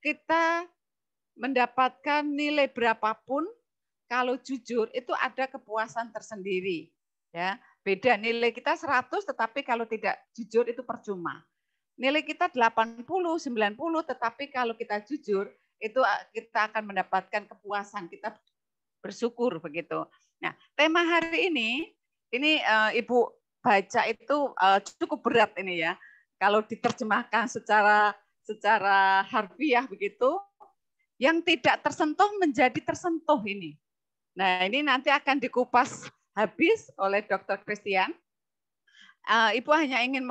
kita mendapatkan nilai berapapun, kalau jujur itu ada kepuasan tersendiri. Ya, beda nilai kita 100, tetapi kalau tidak jujur itu percuma. Nilai kita 80, 90, tetapi kalau kita jujur itu kita akan mendapatkan kepuasan, kita bersyukur begitu. Nah, tema hari ini Ibu baca itu cukup berat ini ya. Kalau diterjemahkan secara harfiah begitu, yang tidak tersentuh menjadi tersentuh ini. Nah, ini nanti akan dikupas habis oleh Dr. Christian. Ibu hanya ingin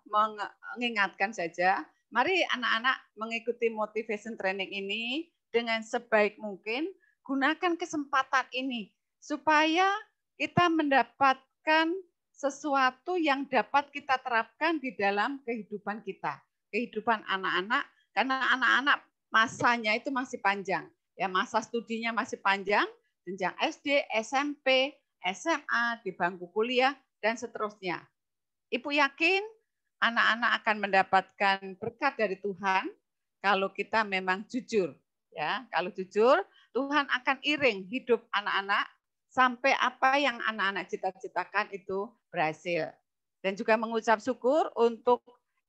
mengingatkan saja, mari anak-anak mengikuti motivation training ini dengan sebaik mungkin, gunakan kesempatan ini supaya kita mendapatkan sesuatu yang dapat kita terapkan di dalam kehidupan kita, kehidupan anak-anak, karena anak-anak masanya itu masih panjang, ya masa studinya masih panjang, jenjang SD, SMP, SMA, di bangku kuliah, dan seterusnya. Ibu yakin anak-anak akan mendapatkan berkat dari Tuhan kalau kita memang jujur. Ya, kalau jujur, Tuhan akan iring hidup anak-anak sampai apa yang anak-anak cita-citakan itu berhasil. Dan juga mengucap syukur untuk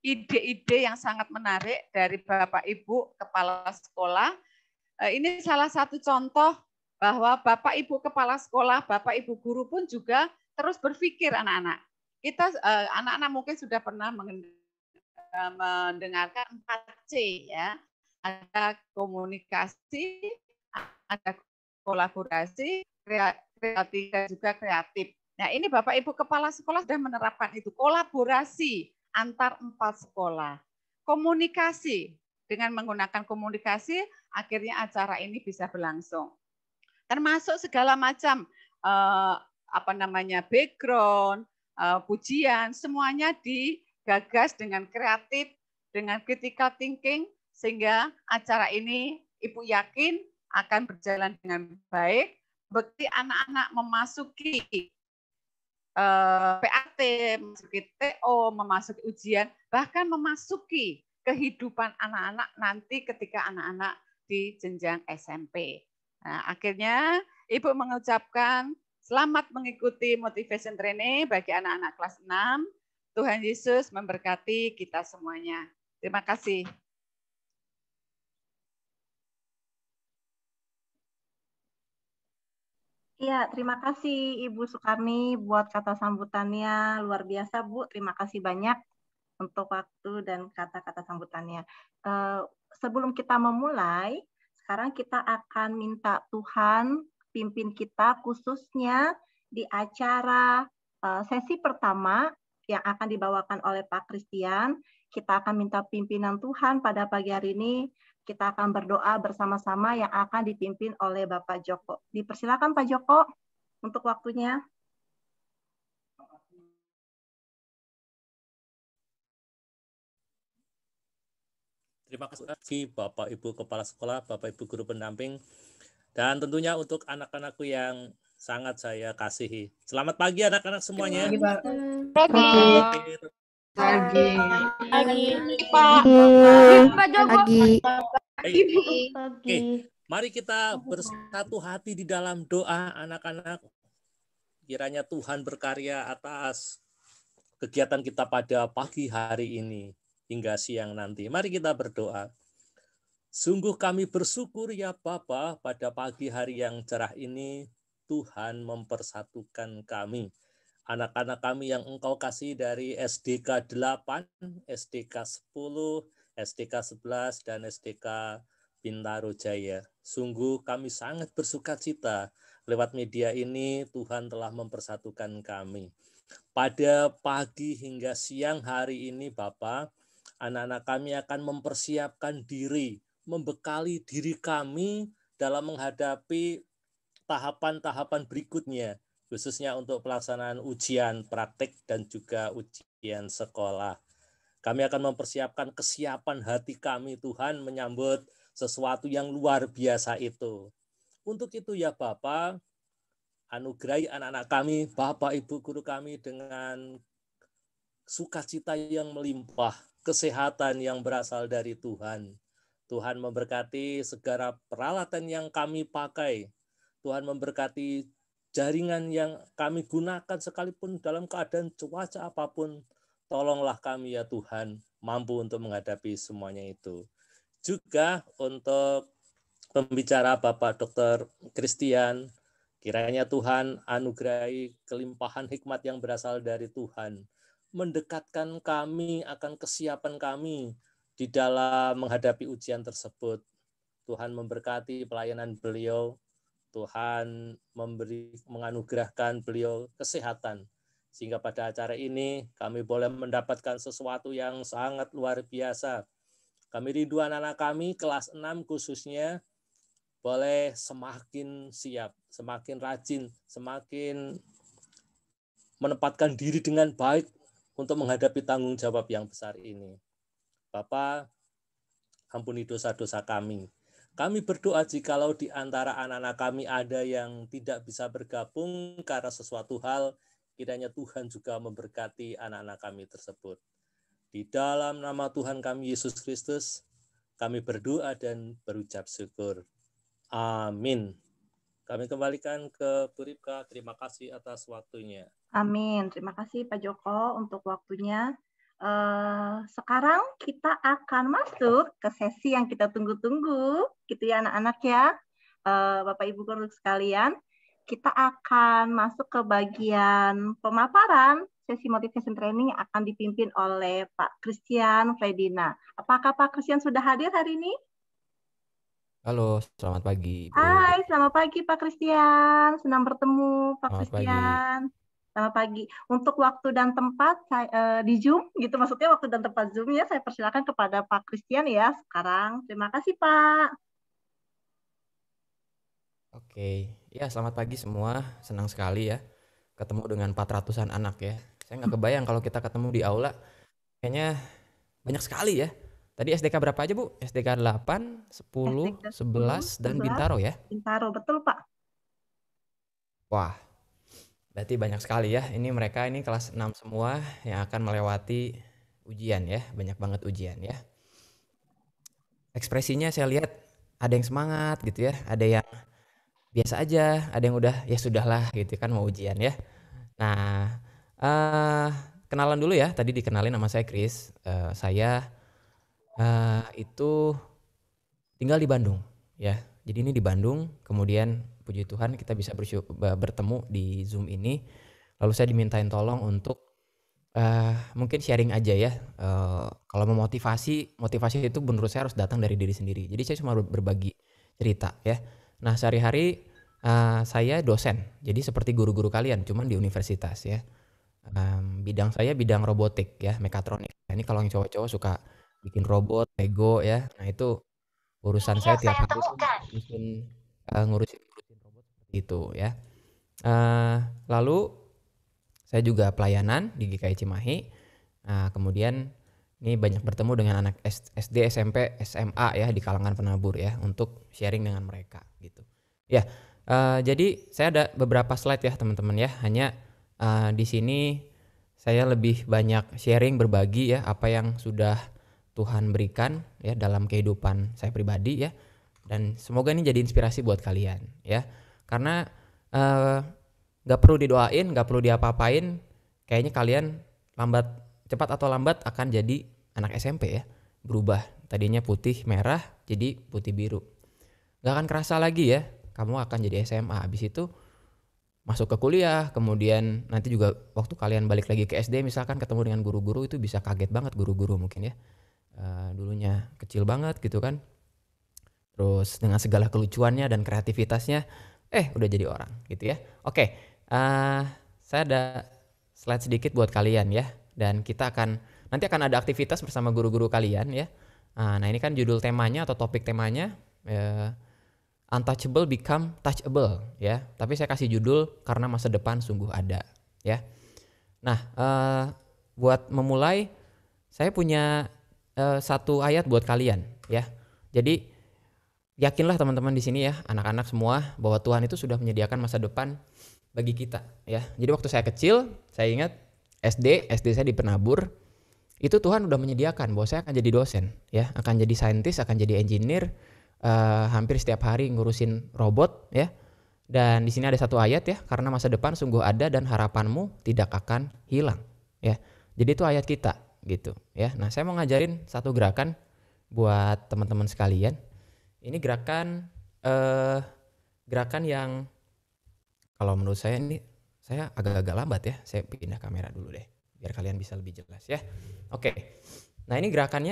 ide-ide yang sangat menarik dari Bapak Ibu Kepala Sekolah. Ini salah satu contoh bahwa Bapak Ibu Kepala Sekolah, Bapak Ibu Guru pun juga terus berpikir anak-anak. Kita anak-anak mungkin sudah pernah mendengarkan 4C ya. Ada komunikasi, ada kolaborasi, kreatif dan juga kreatif. Nah, ini Bapak Ibu Kepala Sekolah sudah menerapkan itu, kolaborasi antar 4 sekolah. Komunikasi, dengan menggunakan komunikasi akhirnya acara ini bisa berlangsung. Termasuk segala macam background, pujian, semuanya digagas dengan kreatif, dengan critical thinking, sehingga acara ini Ibu yakin akan berjalan dengan baik. Begitu anak-anak memasuki PAT, memasuki TO, memasuki ujian, bahkan memasuki kehidupan anak-anak nanti ketika anak-anak di jenjang SMP. Nah, akhirnya Ibu mengucapkan selamat mengikuti motivation training bagi anak-anak kelas 6. Tuhan Yesus memberkati kita semuanya. Terima kasih. Iya, terima kasih Ibu Sukarni buat kata sambutannya. Luar biasa, Bu. Terima kasih banyak untuk waktu dan kata-kata sambutannya. Sebelum kita memulai, sekarang kita akan minta Tuhan pimpin kita khususnya di acara sesi pertama yang akan dibawakan oleh Pak Christian. Kita akan minta pimpinan Tuhan pada pagi hari ini. Kita akan berdoa bersama-sama yang akan dipimpin oleh Bapak Joko. Dipersilakan Pak Joko untuk waktunya. Terima kasih Bapak Ibu Kepala Sekolah, Bapak Ibu Guru Pendamping, dan tentunya untuk anak-anakku yang sangat saya kasihi. Selamat pagi anak-anak semuanya. Pagi. Pagi. Pak. Pak Joko. Oke, mari kita bersatu hati di dalam doa anak-anak. Kiranya Tuhan berkarya atas kegiatan kita pada pagi hari ini hingga siang nanti. Mari kita berdoa. Sungguh kami bersyukur ya Bapa, pada pagi hari yang cerah ini Tuhan mempersatukan kami. Anak-anak kami yang Engkau kasih dari SDK 8, SDK 10, SDK 11, dan SDK Bintaro Jaya. Sungguh kami sangat bersukacita lewat media ini Tuhan telah mempersatukan kami. Pada pagi hingga siang hari ini Bapak, anak-anak kami akan mempersiapkan diri, membekali diri kami dalam menghadapi tahapan-tahapan berikutnya, khususnya untuk pelaksanaan ujian praktik dan juga ujian sekolah. Kami akan mempersiapkan kesiapan hati kami Tuhan menyambut sesuatu yang luar biasa itu. Untuk itu ya Bapak, anugerahi anak-anak kami, Bapak Ibu Guru kami dengan sukacita yang melimpah, kesehatan yang berasal dari Tuhan. Tuhan memberkati segala peralatan yang kami pakai. Tuhan memberkati jaringan yang kami gunakan sekalipun dalam keadaan cuaca apapun. Tolonglah kami ya Tuhan, mampu untuk menghadapi semuanya itu. Juga untuk pembicara Bapak Dr. Christian, kiranya Tuhan anugerahi kelimpahan hikmat yang berasal dari Tuhan, mendekatkan kami akan kesiapan kami di dalam menghadapi ujian tersebut. Tuhan memberkati pelayanan beliau, Tuhan menganugerahkan beliau kesehatan, sehingga pada acara ini kami boleh mendapatkan sesuatu yang sangat luar biasa. Kami rindu anak-anak kami kelas 6 khususnya boleh semakin siap, semakin rajin, semakin menempatkan diri dengan baik untuk menghadapi tanggung jawab yang besar ini. Bapa, ampuni dosa-dosa kami. Kami berdoa jikalau di antara anak-anak kami ada yang tidak bisa bergabung karena sesuatu hal, kiranya Tuhan juga memberkati anak-anak kami tersebut. Di dalam nama Tuhan kami Yesus Kristus, kami berdoa dan berucap syukur. Amin. Kami kembalikan ke Bu Ripka. Terima kasih atas waktunya. Amin. Terima kasih Pak Joko untuk waktunya. Sekarang kita akan masuk ke sesi yang kita tunggu-tunggu, gitu ya anak-anak ya. Bapak Ibu guru sekalian, kita akan masuk ke bagian pemaparan. Sesi motivation training akan dipimpin oleh Pak Christian Fredina. Apakah Pak Christian sudah hadir hari ini? Halo, selamat pagi, Bu. Hai, selamat pagi Pak Christian. Senang bertemu Pak Selamat Christian. Selamat pagi. Untuk waktu dan tempat di Zoom, gitu maksudnya waktu dan tempat Zoom ya, saya persilakan kepada Pak Christian ya sekarang. Terima kasih Pak. Oke, ya selamat pagi semua. Senang sekali ya ketemu dengan 400-an anak ya. Saya nggak kebayang kalau kita ketemu di aula. Kayaknya banyak sekali ya. Tadi SDK berapa aja Bu? SDK 8, 10, SDK 11, dan 11, Bintaro ya? Bintaro, betul Pak. Wah, berarti banyak sekali ya. Ini mereka ini kelas 6 semua yang akan melewati ujian ya. Banyak banget ujian ya. Ekspresinya saya lihat ada yang semangat gitu ya. Ada yang biasa aja, ada yang udah ya sudahlah gitu kan mau ujian ya. Nah, kenalan dulu ya. Tadi dikenalin nama saya Chris. Saya itu tinggal di Bandung ya. Jadi ini di Bandung, kemudian puji Tuhan kita bisa bertemu di Zoom ini. Lalu saya dimintain tolong untuk mungkin sharing aja ya. Kalau mau motivasi itu menurut saya harus datang dari diri sendiri. Jadi saya cuma berbagi cerita ya. Nah sehari-hari saya dosen, jadi seperti guru-guru kalian, cuman di universitas ya. Bidang saya bidang robotik ya, mekatronik. Nah, ini kalau yang cowok-cowok suka bikin robot, Lego ya. Nah itu urusan saya tiap hari itu ngurusin robot seperti itu ya. Lalu saya juga pelayanan di GKI Cimahi. Nah, kemudian ini banyak bertemu dengan anak SD, SMP, SMA ya di kalangan penabur ya untuk sharing dengan mereka gitu. Ya, jadi saya ada beberapa slide ya teman-teman ya. Hanya di sini saya lebih banyak sharing berbagi ya apa yang sudah Tuhan berikan ya dalam kehidupan saya pribadi ya. Dan semoga ini jadi inspirasi buat kalian ya. Karena gak perlu didoain, gak perlu diapa-apain. Kayaknya kalian cepat atau lambat akan jadi anak SMP ya. Berubah, tadinya putih merah jadi putih biru. Gak akan kerasa lagi ya, kamu akan jadi SMA. Habis itu masuk ke kuliah, kemudian nanti juga waktu kalian balik lagi ke SD misalkan ketemu dengan guru-guru itu bisa kaget banget guru-guru mungkin ya. Dulunya kecil banget gitu kan. Terus dengan segala kelucuannya dan kreativitasnya udah jadi orang gitu ya. Oke, saya ada slide sedikit buat kalian ya. Dan kita nanti akan ada aktivitas bersama guru-guru kalian ya. Nah ini kan judul temanya atau topik temanya Untouchable Become Touchable ya. Tapi saya kasih judul karena masa depan sungguh ada ya. Nah buat memulai saya punya satu ayat buat kalian ya. Jadi yakinlah teman-teman di sini ya, anak-anak semua bahwa Tuhan itu sudah menyediakan masa depan bagi kita ya. Jadi waktu saya kecil, saya ingat SD saya di Penabur. itu Tuhan udah menyediakan bahwa saya akan jadi dosen, ya, akan jadi saintis, akan jadi engineer, hampir setiap hari ngurusin robot, ya. Dan di sini ada satu ayat ya, karena masa depan sungguh ada dan harapanmu tidak akan hilang, ya. Jadi itu ayat kita gitu, ya. Nah, saya mau ngajarin satu gerakan buat teman-teman sekalian. Ini gerakan yang kalau menurut saya ini saya agak-agak lambat ya. Saya pindah kamera dulu deh biar kalian bisa lebih jelas ya. Oke. Nah, ini gerakan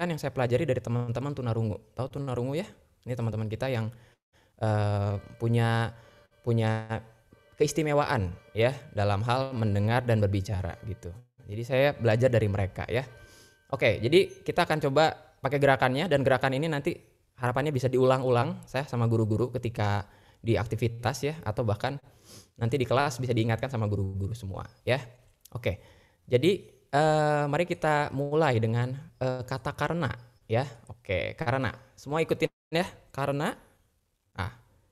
yang saya pelajari dari teman-teman tunarungu. Tahu tunarungu ya? Ini teman-teman kita yang punya keistimewaan ya dalam hal mendengar dan berbicara gitu. Jadi saya belajar dari mereka ya. Oke, jadi kita akan coba pakai gerakannya, dan gerakan ini nanti harapannya bisa diulang-ulang saya sama guru-guru ketika di aktivitas ya, atau bahkan nanti di kelas bisa diingatkan sama guru-guru semua ya. Oke. Jadi mari kita mulai dengan kata karena ya. Oke, karena. Semua ikutin ya, karena.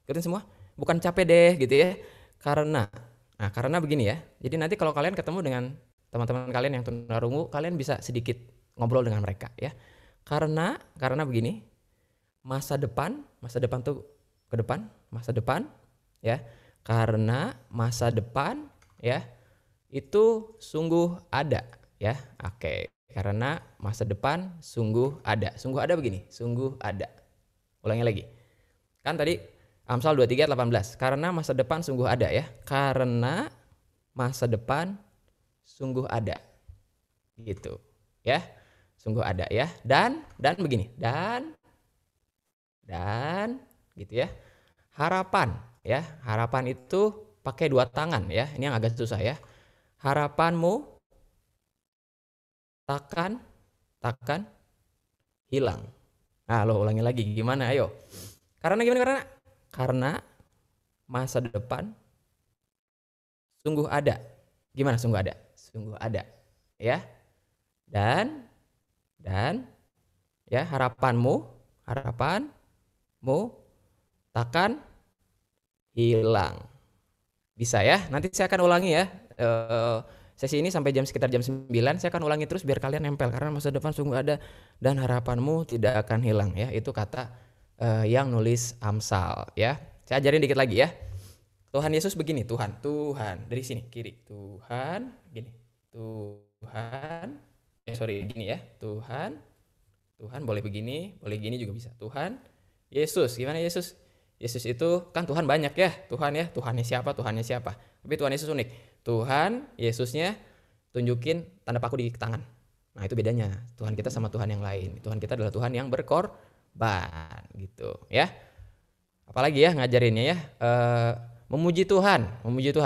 Ikutin semua. Bukan capek deh gitu ya. Karena. Nah, karena begini ya. Jadi nanti kalau kalian ketemu dengan teman-teman kalian yang tunarungu, kalian bisa sedikit ngobrol dengan mereka ya. Karena begini. Masa depan tuh ke depan, masa depan ya. Karena masa depan ya itu sungguh ada ya. Oke, karena masa depan sungguh ada. Sungguh ada begini, sungguh ada. Ulangi lagi. Kan tadi Amsal 23:18. Karena masa depan sungguh ada ya. Karena masa depan sungguh ada. Gitu. Ya. Sungguh ada ya. Dan begini. Dan gitu ya. Harapan ya. Harapan itu pakai 2 tangan ya. Ini yang agak susah ya. Harapanmu takkan hilang. Nah, lo ulangi lagi gimana? Ayo. Karena gimana? Karena masa depan sungguh ada. Gimana sungguh ada? Sungguh ada. Ya. Dan ya, harapanmu takkan hilang. Bisa ya? Nanti saya akan ulangi ya. Sesi ini sampai sekitar jam 9 saya akan ulangi terus biar kalian nempel, karena masa depan sungguh ada dan harapanmu tidak akan hilang ya. Itu kata yang nulis Amsal ya. Saya ajarin dikit lagi ya. Tuhan Yesus begini, Tuhan dari sini kiri. Tuhan gini. Gini ya. Tuhan boleh begini, boleh gini juga bisa. Tuhan Yesus, gimana Yesus? Yesus itu kan Tuhan banyak ya, Tuhan ya. Tuhannya siapa? Tapi Tuhan Yesus unik. Tuhan Yesusnya tunjukin tanda paku di tangan. Nah, itu bedanya Tuhan kita sama Tuhan yang lain. Tuhan kita adalah Tuhan yang berkorban gitu ya. Apalagi ya ngajarinnya ya, memuji Tuhan. Memuji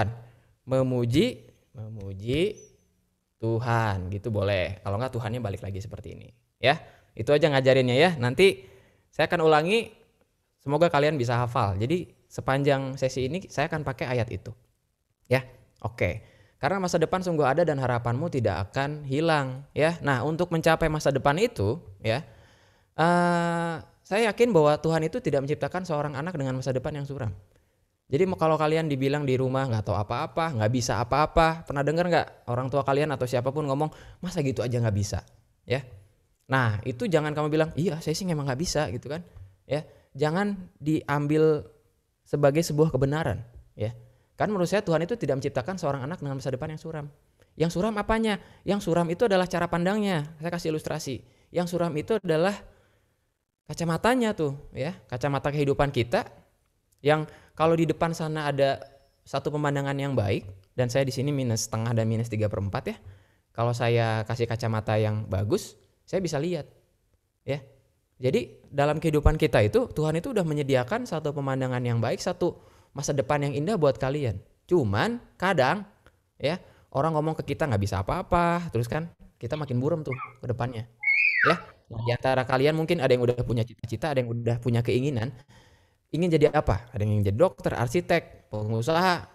Tuhan gitu boleh. Kalau enggak Tuhannya balik lagi seperti ini ya. Itu aja ngajarinnya ya. Nanti saya akan ulangi, semoga kalian bisa hafal. Jadi sepanjang sesi ini saya akan pakai ayat itu ya. Oke. Karena masa depan sungguh ada dan harapanmu tidak akan hilang ya. Nah, untuk mencapai masa depan itu ya, saya yakin bahwa Tuhan itu tidak menciptakan seorang anak dengan masa depan yang suram. Jadi kalau kalian dibilang di rumah nggak tahu apa-apa, nggak bisa apa-apa, pernah dengar nggak orang tua kalian atau siapapun ngomong, masa gitu aja nggak bisa ya. Nah, itu jangan kamu bilang, iya saya sih emang nggak bisa gitu kan ya. Jangan diambil sebagai sebuah kebenaran ya. Kan menurut saya Tuhan itu tidak menciptakan seorang anak dengan masa depan yang suram. Yang suram apanya? Yang suram itu adalah cara pandangnya. Saya kasih ilustrasi. Yang suram itu adalah kacamatanya tuh ya. Kacamata kehidupan kita yang kalau di depan sana ada satu pemandangan yang baik, dan saya di sini -0,5 dan -3/4 ya. Kalau saya kasih kacamata yang bagus, saya bisa lihat ya. Jadi dalam kehidupan kita itu Tuhan itu udah menyediakan satu pemandangan yang baik, satu masa depan yang indah buat kalian. Cuman kadang ya orang ngomong ke kita nggak bisa apa-apa, terus kan kita makin buram tuh ke depannya ya. Nah, di antara kalian mungkin ada yang udah punya cita-cita, ada yang udah punya keinginan ingin jadi apa, ada yang ingin jadi dokter, arsitek, pengusaha,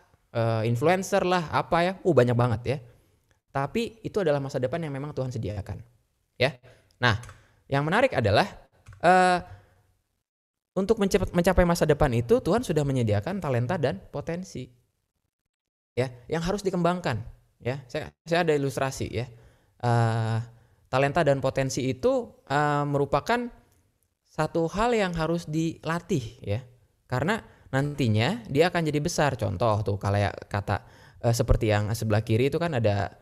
influencer lah, apa ya, banyak banget ya. Tapi itu adalah masa depan yang memang Tuhan sediakan ya. Nah, yang menarik adalah untuk mencapai masa depan itu Tuhan sudah menyediakan talenta dan potensi ya, yang harus dikembangkan ya. Saya ada ilustrasi ya. talenta dan potensi itu merupakan satu hal yang harus dilatih ya. Karena nantinya dia akan jadi besar. Contoh tuh kalau kata seperti yang sebelah kiri itu kan ada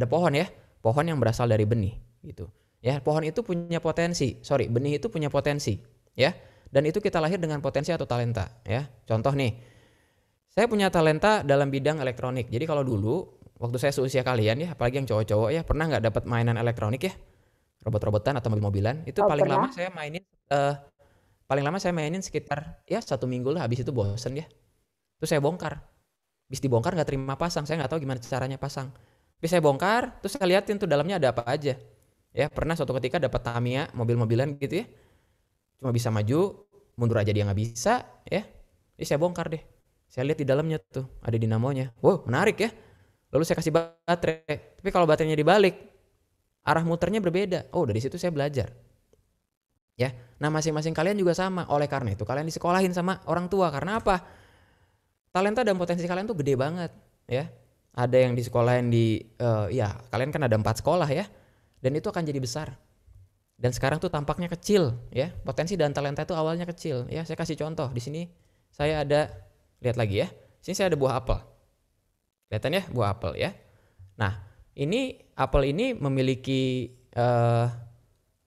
pohon ya. Pohon yang berasal dari benih gitu. Ya, pohon itu punya potensi. Benih itu punya potensi ya. Dan itu kita lahir dengan potensi atau talenta ya. Contoh nih. Saya punya talenta dalam bidang elektronik. Jadi kalau dulu waktu saya seusia kalian ya, apalagi yang cowok-cowok ya, pernah nggak dapat mainan elektronik ya, robot-robotan atau mobil-mobilan? Itu paling lama saya mainin sekitar ya 1 minggu lah. Habis itu bosen ya. Terus saya bongkar. Habis dibongkar nggak terima pasang. Saya nggak tahu gimana caranya pasang. Habis saya bongkar, terus saya liatin tuh dalamnya ada apa aja. Ya pernah suatu ketika dapat Tamiya mobil-mobilan gitu ya. Cuma bisa maju, mundur aja dia nggak bisa ya. Jadi saya bongkar deh. Saya lihat di dalamnya tuh ada dinamonya. Wow, menarik ya. Lalu saya kasih baterai. Tapi kalau baterainya dibalik, arah muternya berbeda. Oh, dari situ saya belajar. Ya. Nah, masing-masing kalian juga sama. Oleh karena itu kalian disekolahin sama orang tua. Karena apa? Talenta dan potensi kalian tuh gede banget, ya. Ada yang disekolahin kalian kan ada 4 sekolah ya. Dan itu akan jadi besar. Dan sekarang tuh tampaknya kecil, ya. Potensi dan talenta itu awalnya kecil, ya. Saya kasih contoh. Di sini saya ada, lihat lagi ya. Sini saya ada buah apel. Kelihatan ya, buah apel ya. Nah, ini apel ini memiliki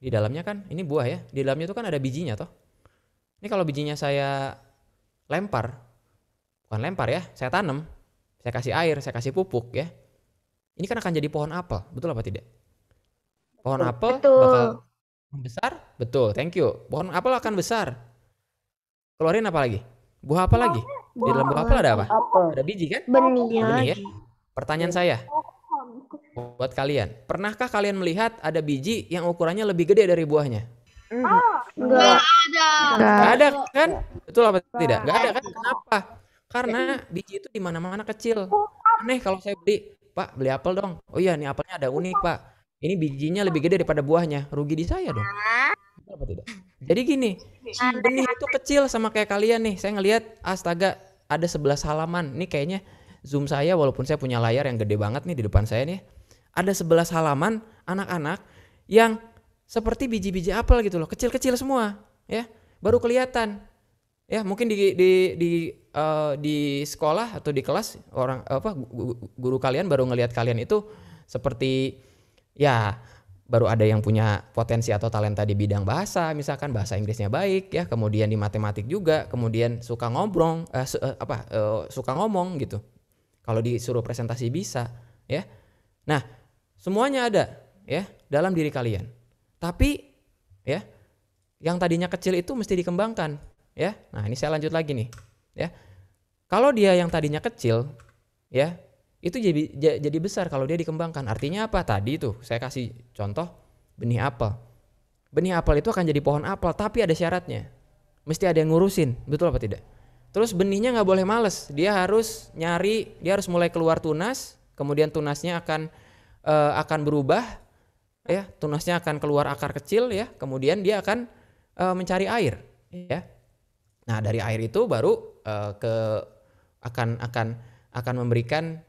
di dalamnya kan ini buah ya. Di dalamnya itu kan ada bijinya toh. Ini kalau bijinya saya bukan lempar ya, saya tanam, saya kasih air, saya kasih pupuk ya. Ini kan akan jadi pohon apel, betul apa tidak? Pohon apel bakal besar, betul. Thank you. Pohon apel akan besar. Keluarin apa lagi? Buah apa lagi? Di dalam buah apel ada apa? Ada biji kan? Benih ya. Pertanyaan saya buat kalian, pernahkah kalian melihat ada biji yang ukurannya lebih gede dari buahnya? Enggak ada kan? Betul apa tidak? Enggak ada kan? Kenapa? Karena biji itu di mana-mana kecil. Aneh kalau saya Pak, beli apel dong. Oh iya, nih apelnya ada unik, Pak. Ini bijinya lebih gede daripada buahnya. Rugi di saya dong. Betul apa tidak? Jadi gini, benih itu kecil sama kayak kalian nih. Saya ngelihat, astaga, ada 11 halaman. Ini kayaknya Zoom saya walaupun saya punya layar yang gede banget nih di depan saya nih. Ada 11 halaman anak-anak yang seperti biji-biji apel gitu loh, kecil-kecil semua, ya. Baru kelihatan. Ya, mungkin di sekolah atau di kelas guru kalian baru ngelihat kalian itu seperti ya baru ada yang punya potensi atau talenta di bidang bahasa, misalkan bahasa Inggrisnya baik ya, kemudian di matematik juga, kemudian suka suka ngomong gitu. Kalau disuruh presentasi bisa, ya. Nah, semuanya ada ya dalam diri kalian. Tapi ya, yang tadinya kecil itu mesti dikembangkan, ya. Nah, ini saya lanjut lagi nih, ya. Kalau dia yang tadinya kecil, ya, itu jadi besar kalau dia dikembangkan. Artinya apa? Tadi tuh saya kasih contoh benih apel. Benih apel itu akan jadi pohon apel, tapi ada syaratnya. Mesti ada yang ngurusin, betul apa tidak? Terus benihnya nggak boleh males. Dia harus mulai keluar tunas, kemudian tunasnya akan berubah, ya. Tunasnya akan keluar akar kecil, ya. Kemudian dia akan mencari air, ya. Nah, dari air itu baru akan memberikan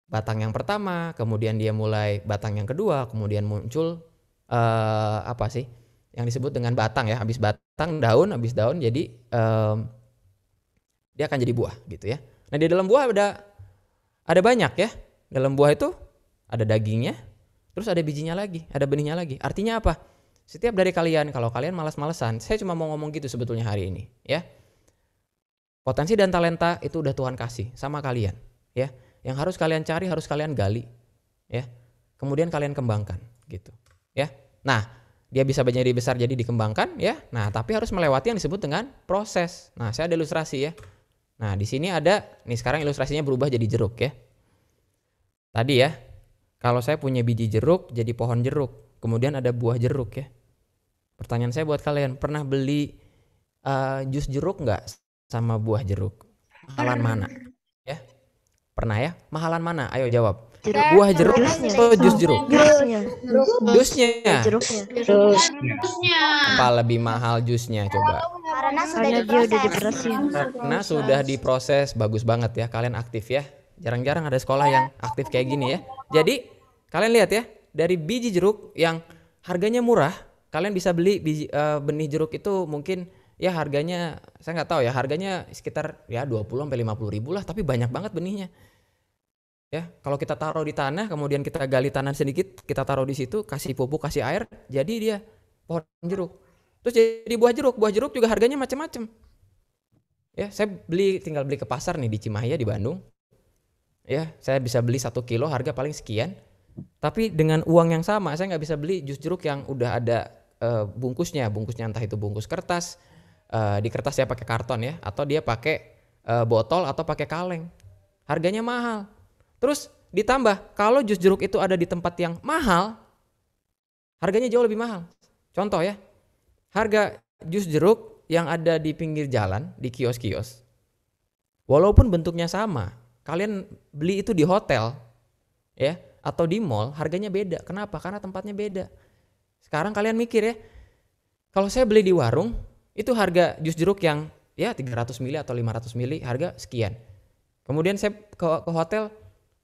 batang yang pertama, kemudian dia mulai batang yang kedua, kemudian muncul yang disebut dengan batang ya. Habis batang daun, habis daun jadi dia akan jadi buah gitu ya. Nah, di dalam buah ada banyak ya. Dalam buah itu ada dagingnya, terus ada bijinya lagi, ada benihnya lagi. Artinya apa? Setiap dari kalian, kalau kalian malas-malesan, saya cuma mau ngomong gitu sebetulnya hari ini, ya. Potensi dan talenta itu udah Tuhan kasih sama kalian, ya. Yang harus kalian cari, harus kalian gali, ya. Kemudian kalian kembangkan, gitu, ya. Nah, dia bisa menjadi besar jadi dikembangkan, ya. Nah, tapi harus melewati yang disebut dengan proses. Nah, saya ada ilustrasi ya. Nah, di sini ada, nih sekarang ilustrasinya berubah jadi jeruk ya. Tadi ya, kalau saya punya biji jeruk jadi pohon jeruk, kemudian ada buah jeruk ya. Pertanyaan saya buat kalian, pernah beli jus jeruk nggak sama buah jeruk? Mahalan mana? Ya, pernah ya? Mahalan mana? Ayo jawab. Buah jeruk atau jus jeruk? Jusnya. Apa lebih mahal jusnya coba? Karena sudah diproses. Bagus banget ya, kalian aktif ya. Jarang-jarang ada sekolah yang aktif kayak gini ya. Jadi kalian lihat ya, dari biji jeruk yang harganya murah, kalian bisa beli benih jeruk itu mungkin ya harganya, saya nggak tahu ya, harganya sekitar ya 20 sampai 50 ribu lah, tapi banyak banget benihnya. Ya, kalau kita taruh di tanah, kemudian kita gali tanah sedikit, kita taruh di situ, kasih pupuk, kasih air, jadi dia pohon jeruk. Terus jadi buah jeruk. Buah jeruk juga harganya macam-macam. Ya, saya tinggal beli ke pasar nih di Cimahi di Bandung. Ya, saya bisa beli 1 kilo harga paling sekian. Tapi dengan uang yang sama, saya nggak bisa beli jus jeruk yang udah ada bungkusnya entah itu bungkus kertas, di kertas dia pakai karton ya, atau dia pakai botol atau pakai kaleng. Harganya mahal. Terus ditambah kalau jus jeruk itu ada di tempat yang mahal, harganya jauh lebih mahal. Contoh ya, harga jus jeruk yang ada di pinggir jalan, di kios-kios, walaupun bentuknya sama, kalian beli itu di hotel ya atau di mall, harganya beda. Kenapa? Karena tempatnya beda. Sekarang kalian mikir ya, kalau saya beli di warung, itu harga jus jeruk yang ya 300 mili atau 500 mili harga sekian. Kemudian saya ke hotel,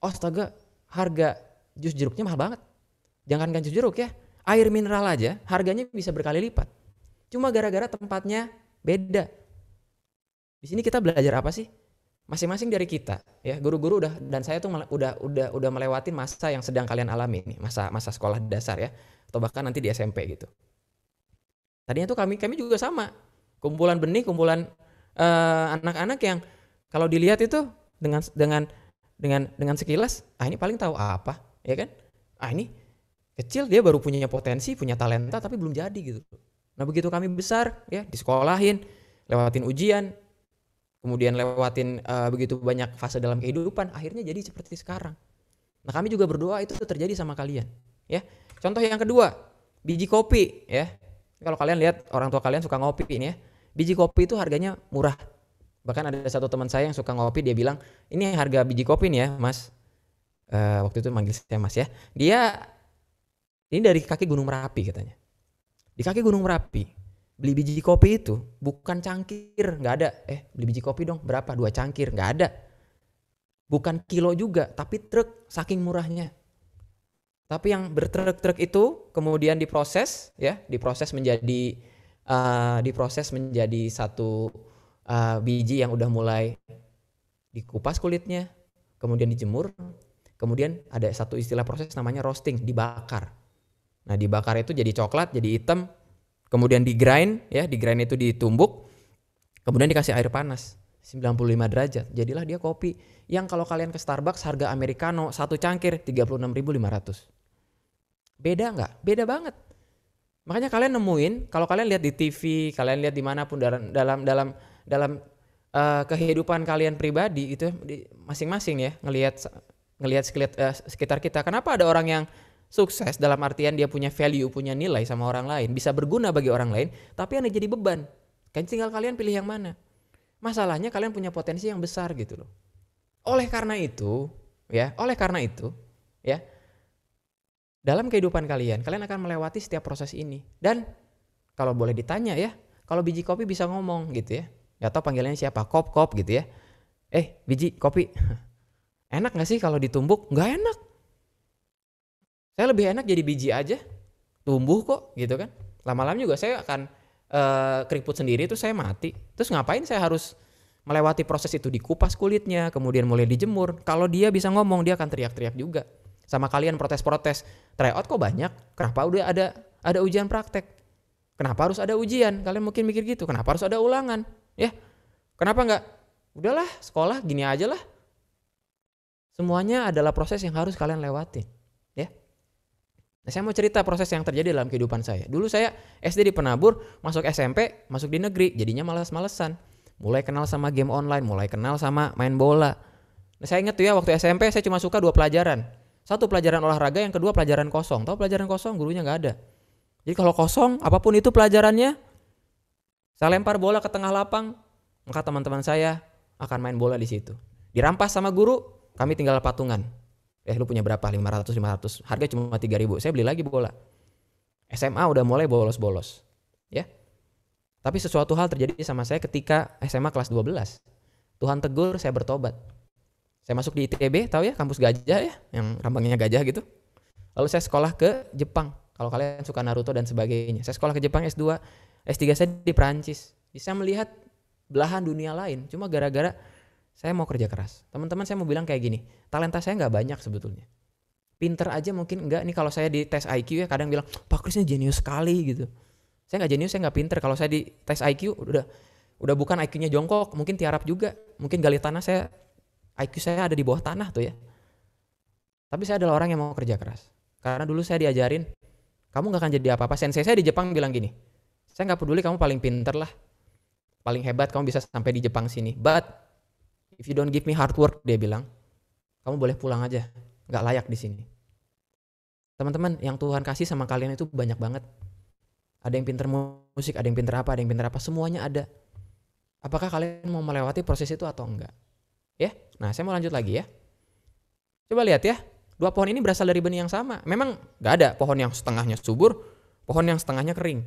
astaga, harga jus jeruknya mahal banget. Jangankan jus jeruk ya, air mineral aja harganya bisa berkali lipat. Cuma gara-gara tempatnya beda. Di sini kita belajar apa sih? Masing-masing dari kita, ya guru-guru dan saya tuh udah melewatin masa yang sedang kalian alami nih, masa sekolah dasar ya, atau bahkan nanti di SMP gitu. Tadinya tuh kami juga sama, kumpulan benih, kumpulan anak-anak yang kalau dilihat itu dengan sekilas, ini paling tahu apa, ya kan? Ini kecil, dia baru punya potensi, punya talenta, tapi belum jadi gitu. Nah begitu kami besar, ya disekolahin, lewatin ujian, kemudian lewatin begitu banyak fase dalam kehidupan, akhirnya jadi seperti sekarang. Nah kami juga berdoa itu terjadi sama kalian, ya. Contoh yang kedua, biji kopi, ya. Kalau kalian lihat orang tua kalian suka ngopi ini ya, biji kopi itu harganya murah. Bahkan ada satu teman saya yang suka ngopi, dia bilang, ini harga biji kopi nih ya mas, waktu itu manggil saya mas ya, dia ini dari kaki Gunung Merapi katanya. Di kaki Gunung Merapi, beli biji kopi itu bukan cangkir, nggak ada. Beli biji kopi dong, berapa? 2 cangkir, nggak ada. Bukan kilo juga, tapi truk, saking murahnya. Tapi yang bertruk-truk itu kemudian diproses, ya, diproses menjadi satu biji yang udah mulai dikupas kulitnya, kemudian dijemur, kemudian ada satu istilah proses namanya roasting, dibakar. Nah dibakar itu jadi coklat, jadi hitam, kemudian di-grind, ya di-grind itu ditumbuk, kemudian dikasih air panas 95 derajat, jadilah dia kopi yang kalau kalian ke Starbucks harga americano 1 cangkir 36.500. Beda nggak? Beda banget. Makanya kalian nemuin, kalau kalian lihat di TV, kalian lihat dimanapun dalam kehidupan kalian pribadi itu masing-masing ya, ngelihat sekitar kita. Kenapa ada orang yang sukses dalam artian dia punya value, punya nilai sama orang lain, bisa berguna bagi orang lain, tapi yang jadi beban. Kan tinggal kalian pilih yang mana. Masalahnya kalian punya potensi yang besar gitu loh. Oleh karena itu, ya, dalam kehidupan kalian akan melewati setiap proses ini. Dan kalau boleh ditanya ya, kalau biji kopi bisa ngomong gitu ya, nggak tahu panggilannya siapa, kop gitu ya. Biji kopi, enak nggak sih kalau ditumbuk? Nggak enak. Saya lebih enak jadi biji aja, tumbuh kok gitu kan. Lama-lama juga saya akan keriput sendiri, terus saya mati. Terus ngapain saya harus melewati proses itu, dikupas kulitnya, kemudian mulai dijemur. Kalau dia bisa ngomong, dia akan teriak-teriak juga. Sama kalian protes-protes, tryout kok banyak, kenapa udah ada ujian praktek? Kenapa harus ada ujian? Kalian mungkin mikir gitu, kenapa harus ada ulangan? Ya, kenapa enggak? Udahlah, sekolah gini aja lah. Semuanya adalah proses yang harus kalian lewatin. Ya. Nah, saya mau cerita proses yang terjadi dalam kehidupan saya. Dulu saya SD di Penabur, masuk SMP, masuk di negeri, jadinya malas-malesan. Mulai kenal sama game online, mulai kenal sama main bola. Nah, saya ingat tuh ya, waktu SMP saya cuma suka 2 pelajaran. Satu pelajaran olahraga, yang kedua pelajaran kosong. Tahu pelajaran kosong? Gurunya nggak ada. Jadi kalau kosong, apapun itu pelajarannya, saya lempar bola ke tengah lapang, maka teman-teman saya akan main bola di situ. Dirampas sama guru, kami tinggal patungan. Lu punya berapa? 500. Harga cuma 3.000. Saya beli lagi bola. SMA udah mulai bolos-bolos. Ya. Tapi sesuatu hal terjadi sama saya ketika SMA kelas 12. Tuhan tegur, saya bertobat. Saya masuk di ITB, tahu ya, kampus gajah ya, yang lambangnya gajah gitu. Lalu saya sekolah ke Jepang. Kalau kalian suka Naruto dan sebagainya. Saya sekolah ke Jepang S2, S3 saya di Perancis. Bisa melihat belahan dunia lain. Cuma gara-gara saya mau kerja keras. Teman-teman saya mau bilang kayak gini, talenta saya nggak banyak sebetulnya. Pinter aja mungkin enggak. Nih kalau saya di tes IQ ya kadang bilang, Pak Kris ini jenius sekali gitu. Saya nggak jenius, saya nggak pinter. Kalau saya di tes IQ udah bukan IQ-nya jongkok, mungkin tiarap juga. Mungkin gali tanah IQ saya ada di bawah tanah tuh ya. Tapi saya adalah orang yang mau kerja keras. Karena dulu saya diajarin, kamu gak akan jadi apa-apa. Sensei saya di Jepang bilang gini, saya gak peduli kamu paling pinter lah, paling hebat, kamu bisa sampai di Jepang sini. But if you don't give me hard work, dia bilang, kamu boleh pulang aja, gak layak di sini. Teman-teman, yang Tuhan kasih sama kalian itu banyak banget. Ada yang pinter musik, ada yang pinter apa, semuanya ada. Apakah kalian mau melewati proses itu atau enggak? Ya, nah saya mau lanjut lagi ya. Coba lihat ya. 2 pohon ini berasal dari benih yang sama. Memang gak ada pohon yang setengahnya subur, pohon yang setengahnya kering.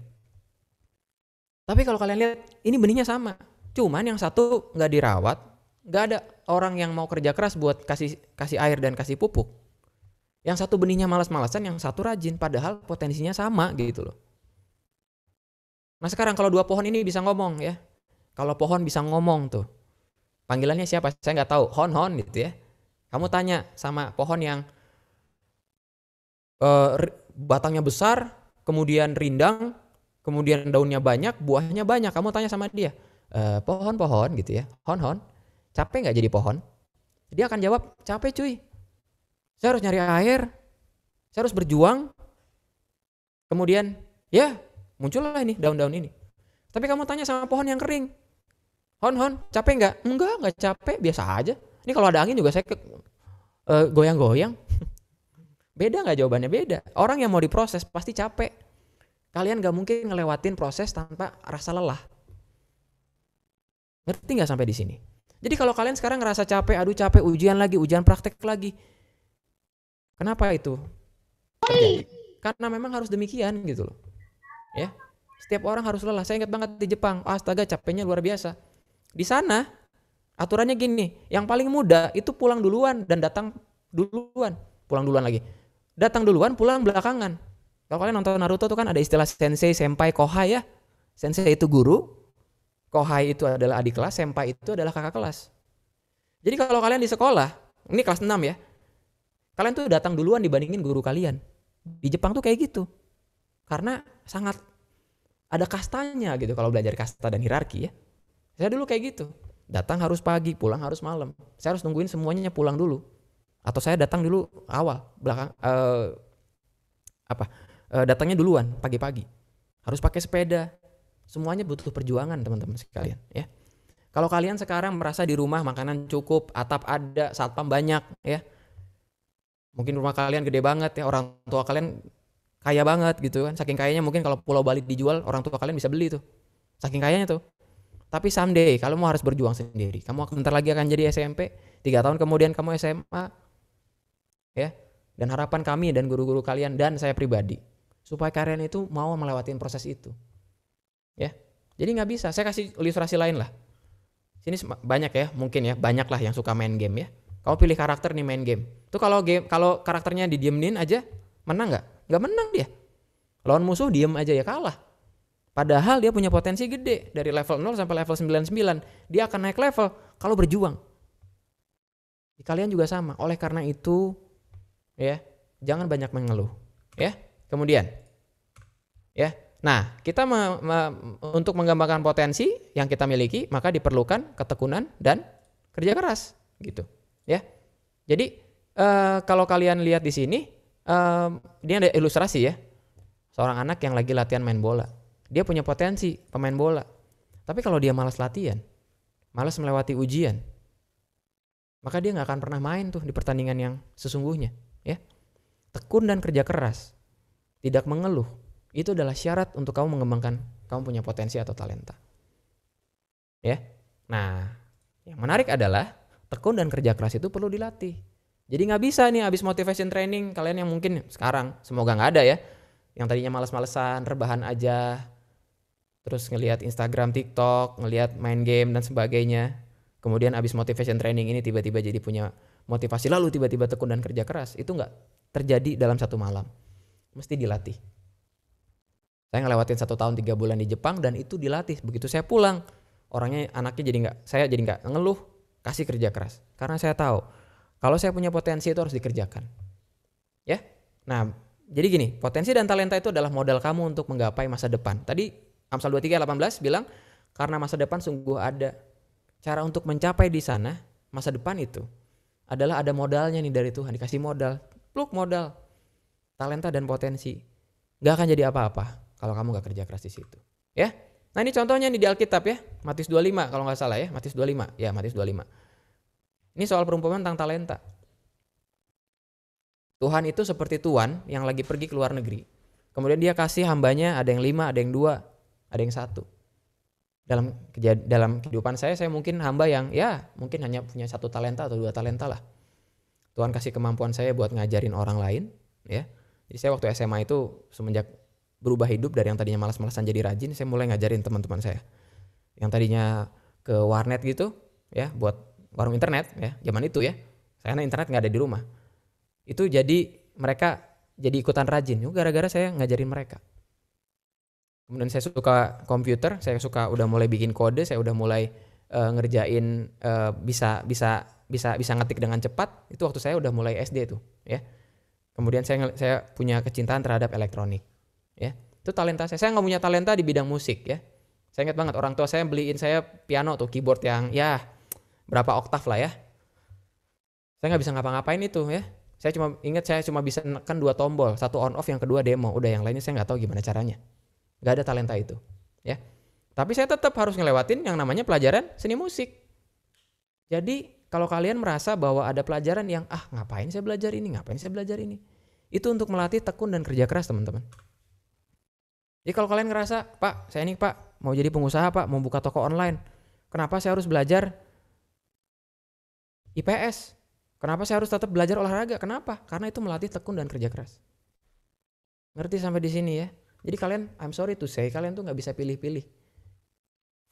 Tapi kalau kalian lihat, ini benihnya sama. Cuman yang satu gak dirawat, gak ada orang yang mau kerja keras buat kasih air dan kasih pupuk. Yang satu benihnya malas-malasan, yang satu rajin. Padahal potensinya sama gitu loh. Nah sekarang kalau 2 pohon ini bisa ngomong ya. Kalau pohon bisa ngomong tuh, panggilannya siapa? Saya gak tahu. Hon gitu ya. Kamu tanya sama pohon yang batangnya besar, kemudian rindang, kemudian daunnya banyak, buahnya banyak. Kamu tanya sama dia, pohon gitu ya, hon, capek nggak jadi pohon? Dia akan jawab, capek cuy. Saya harus nyari air, saya harus berjuang. Kemudian, ya muncullah ini daun-daun ini. Tapi kamu tanya sama pohon yang kering, hon, capek nggak? Nggak capek, biasa aja. Ini kalau ada angin juga saya goyang-goyang. Beda nggak jawabannya? Beda. Orang yang mau diproses pasti capek. Kalian nggak mungkin ngelewatin proses tanpa rasa lelah. Ngerti nggak sampai di sini? Jadi kalau kalian sekarang ngerasa capek, aduh capek, ujian lagi, ujian praktek lagi. Kenapa itu terjadi? Karena memang harus demikian gitu loh. Ya, setiap orang harus lelah. Saya ingat banget di Jepang, astaga capeknya luar biasa. Di sana aturannya gini, yang paling muda itu pulang duluan dan datang duluan, pulang duluan lagi. Datang duluan, pulang belakangan. Kalau kalian nonton Naruto tuh kan ada istilah sensei, senpai, kohai ya. Sensei itu guru, kohai itu adalah adik kelas, senpai itu adalah kakak kelas. Jadi kalau kalian di sekolah, ini kelas 6 ya, kalian tuh datang duluan dibandingin guru kalian. Di Jepang tuh kayak gitu. Karena sangat ada kastanya gitu kalau belajar kasta dan hierarki ya. Saya dulu kayak gitu. Datang harus pagi, pulang harus malam. Saya harus nungguin semuanya pulang dulu. Atau saya datang dulu awal, belakang datangnya duluan pagi-pagi. Harus pakai sepeda. Semuanya butuh perjuangan teman-teman sekalian ya. Kalau kalian sekarang merasa di rumah makanan cukup, atap ada, satpam banyak ya. Mungkin rumah kalian gede banget ya, orang tua kalian kaya banget gitu kan. Saking kayanya mungkin kalau Pulau Bali dijual, orang tua kalian bisa beli tuh. Saking kayanya tuh. Tapi someday kamu harus berjuang sendiri. Kamu bentar lagi akan jadi SMP, 3 tahun kemudian kamu SMA. Ya, dan harapan kami dan guru-guru kalian dan saya pribadi supaya kalian itu mau melewati proses itu ya. Jadi nggak bisa, saya kasih ilustrasi lain lah. Sini banyak ya, mungkin ya, banyak lah yang suka main game ya. Kamu pilih karakter nih main game tuh, kalau karakternya didiemin aja menang nggak menang dia. Lawan musuh diem aja ya kalah. Padahal dia punya potensi gede, dari level 0 sampai level 99 dia akan naik level kalau berjuang. Kalian juga sama. Oleh karena itu ya, jangan banyak mengeluh ya. Kemudian ya, nah kita untuk mengembangkan potensi yang kita miliki maka diperlukan ketekunan dan kerja keras gitu ya. Jadi kalau kalian lihat di sini, ini ada ilustrasi ya, seorang anak yang lagi latihan main bola. Dia punya potensi pemain bola, tapi kalau dia malas latihan, malas melewati ujian, maka dia nggak akan pernah main tuh di pertandingan yang sesungguhnya. Ya, tekun dan kerja keras, tidak mengeluh, itu adalah syarat untuk kamu mengembangkan kamu punya potensi atau talenta. Ya, nah yang menarik adalah tekun dan kerja keras itu perlu dilatih. Jadi nggak bisa nih abis motivation training kalian yang mungkin sekarang semoga nggak ada ya, yang tadinya malas-malesan, rebahan aja, terus ngelihat Instagram, TikTok, ngelihat main game dan sebagainya. Kemudian abis motivation training ini tiba-tiba jadi punya motivasi lalu tiba-tiba tekun dan kerja keras, itu nggak terjadi dalam satu malam. Mesti dilatih. Saya ngelewatin 1 tahun 3 bulan di Jepang dan itu dilatih. Begitu saya pulang, anaknya saya jadi nggak ngeluh, kasih kerja keras. Karena saya tahu kalau saya punya potensi itu harus dikerjakan. Ya. Nah, jadi gini, potensi dan talenta itu adalah modal kamu untuk menggapai masa depan. Tadi Amsal 23:18 bilang, karena masa depan sungguh ada. Cara untuk mencapai di sana, masa depan itu adalah ada modalnya nih dari Tuhan, dikasih modal. Pluk modal, talenta dan potensi. Gak akan jadi apa-apa kalau kamu gak kerja keras di situ. Ya. Nah ini contohnya nih di Alkitab ya, Matius 25 kalau gak salah ya, Matius 25. Ya, Matius 25. Ini soal perumpamaan tentang talenta. Tuhan itu seperti tuan yang lagi pergi ke luar negeri. Kemudian dia kasih hambanya, ada yang 5, ada yang 2, ada yang 1. Dalam kehidupan saya mungkin hamba yang ya mungkin hanya punya 1 talenta atau 2 talenta lah. Tuhan kasih kemampuan saya buat ngajarin orang lain. Ya. Jadi saya waktu SMA itu semenjak berubah hidup dari yang tadinya malas-malasan jadi rajin, saya mulai ngajarin teman-teman saya. Yang tadinya ke warnet gitu, ya buat warung internet ya, zaman itu ya. Karena internet nggak ada di rumah. Itu jadi mereka jadi ikutan rajin. Gara-gara saya ngajarin mereka. Kemudian saya suka komputer, saya suka udah mulai bikin kode, saya udah mulai ngerjain bisa ngetik dengan cepat. Itu waktu saya udah mulai SD tuh, ya. Kemudian saya punya kecintaan terhadap elektronik, ya. Itu talenta saya. Saya nggak punya talenta di bidang musik, ya. Saya ingat banget orang tua saya beliin saya piano tuh, keyboard yang ya berapa oktav lah ya. Saya nggak bisa ngapa-ngapain itu, ya. Saya cuma bisa menekan 2 tombol, 1 on off, yang kedua demo. Udah yang lainnya saya nggak tahu gimana caranya. Nggak ada talenta itu, ya. Tapi saya tetap harus ngelewatin yang namanya pelajaran seni musik. Jadi kalau kalian merasa bahwa ada pelajaran yang ngapain saya belajar ini, itu untuk melatih tekun dan kerja keras, teman-teman. Jadi kalau kalian ngerasa, Pak, saya ini Pak mau jadi pengusaha Pak, mau buka toko online. Kenapa saya harus belajar IPS? Kenapa saya harus tetap belajar olahraga? Kenapa? Karena itu melatih tekun dan kerja keras. Ngerti sampai di sini ya? Jadi kalian, I'm sorry to say, kalian tuh gak bisa pilih-pilih.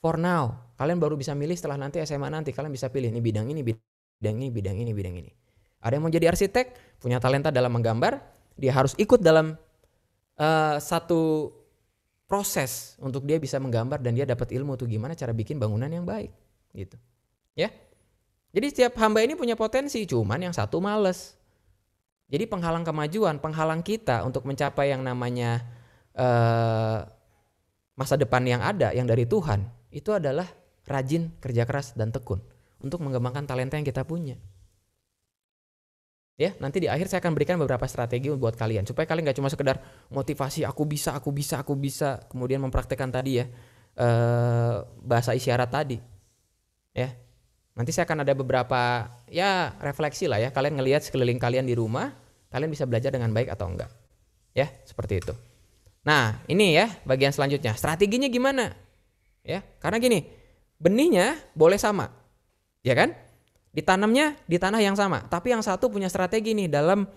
For now, kalian baru bisa milih setelah nanti SMA nanti. Kalian bisa pilih, ini bidang ini, bidang ini, bidang ini, bidang ini. Ada yang mau jadi arsitek, punya talenta dalam menggambar, dia harus ikut dalam satu proses untuk dia bisa menggambar dan dia dapat ilmu tuh gimana cara bikin bangunan yang baik. Gitu. Ya. Jadi setiap hamba ini punya potensi, cuman yang satu males. Jadi penghalang kemajuan, penghalang kita untuk mencapai yang namanya masa depan yang ada, yang dari Tuhan, itu adalah rajin, kerja keras, dan tekun untuk mengembangkan talenta yang kita punya. Ya, nanti di akhir saya akan berikan beberapa strategi buat kalian supaya kalian gak cuma sekedar motivasi aku bisa, kemudian mempraktekkan tadi ya bahasa isyarat tadi. Ya. Nanti saya akan ada beberapa ya refleksi lah ya, kalian ngelihat sekeliling kalian di rumah, kalian bisa belajar dengan baik atau enggak. Ya, seperti itu. Nah, ini ya bagian selanjutnya. Strateginya gimana? Ya, karena gini, benihnya boleh sama. Ya kan? Ditanamnya di tanah yang sama, tapi yang satu punya strategi nih dalam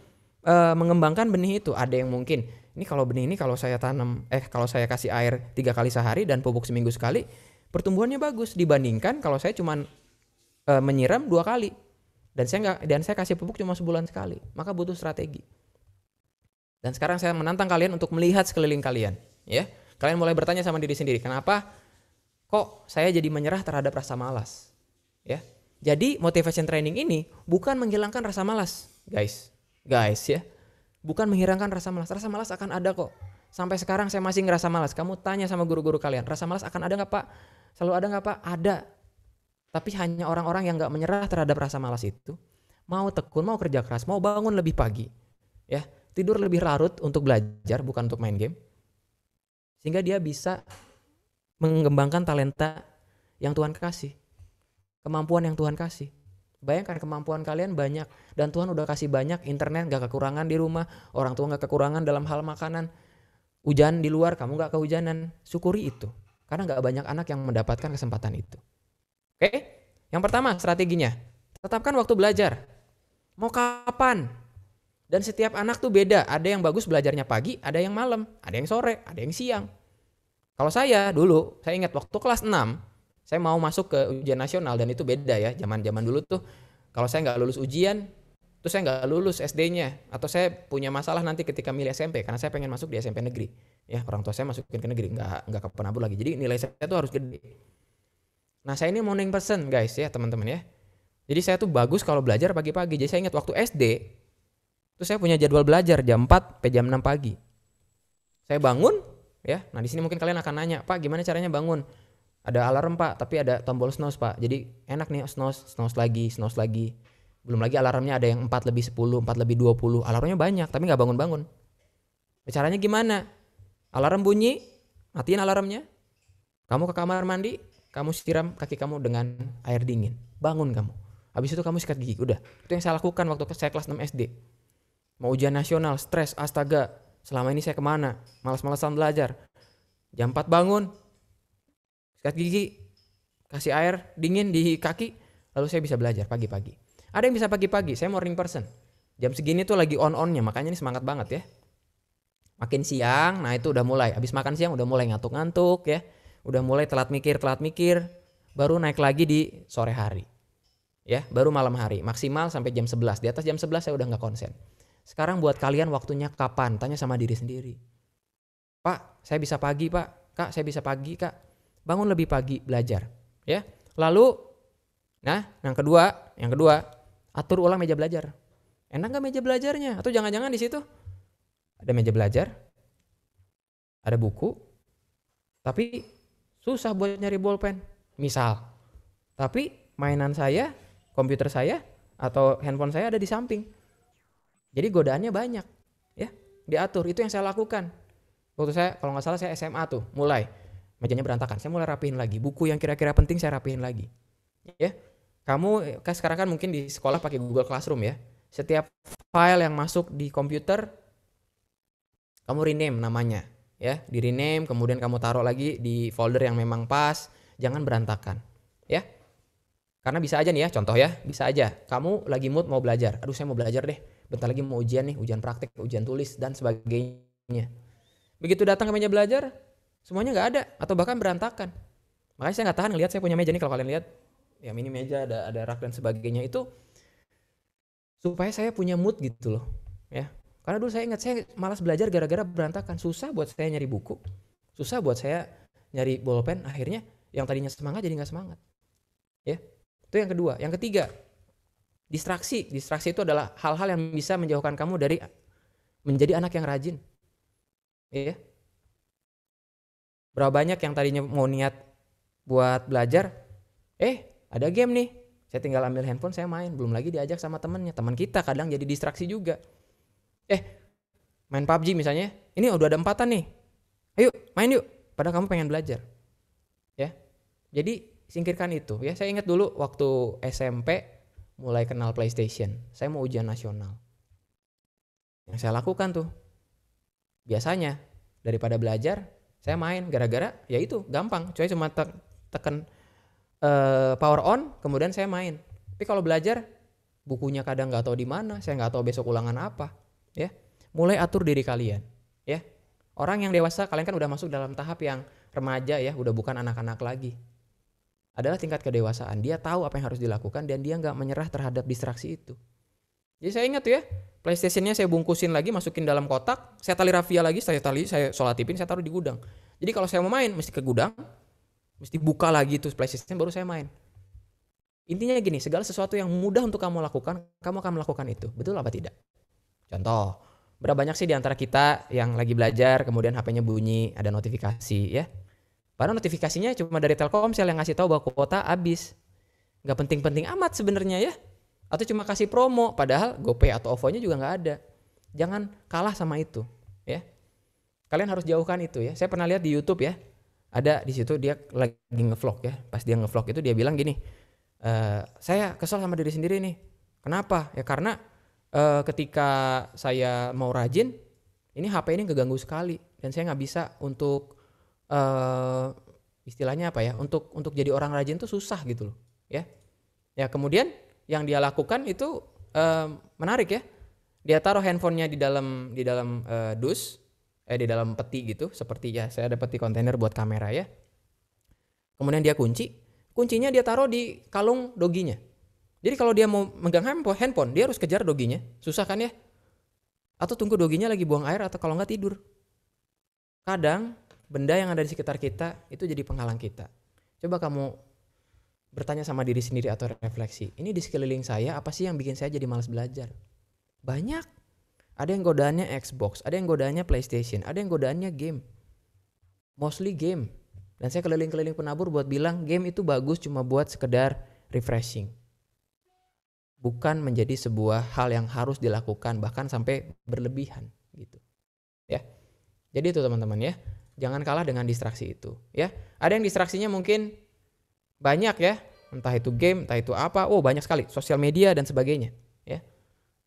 mengembangkan benih itu. Ada yang mungkin, ini kalau benih ini kalau saya tanam kalau saya kasih air 3 kali sehari dan pupuk seminggu sekali, pertumbuhannya bagus dibandingkan kalau saya cuma menyiram 2 kali. Dan saya kasih pupuk cuma sebulan sekali. Maka butuh strategi. Dan sekarang saya menantang kalian untuk melihat sekeliling kalian, ya. Kalian mulai bertanya sama diri sendiri, kenapa kok saya jadi menyerah terhadap rasa malas? Ya. Jadi motivation training ini bukan menghilangkan rasa malas, guys ya. Bukan menghilangkan rasa malas. Rasa malas akan ada kok. Sampai sekarang saya masih ngerasa malas. Kamu tanya sama guru-guru kalian, rasa malas akan ada nggak Pak? Selalu ada nggak Pak? Ada. Tapi hanya orang-orang yang nggak menyerah terhadap rasa malas itu, mau tekun, mau kerja keras, mau bangun lebih pagi, ya. Tidur lebih larut untuk belajar, bukan untuk main game. Sehingga dia bisa mengembangkan talenta yang Tuhan kasih. Kemampuan yang Tuhan kasih. Bayangkan kemampuan kalian banyak. Dan Tuhan udah kasih banyak, internet gak kekurangan di rumah. Orang tua gak kekurangan dalam hal makanan. Hujan di luar, kamu gak kehujanan. Syukuri itu. Karena gak banyak anak yang mendapatkan kesempatan itu. Oke? Yang pertama strateginya. Tetapkan waktu belajar. Mau kapan? Dan setiap anak tuh beda. Ada yang bagus belajarnya pagi, ada yang malam, ada yang sore, ada yang siang. Kalau saya dulu, saya ingat waktu kelas 6, saya mau masuk ke ujian nasional dan itu beda ya. Zaman dulu tuh Kalau saya nggak lulus ujian, terus saya nggak lulus SD-nya, atau saya punya masalah nanti ketika milih SMP, karena saya pengen masuk di SMP negeri. Ya, orang tua saya masukin ke negeri, nggak ke penabur lagi. Jadi nilai saya tuh harus gede. Nah, saya ini morning person guys ya teman-teman ya. Jadi saya tuh bagus kalau belajar pagi-pagi. Jadi saya ingat waktu SD, terus saya punya jadwal belajar jam 4 sampai jam 6 pagi. Saya bangun ya. Nah, di sini mungkin kalian akan nanya, "Pak, gimana caranya bangun?" Ada alarm, Pak, tapi ada tombol snooze, Pak. Jadi enak nih, snooze lagi. Belum lagi alarmnya ada yang 4 lebih 10, 4 lebih 20. Alarmnya banyak, tapi nggak bangun-bangun. Caranya gimana? Alarm bunyi, matiin alarmnya. Kamu ke kamar mandi, kamu siram kaki kamu dengan air dingin. Bangun kamu. Habis itu kamu sikat gigi. Udah. Itu yang saya lakukan waktu saya kelas 6 SD. Mau ujian nasional, stres, astaga. Selama ini saya kemana? Malas-malasan belajar. Jam 4 bangun, sikat gigi, kasih air dingin di kaki, lalu saya bisa belajar pagi-pagi. Ada yang bisa pagi-pagi, saya morning person. Jam segini tuh lagi on-onnya, makanya ini semangat banget ya. Makin siang, nah itu udah mulai. Habis makan siang udah mulai ngantuk-ngantuk ya. Udah mulai telat mikir. Baru naik lagi di sore hari. Ya, baru malam hari. Maksimal sampai jam 11. Di atas jam 11 saya udah gak konsen. Sekarang buat kalian waktunya kapan? Tanya sama diri sendiri. Pak, saya bisa pagi, Pak. Kak, saya bisa pagi, Kak. Bangun lebih pagi, belajar. Ya. Lalu, nah yang kedua, atur ulang meja belajar. Enak gak meja belajarnya? Atau jangan-jangan di situ ada meja belajar, ada buku, tapi susah buat nyari bolpen. Misal, tapi mainan saya, komputer saya, atau handphone saya ada di samping. Jadi godaannya banyak, ya. Diatur, itu yang saya lakukan. Waktu saya, kalau nggak salah saya SMA tuh, mulai mejanya berantakan, saya mulai rapihin lagi. Buku yang kira-kira penting saya rapihin lagi. Ya, kamu sekarang kan mungkin di sekolah pakai Google Classroom ya. Setiap file yang masuk di komputer, kamu rename namanya, ya. Di rename, kemudian kamu taruh lagi di folder yang memang pas, jangan berantakan, ya. Karena bisa aja nih ya, contoh ya, bisa aja kamu lagi mood mau belajar. Aduh, saya mau belajar deh. Bentar lagi mau ujian nih, ujian praktik, ujian tulis dan sebagainya. Begitu datang ke meja belajar, semuanya nggak ada atau bahkan berantakan. Makanya saya nggak tahan ngelihat saya punya meja nih, kalau kalian lihat, ya ini meja ada rak dan sebagainya, itu supaya saya punya mood gitu loh, ya. Karena dulu saya ingat saya malas belajar gara-gara berantakan. Susah buat saya nyari buku, susah buat saya nyari bolpen. Akhirnya yang tadinya semangat jadi nggak semangat, ya. Itu yang kedua. Yang ketiga, distraksi. Distraksi itu adalah hal-hal yang bisa menjauhkan kamu dari menjadi anak yang rajin, ya. Berapa banyak yang tadinya mau niat buat belajar, ada game nih, saya tinggal ambil handphone, saya main. Belum lagi diajak sama temannya. Teman kita kadang jadi distraksi juga. Main PUBG misalnya, ini udah ada 4-an nih, ayo main yuk, padahal kamu pengen belajar, ya. Jadi singkirkan itu, ya. Saya ingat dulu waktu SMP mulai kenal PlayStation, saya mau ujian nasional. Yang saya lakukan tuh, biasanya daripada belajar, saya main. Gara-gara ya itu gampang, coy, cuma tekan power on, kemudian saya main. Tapi kalau belajar, bukunya kadang nggak tahu di mana, saya nggak tahu besok ulangan apa, ya. Mulai atur diri kalian, ya. Orang yang dewasa, kalian kan udah masuk dalam tahap yang remaja ya, udah bukan anak-anak lagi. Adalah tingkat kedewasaan, dia tahu apa yang harus dilakukan dan dia nggak menyerah terhadap distraksi itu. Jadi saya ingat tuh ya, PlayStation-nya saya bungkusin lagi, masukin dalam kotak, saya tali rafia lagi, saya solatipin, saya taruh di gudang. Jadi kalau saya mau main, mesti ke gudang, mesti buka lagi tuh PlayStation baru saya main. Intinya gini, segala sesuatu yang mudah untuk kamu lakukan, kamu akan melakukan itu. Betul apa tidak? Contoh, berapa banyak sih di antara kita yang lagi belajar, kemudian HP-nya bunyi, ada notifikasi ya. Padahal notifikasinya cuma dari Telkomsel yang ngasih tahu bahwa kuota habis. Nggak penting-penting amat sebenarnya ya. Atau cuma kasih promo, padahal GoPay atau OVO-nya juga nggak ada. Jangan kalah sama itu, ya. Kalian harus jauhkan itu ya. Saya pernah lihat di YouTube ya, ada di situ dia lagi ngevlog ya. Pas dia ngevlog itu dia bilang gini, saya kesel sama diri sendiri nih. Kenapa? Ya karena ketika saya mau rajin, ini HP ini keganggu sekali dan saya nggak bisa untuk istilahnya apa ya? Untuk jadi orang rajin tuh susah gitu loh, ya. Ya kemudian yang dia lakukan itu menarik ya. Dia taruh handphonenya di dalam dus, di dalam peti gitu, seperti ya saya ada peti kontainer buat kamera ya. Kemudian dia kuncinya dia taruh di kalung doginya. Jadi kalau dia mau megang handphone, dia harus kejar doginya. Susah kan ya? Atau tunggu doginya lagi buang air atau kalau nggak tidur. Kadang benda yang ada di sekitar kita itu jadi penghalang kita. Coba kamu bertanya sama diri sendiri atau refleksi. Ini di sekeliling saya apa sih yang bikin saya jadi malas belajar? Banyak. Ada yang godaannya Xbox, ada yang godaannya PlayStation, ada yang godaannya game. Mostly game. Dan saya keliling-keliling penabur buat bilang game itu bagus cuma buat sekedar refreshing. Bukan menjadi sebuah hal yang harus dilakukan bahkan sampai berlebihan gitu. Ya. Jadi itu teman-teman ya. Jangan kalah dengan distraksi itu, ya. Ada yang distraksinya mungkin banyak ya. Entah itu game, entah itu apa. Oh, banyak sekali, sosial media dan sebagainya, ya.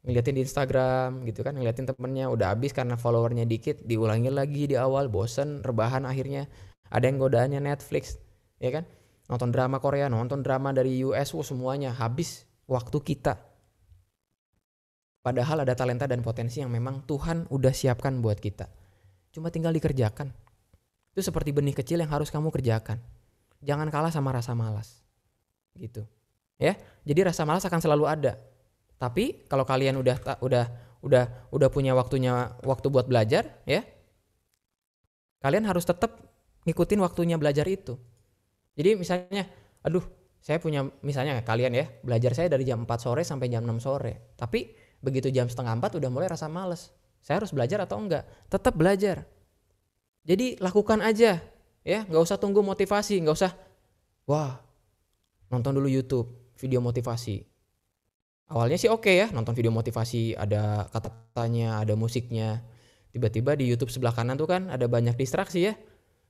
Ngeliatin di Instagram gitu kan, ngeliatin temennya udah habis karena followernya dikit, diulangi lagi di awal, bosen, rebahan akhirnya. Ada yang godaannya Netflix, ya kan? Nonton drama Korea, nonton drama dari US, semuanya habis waktu kita. Padahal ada talenta dan potensi yang memang Tuhan udah siapkan buat kita. Cuma tinggal dikerjakan. Itu seperti benih kecil yang harus kamu kerjakan. Jangan kalah sama rasa malas. Gitu. Ya. Jadi rasa malas akan selalu ada. Tapi kalau kalian udah punya waktu buat belajar, ya. Kalian harus tetap ngikutin waktunya belajar itu. Jadi misalnya, saya punya, misalnya kalian ya, belajar saya dari jam 4 sore sampai jam 6 sore. Tapi begitu jam 3:30 udah mulai rasa males. Saya harus belajar atau enggak? Tetap belajar. Jadi lakukan aja, ya, nggak usah tunggu motivasi, nggak usah, nonton dulu YouTube video motivasi. Awalnya sih oke ya, nonton video motivasi, ada kata-katanya, ada musiknya. Tiba-tiba di YouTube sebelah kanan tuh kan ada banyak distraksi ya.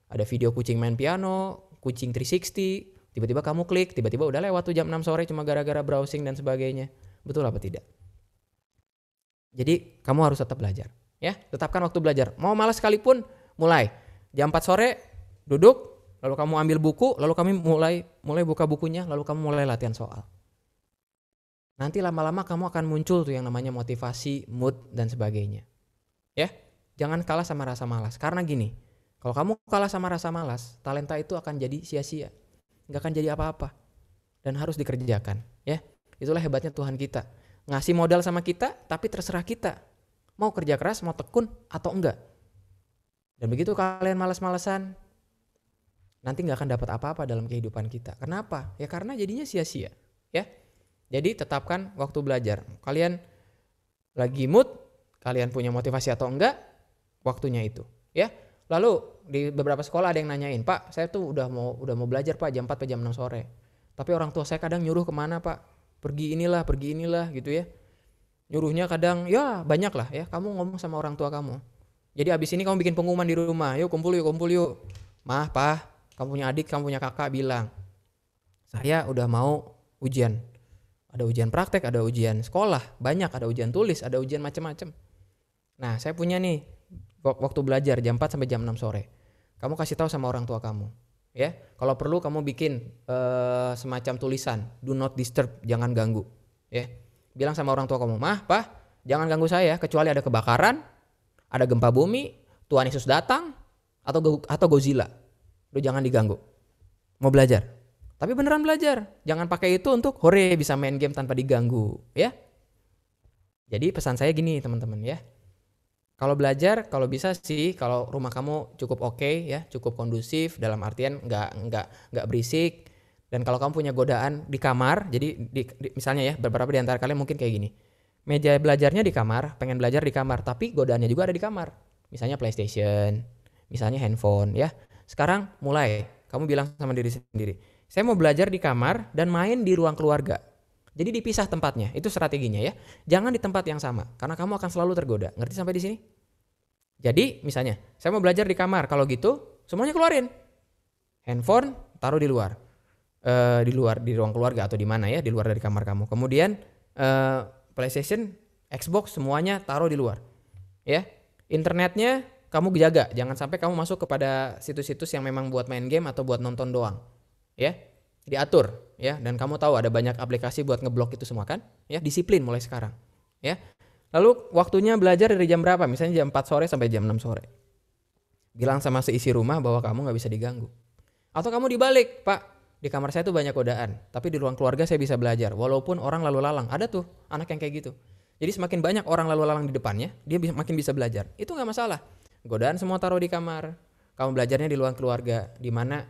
Ada video kucing main piano, kucing 360, tiba-tiba kamu klik, tiba-tiba udah lewat tuh jam 6 sore cuma gara-gara browsing dan sebagainya. Betul apa tidak? Jadi kamu harus tetap belajar, ya. Tetapkan waktu belajar. Mau malas sekalipun, mulai jam 4 sore duduk, lalu kamu ambil buku, lalu kami mulai buka bukunya, lalu kamu mulai latihan soal. Nanti lama-lama kamu akan muncul tuh yang namanya motivasi, mood dan sebagainya. Ya, jangan kalah sama rasa malas. Karena gini, kalau kamu kalah sama rasa malas, talenta itu akan jadi sia-sia, nggak akan jadi apa-apa, dan harus dikerjakan. Ya, itulah hebatnya Tuhan kita. Ngasih modal sama kita, tapi terserah kita mau kerja keras, mau tekun atau enggak. Dan begitu kalian malas-malesan, nanti nggak akan dapat apa-apa dalam kehidupan kita. Kenapa? Ya karena jadinya sia-sia. Ya, jadi tetapkan waktu belajar. Kalian lagi mood, kalian punya motivasi atau enggak, waktunya itu. Ya. Lalu di beberapa sekolah ada yang nanyain, Pak, saya tuh udah mau belajar Pak jam 4 sampai jam 6 sore. Tapi orang tua saya kadang nyuruh kemana Pak? Pergi inilah gitu ya. Nyuruhnya kadang ya banyak lah ya. Kamu ngomong sama orang tua kamu. Jadi abis ini kamu bikin pengumuman di rumah, yuk kumpul yuk. Mah, Pak, kamu punya adik, kamu punya kakak bilang, saya udah mau ujian. Ada ujian praktek, ada ujian sekolah, banyak, ada ujian tulis, ada ujian macam-macam. Nah, saya punya nih waktu belajar jam 4 sampai jam 6 sore. Kamu kasih tahu sama orang tua kamu. Ya, kalau perlu kamu bikin semacam tulisan, do not disturb, jangan ganggu. Ya, bilang sama orang tua kamu, Mah, Pak, jangan ganggu saya, kecuali ada kebakaran, ada gempa bumi, Tuhan Yesus datang, atau Godzilla. Lu jangan diganggu. Mau belajar. Tapi beneran belajar. Jangan pakai itu untuk hore bisa main game tanpa diganggu, ya. Jadi pesan saya gini, teman-teman ya. Kalau belajar, kalau bisa sih, kalau rumah kamu cukup oke ya, cukup kondusif dalam artian nggak berisik. Dan kalau kamu punya godaan di kamar, jadi misalnya ya, beberapa di antara kalian mungkin kayak gini. Meja belajarnya di kamar, pengen belajar di kamar, tapi godaannya juga ada di kamar. Misalnya PlayStation, misalnya handphone ya. Sekarang mulai, kamu bilang sama diri sendiri, saya mau belajar di kamar dan main di ruang keluarga. Jadi dipisah tempatnya, itu strateginya ya. Jangan di tempat yang sama, karena kamu akan selalu tergoda. Ngerti sampai di sini? Jadi misalnya, saya mau belajar di kamar, kalau gitu semuanya keluarin. Handphone taruh di luar. Di ruang keluarga atau di mana ya, di luar dari kamar kamu. Kemudian PlayStation, Xbox semuanya taruh di luar. Ya. Internetnya kamu jaga, jangan sampai kamu masuk kepada situs-situs yang memang buat main game atau buat nonton doang. Ya. Diatur ya, dan kamu tahu ada banyak aplikasi buat ngeblok itu semua kan? Ya, disiplin mulai sekarang. Ya. Lalu waktunya belajar dari jam berapa? Misalnya jam 4 sore sampai jam 6 sore. Bilang sama seisi rumah bahwa kamu nggak bisa diganggu. Atau kamu dibalik, Pak, di kamar saya tuh banyak godaan, tapi di ruang keluarga saya bisa belajar. Walaupun orang lalu lalang, ada tuh anak yang kayak gitu. Jadi semakin banyak orang lalu lalang di depannya, dia makin bisa belajar. Itu nggak masalah. Godaan semua taruh di kamar. Kamu belajarnya di ruang keluarga, di mana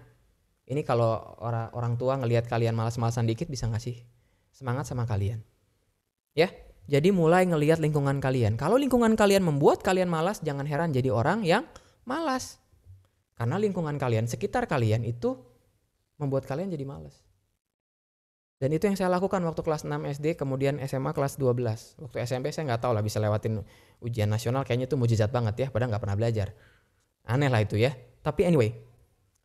ini kalau orang tua ngelihat kalian malas-malasan dikit bisa ngasih semangat sama kalian. Ya, jadi mulai ngelihat lingkungan kalian. Kalau lingkungan kalian membuat kalian malas, jangan heran jadi orang yang malas. Karena lingkungan kalian, sekitar kalian itu membuat kalian jadi malas. Dan itu yang saya lakukan waktu kelas 6 SD, kemudian SMA kelas 12. Waktu SMP saya nggak tahu lah bisa lewatin ujian nasional, kayaknya itu mujizat banget ya, padahal nggak pernah belajar. Aneh lah itu ya. Tapi anyway,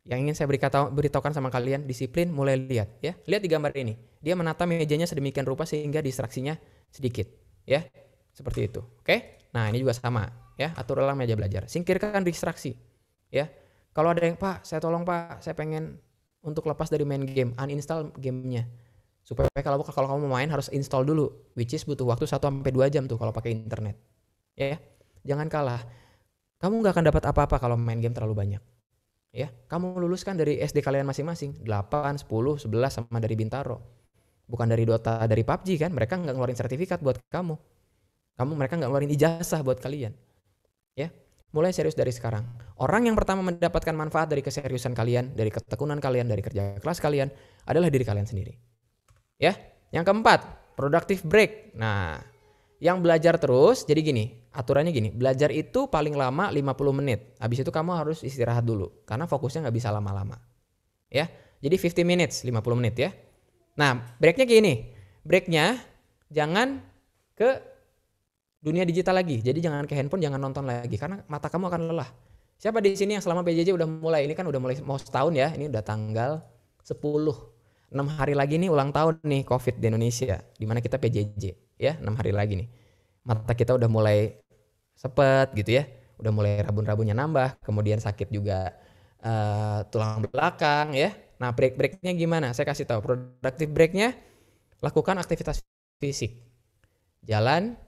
yang ingin saya beritahukan sama kalian, disiplin mulai lihat ya. Lihat di gambar ini. Dia menata mejanya sedemikian rupa sehingga distraksinya sedikit ya. Seperti itu. Oke? Nah, ini juga sama ya. Atur ulang meja belajar. Singkirkan distraksi ya. Kalau ada yang, Pak, saya tolong Pak, saya pengen untuk lepas dari main game, uninstall gamenya. Supaya kalau kamu mau main harus install dulu, which is butuh waktu 1-2 jam tuh kalau pakai internet. Ya. Jangan kalah. Kamu nggak akan dapat apa-apa kalau main game terlalu banyak. Ya, kamu luluskan dari SD kalian masing-masing, 8, 10, 11 sama dari Bintaro. Bukan dari Dota, dari PUBG kan, mereka nggak ngeluarin sertifikat buat kamu. Mereka nggak ngeluarin ijazah buat kalian. Ya. Mulai serius dari sekarang. Orang yang pertama mendapatkan manfaat dari keseriusan kalian, dari ketekunan kalian, dari kerja keras kalian adalah diri kalian sendiri. Ya. Yang keempat, productive break. Nah, yang belajar terus, jadi gini, aturannya gini, belajar itu paling lama 50 menit. Habis itu kamu harus istirahat dulu, karena fokusnya nggak bisa lama-lama. Ya, jadi 50 minutes, 50 menit ya. Nah, breaknya gini, breaknya jangan ke dunia digital lagi. Jadi jangan ke handphone, jangan nonton lagi, karena mata kamu akan lelah. Siapa di sini yang selama PJJ udah mulai, ini kan udah mulai mau setahun ya, ini udah tanggal 10. 6 hari lagi nih ulang tahun nih COVID di Indonesia, dimana kita PJJ ya, 6 hari lagi nih. Mata kita udah mulai sepet gitu ya, udah mulai rabun-rabunnya nambah, kemudian sakit juga tulang belakang ya. Nah, break-breaknya gimana? Saya kasih tahu, productive breaknya lakukan aktivitas fisik. Jalan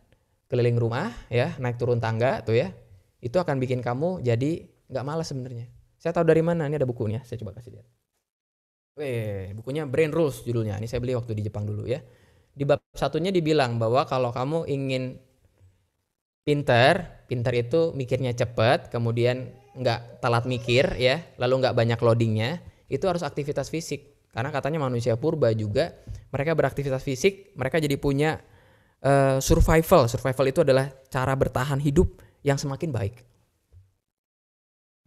keliling rumah ya, naik turun tangga tuh ya. Itu akan bikin kamu jadi nggak malas sebenarnya. Saya tahu dari mana, ini ada bukunya, saya coba kasih lihat. Bukunya Brain Rules judulnya. Ini saya beli waktu di Jepang dulu ya. Di bab 1-nya dibilang bahwa kalau kamu ingin pinter itu mikirnya cepat, kemudian nggak telat mikir ya, lalu nggak banyak loadingnya, itu harus aktivitas fisik. Karena katanya manusia purba juga, mereka beraktivitas fisik, mereka jadi punya survival itu adalah cara bertahan hidup yang semakin baik.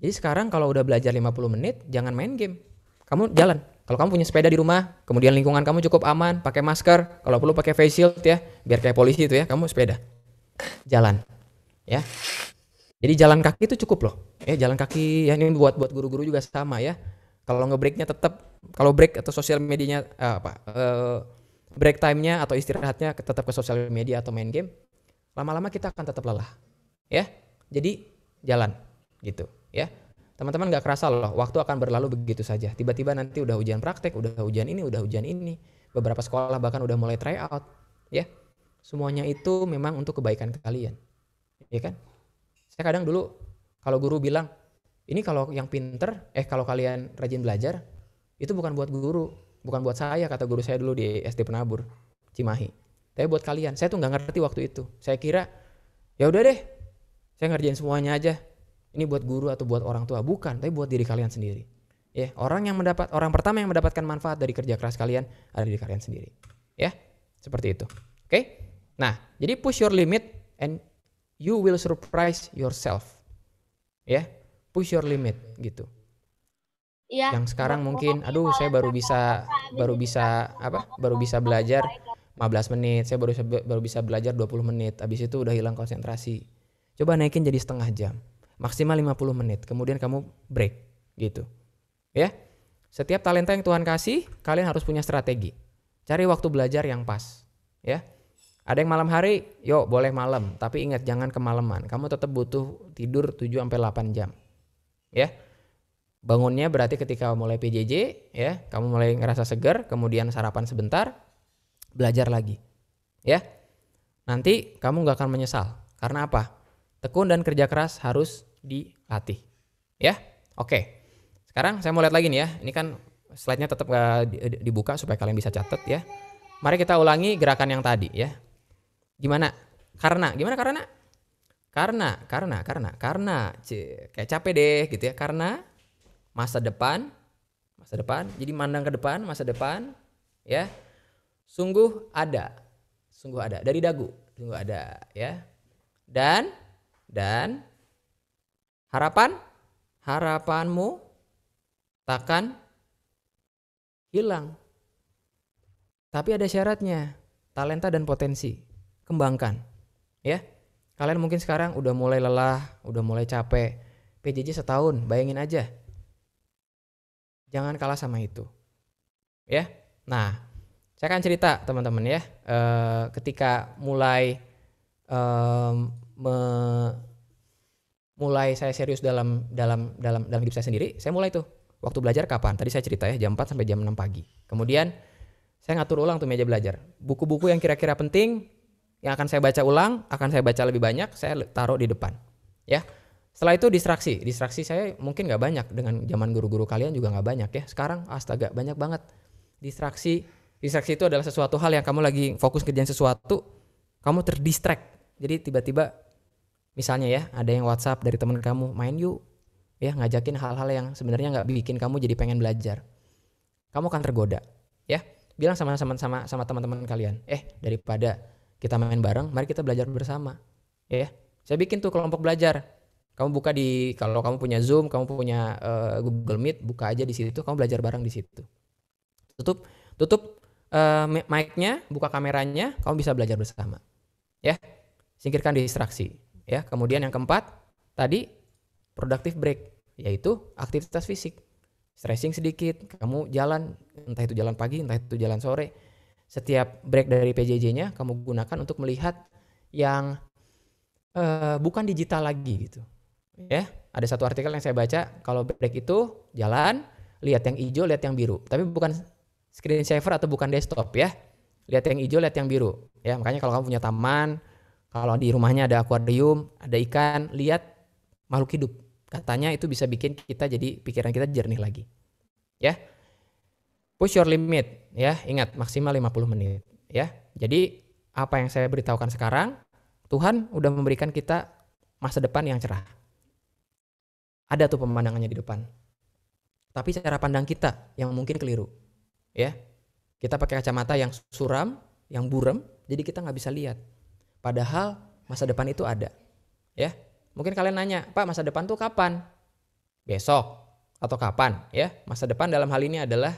Jadi sekarang kalau udah belajar 50 menit, jangan main game. Kamu jalan. Kalau kamu punya sepeda di rumah, kemudian lingkungan kamu cukup aman, pakai masker, kalau perlu pakai face shield ya, biar kayak polisi itu ya, kamu sepeda. Jalan. Ya. Jadi jalan kaki itu cukup loh. Jalan kaki ya, ini buat guru-guru juga sama ya. Kalau nge-breaknya tetap, kalau break atau sosial medianya break time-nya atau istirahatnya tetap ke sosial media atau main game, lama-lama kita akan tetap lelah. Ya. Jadi jalan gitu, ya. Teman-teman nggak kerasa loh, waktu akan berlalu begitu saja. Tiba-tiba nanti udah ujian praktek, udah ujian ini. Beberapa sekolah bahkan udah mulai try out, ya. Semuanya itu memang untuk kebaikan kalian. Ya kan? Saya kadang dulu kalau guru bilang, ini kalau yang pinter, kalau kalian rajin belajar, itu bukan buat guru, bukan buat saya, kata guru saya dulu di SD Penabur, Cimahi. Tapi buat kalian, saya tuh nggak ngerti waktu itu. Saya kira, ya udah deh, saya ngerjain semuanya aja. Ini buat guru atau buat orang tua, bukan, tapi buat diri kalian sendiri. Ya, orang pertama yang mendapatkan manfaat dari kerja keras kalian ada diri kalian sendiri. Ya, seperti itu. Oke? Nah, jadi push your limit and you will surprise yourself. Ya, push your limit gitu. Ya. Yang sekarang mungkin, aduh saya baru bisa belajar 15 menit, saya baru bisa belajar 20 menit, habis itu udah hilang konsentrasi. Coba naikin jadi setengah jam. Maksimal 50 menit, kemudian kamu break gitu. Ya. Setiap talenta yang Tuhan kasih, kalian harus punya strategi. Cari waktu belajar yang pas, ya. Ada yang malam hari, yuk boleh malam, tapi ingat jangan kemalaman. Kamu tetap butuh tidur 7-8 jam. Ya. Bangunnya berarti ketika mulai PJJ, ya, kamu mulai ngerasa segar, kemudian sarapan sebentar, belajar lagi. Ya. Nanti kamu enggak akan menyesal. Karena apa? Tekun dan kerja keras harus dilatih. Ya. Oke. Sekarang saya mau lihat lagi nih ya. Ini kan slide-nya tetap dibuka supaya kalian bisa catat ya. Mari kita ulangi gerakan yang tadi ya. Gimana? Gimana karena? Karena. Kayak capek deh gitu ya. Karena masa depan. Jadi mandang ke depan, masa depan ya. Sungguh ada dari dagu. Sungguh ada ya. Dan harapanmu takkan hilang. Tapi ada syaratnya, talenta dan potensi. Kembangkan. Ya. Kalian mungkin sekarang udah mulai lelah, udah mulai capek. PJJ setahun, bayangin aja. Jangan kalah sama itu. Ya. Nah, saya akan cerita teman-teman ya. Ketika mulai saya serius dalam hidup saya sendiri, saya mulai tuh. Waktu belajar kapan? Tadi saya cerita ya, jam 4 sampai jam 6 pagi. Kemudian saya ngatur ulang tuh meja belajar. Buku-buku yang kira-kira penting, yang akan saya baca ulang, akan saya baca lebih banyak, saya taruh di depan. Ya. Setelah itu distraksi. Distraksi saya mungkin nggak banyak, dengan zaman guru-guru kalian juga nggak banyak ya. Sekarang astaga banyak banget distraksi. Distraksi itu adalah sesuatu hal yang kamu lagi fokus kerjain sesuatu, kamu terdistract. Jadi tiba-tiba misalnya ya, ada yang WhatsApp dari teman kamu, main yuk. Ya, ngajakin hal-hal yang sebenarnya nggak bikin kamu jadi pengen belajar. Kamu akan tergoda. Ya, bilang sama teman-teman kalian, daripada kita main bareng, mari kita belajar bersama. Ya, saya bikin tuh kelompok belajar. Kamu buka kalau kamu punya Zoom, kamu punya Google Meet, buka aja di situ, kamu belajar bareng di situ. Tutup mic-nya, buka kameranya, kamu bisa belajar bersama. Ya, singkirkan distraksi. Ya, kemudian yang keempat, tadi productive break, yaitu aktivitas fisik. Stretching sedikit, kamu jalan, entah itu jalan pagi, entah itu jalan sore. Setiap break dari PJJ-nya kamu gunakan untuk melihat yang bukan digital lagi gitu. Ya, ada satu artikel yang saya baca, kalau break itu jalan, lihat yang hijau, lihat yang biru. Tapi bukan screen saver atau bukan desktop ya. Lihat yang hijau, lihat yang biru. Ya, makanya kalau kamu punya taman, kalau di rumahnya ada akuarium, ada ikan, lihat makhluk hidup. Katanya itu bisa bikin kita jadi pikiran kita jernih lagi. Ya. Push your limit ya, ingat maksimal 50 menit ya. Jadi apa yang saya beritahukan sekarang, Tuhan udah memberikan kita masa depan yang cerah. Ada tuh pemandangannya di depan. Tapi cara pandang kita yang mungkin keliru. Ya. Kita pakai kacamata yang suram, yang buram, jadi kita nggak bisa lihat. Padahal masa depan itu ada. Ya. Mungkin kalian nanya, Pak, masa depan tuh kapan? Besok atau kapan? Ya, masa depan dalam hal ini adalah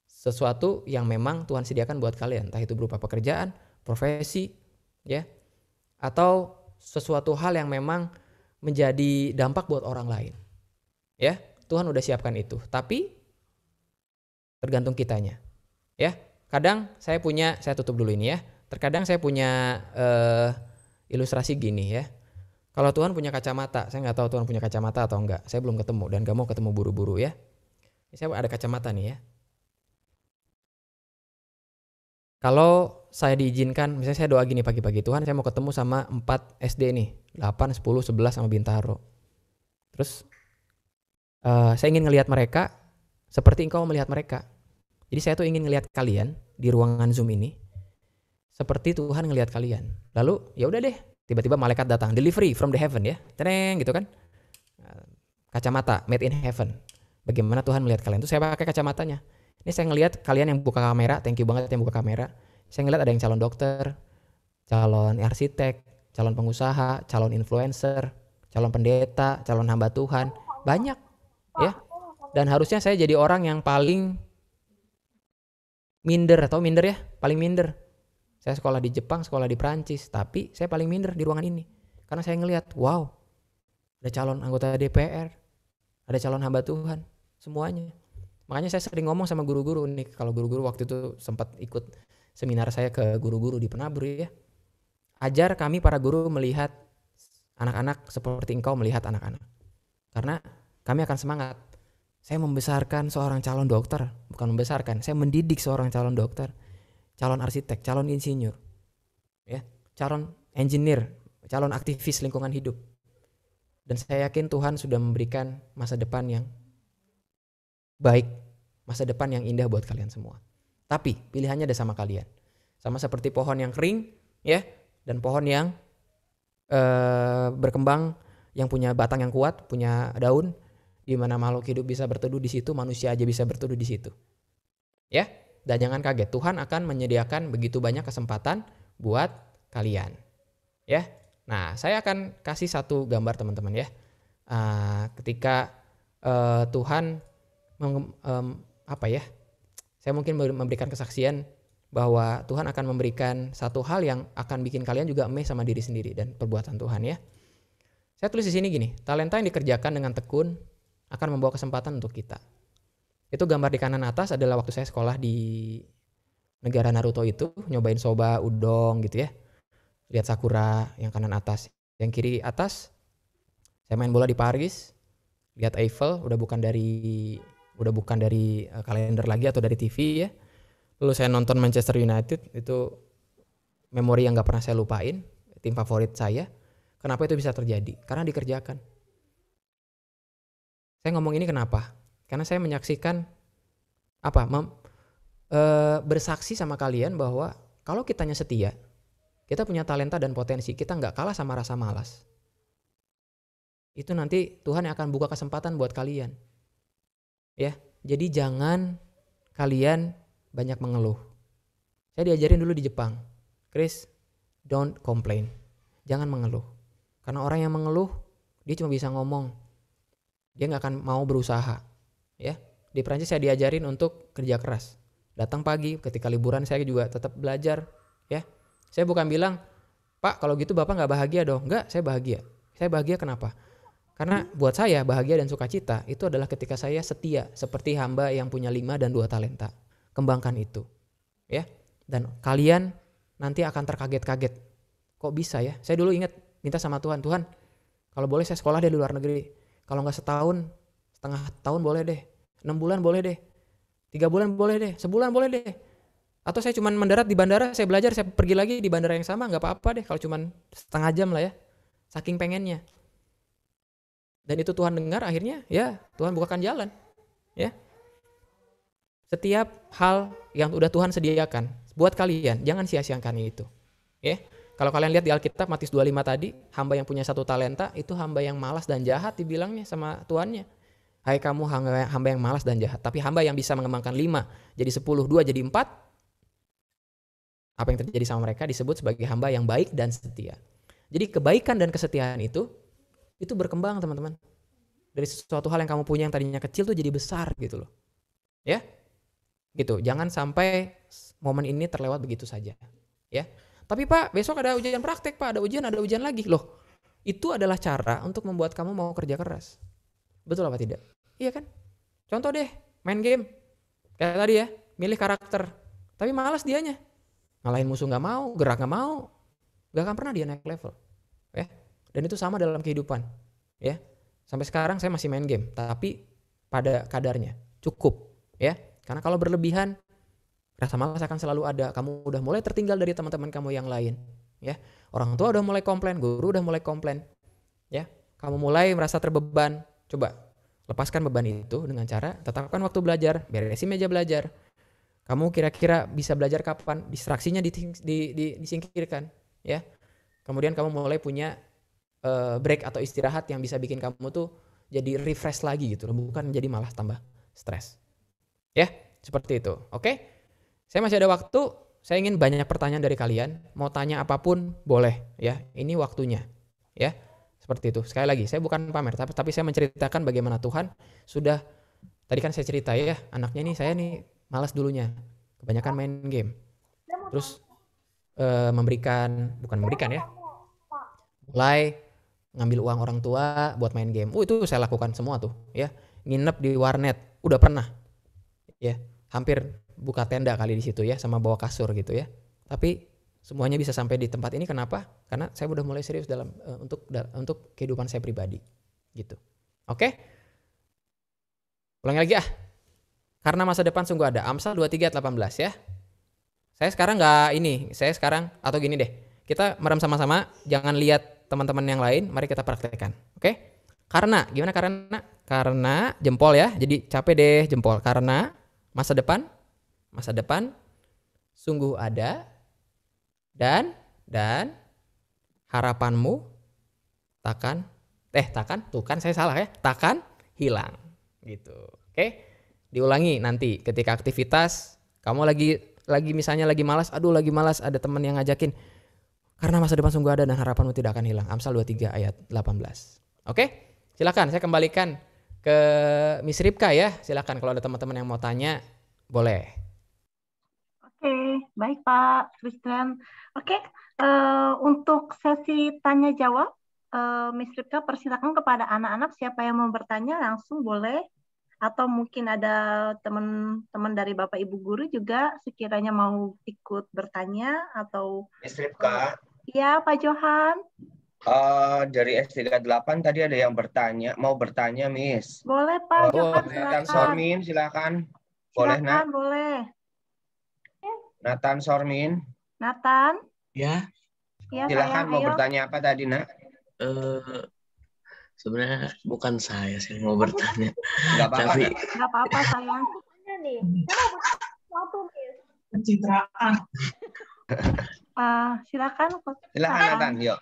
sesuatu yang memang Tuhan sediakan buat kalian, entah itu berupa pekerjaan, profesi, ya, atau sesuatu hal yang memang menjadi dampak buat orang lain. Ya, Tuhan udah siapkan itu, tapi tergantung kitanya. Ya, kadang saya tutup dulu ini ya. Terkadang saya punya ilustrasi gini ya. Kalau Tuhan punya kacamata, saya nggak tahu Tuhan punya kacamata atau enggak. Saya belum ketemu dan gak mau ketemu buru-buru ya. Saya ada kacamata nih ya. Kalau saya diizinkan, misalnya saya doa gini pagi-pagi, Tuhan saya mau ketemu sama 4 SD nih, 8, 10, 11 sama Bintaro. Terus saya ingin ngelihat mereka seperti engkau melihat mereka. Jadi saya tuh ingin ngelihat kalian di ruangan Zoom ini seperti Tuhan ngelihat kalian. Lalu ya udah deh, tiba-tiba malaikat datang, delivery from the heaven ya, tereng gitu kan. Kacamata made in heaven. Bagaimana Tuhan melihat kalian? Itu saya pakai kacamatanya. Ini saya ngelihat kalian yang buka kamera, thank you banget yang buka kamera. Saya ngelihat ada yang calon dokter, calon arsitek, calon pengusaha, calon influencer, calon pendeta, calon hamba Tuhan, banyak ya. Dan harusnya saya jadi orang yang paling minder ya, paling minder. Saya sekolah di Jepang, sekolah di Prancis, tapi saya paling minder di ruangan ini. Karena saya ngelihat, wow, ada calon anggota DPR, ada calon hamba Tuhan, semuanya. Makanya saya sering ngomong sama guru-guru nih, kalau guru-guru waktu itu sempat ikut seminar saya ke guru-guru di Penabur ya. Ajar kami para guru melihat anak-anak seperti engkau melihat anak-anak. Karena kami akan semangat. Saya membesarkan seorang calon dokter, bukan membesarkan, saya mendidik seorang calon dokter, calon arsitek, calon insinyur, ya, calon engineer, calon aktivis lingkungan hidup. Dan saya yakin Tuhan sudah memberikan masa depan yang baik, masa depan yang indah buat kalian semua. Tapi pilihannya ada sama kalian. Sama seperti pohon yang kering ya, dan pohon yang berkembang, yang punya batang yang kuat, punya daun, di mana makhluk hidup bisa berteduh di situ, manusia aja bisa berteduh di situ. Ya, dan jangan kaget, Tuhan akan menyediakan begitu banyak kesempatan buat kalian. Ya. Nah, saya akan kasih satu gambar teman-teman ya. Ketika Tuhan saya mungkin memberikan kesaksian bahwa Tuhan akan memberikan satu hal yang akan bikin kalian juga amazed sama diri sendiri dan perbuatan Tuhan ya. Saya tulis di sini gini, talenta yang dikerjakan dengan tekun akan membawa kesempatan untuk kita. Itu gambar di kanan atas adalah waktu saya sekolah di negara Naruto itu, nyobain soba, udon gitu ya. Lihat sakura yang kanan atas. Yang kiri atas saya main bola di Paris, lihat Eiffel, udah bukan dari kalender lagi atau dari TV ya. Lalu saya nonton Manchester United, itu memori yang gak pernah saya lupain, tim favorit saya. Kenapa itu bisa terjadi? Karena dikerjakan. Saya ngomong ini kenapa? Karena saya menyaksikan bersaksi sama kalian bahwa kalau kitanya setia, kita punya talenta dan potensi, kita gak kalah sama rasa malas. Itu nanti Tuhan yang akan buka kesempatan buat kalian. Ya, jadi jangan kalian banyak mengeluh. Saya diajarin dulu di Jepang, Chris, don't complain. Jangan mengeluh. Karena orang yang mengeluh, dia cuma bisa ngomong. Dia gak akan mau berusaha. Ya, di Perancis saya diajarin untuk kerja keras. Datang pagi, ketika liburan saya juga tetap belajar. Ya, saya bukan bilang, Pak kalau gitu Bapak gak bahagia dong. Enggak, saya bahagia. Saya bahagia kenapa? Karena buat saya bahagia dan sukacita itu adalah ketika saya setia seperti hamba yang punya 5 dan 2 talenta. Kembangkan itu. Ya. Dan kalian nanti akan terkaget-kaget. Kok bisa ya? Saya dulu ingat minta sama Tuhan, Tuhan kalau boleh saya sekolah deh di luar negeri. Kalau gak setahun, setengah tahun boleh deh. 6 bulan boleh deh. 3 bulan boleh deh. Sebulan boleh deh. Atau saya cuma mendarat di bandara, saya belajar, saya pergi lagi di bandara yang sama, gak apa-apa deh kalau cuma setengah jam lah ya. Saking pengennya. Dan itu Tuhan dengar, akhirnya ya Tuhan bukakan jalan. Ya. Setiap hal yang udah Tuhan sediakan buat kalian, jangan sia-siakan itu. Ya. Kalau kalian lihat di Alkitab Matius 25 tadi, hamba yang punya 1 talenta itu hamba yang malas dan jahat dibilangnya sama tuannya. Hai kamu hamba yang malas dan jahat, tapi hamba yang bisa mengembangkan 5 jadi 10, 2 jadi 4. Apa yang terjadi sama mereka disebut sebagai hamba yang baik dan setia. Jadi kebaikan dan kesetiaan itu berkembang teman-teman. Dari sesuatu hal yang kamu punya yang tadinya kecil tuh jadi besar gitu loh. Ya. Gitu. Jangan sampai momen ini terlewat begitu saja. Ya. Tapi Pak, besok ada ujian praktek Pak, ada ujian lagi. Loh, itu adalah cara untuk membuat kamu mau kerja keras. Betul apa tidak? Iya kan? Contoh deh, main game. Kayak tadi ya, milih karakter. Tapi malas dianya. Ngalahin musuh gak mau, gerak gak mau. Gak akan pernah dia naik level. Ya. Dan itu sama dalam kehidupan. Ya. Sampai sekarang saya masih main game, tapi pada kadarnya. Cukup. Ya. Karena kalau berlebihan, rasa malas akan selalu ada. Kamu udah mulai tertinggal dari teman-teman kamu yang lain. Ya. Orang tua udah mulai komplain, guru udah mulai komplain. Ya. Kamu mulai merasa terbeban. Coba lepaskan beban itu dengan cara tetapkan waktu belajar, beresin meja belajar. Kamu kira-kira bisa belajar kapan? Distraksinya disingkirkan. Ya. Kemudian kamu mulai punya break atau istirahat yang bisa bikin kamu tuh jadi refresh lagi gitu loh. Bukan jadi malah tambah stres. Ya. Seperti itu. Oke. Saya masih ada waktu, saya ingin banyak pertanyaan dari kalian. Mau tanya apapun boleh ya. Ini waktunya. Ya. Seperti itu. Sekali lagi, saya bukan pamer, tapi saya menceritakan bagaimana Tuhan sudah, tadi kan saya cerita ya, anaknya nih, saya nih malas dulunya. Kebanyakan main game. Terus bukan memberikan ya. Mulai ngambil uang orang tua buat main game. Itu saya lakukan semua tuh ya. Nginep di warnet, udah pernah. Ya, hampir buka tenda kali di situ ya, sama bawa kasur gitu ya. Tapi semuanya bisa sampai di tempat ini kenapa? Karena saya udah mulai serius dalam untuk kehidupan saya pribadi gitu. Oke? Ulangi lagi ah. Karena masa depan sungguh ada. Amsal 23 ayat 18 ya. Saya sekarang atau gini deh. Kita merem sama-sama, jangan lihat teman-teman yang lain, mari kita praktekkan. Oke? Karena gimana karena jempol ya. Jadi capek deh jempol. Karena Masa depan sungguh ada dan harapanmu takkan saya salah ya, takkan hilang gitu. Oke? Diulangi nanti ketika aktivitas kamu lagi misalnya lagi malas, ada teman yang ngajakin, karena masa depan sungguh ada dan harapanmu tidak akan hilang. Amsal 23 ayat 18. Oke? Silakan saya kembalikan ke Miss Ripka ya. Silakan kalau ada teman-teman yang mau tanya, boleh. Oke, baik Pak Christian. Oke, untuk sesi tanya jawab, Miss Ripka persilakan kepada anak-anak, siapa yang mau bertanya langsung boleh, atau mungkin ada teman-teman dari Bapak Ibu guru juga sekiranya mau ikut bertanya atau Miss Ripka. Iya Pak Johan. Dari S38 tadi ada yang mau bertanya, Miss. Boleh Pak Johan, Nathan silakan. Sormin, silakan. Boleh, Nak? Boleh. Nathan Sormin. Nathan? Ya. Ya, Silakan, sayang, mau ayo. bertanya apa tadi, Nak? Sebenarnya bukan saya sih mau bertanya. Nggak apa-apa, Tapi Nak. Nggak apa-apa sayang. pencitraan. Silakan. Silakan, Nathan, yuk.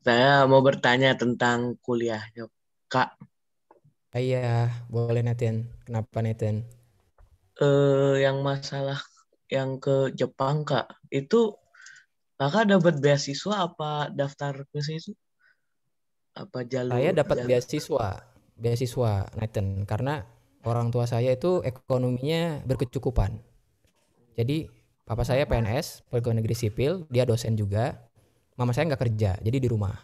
Saya mau bertanya tentang kuliahnya, Kak. Iya, boleh Nathan. Kenapa Nathan? Yang masalah yang ke Jepang, Kak, itu Kakak dapat beasiswa apa daftar ke situ? Apa jalur? Saya dapat beasiswa Nathan, karena orang tua saya itu ekonominya berkecukupan. Jadi papa saya PNS, pegawai negeri sipil, dia dosen juga. Mama saya nggak kerja, jadi di rumah.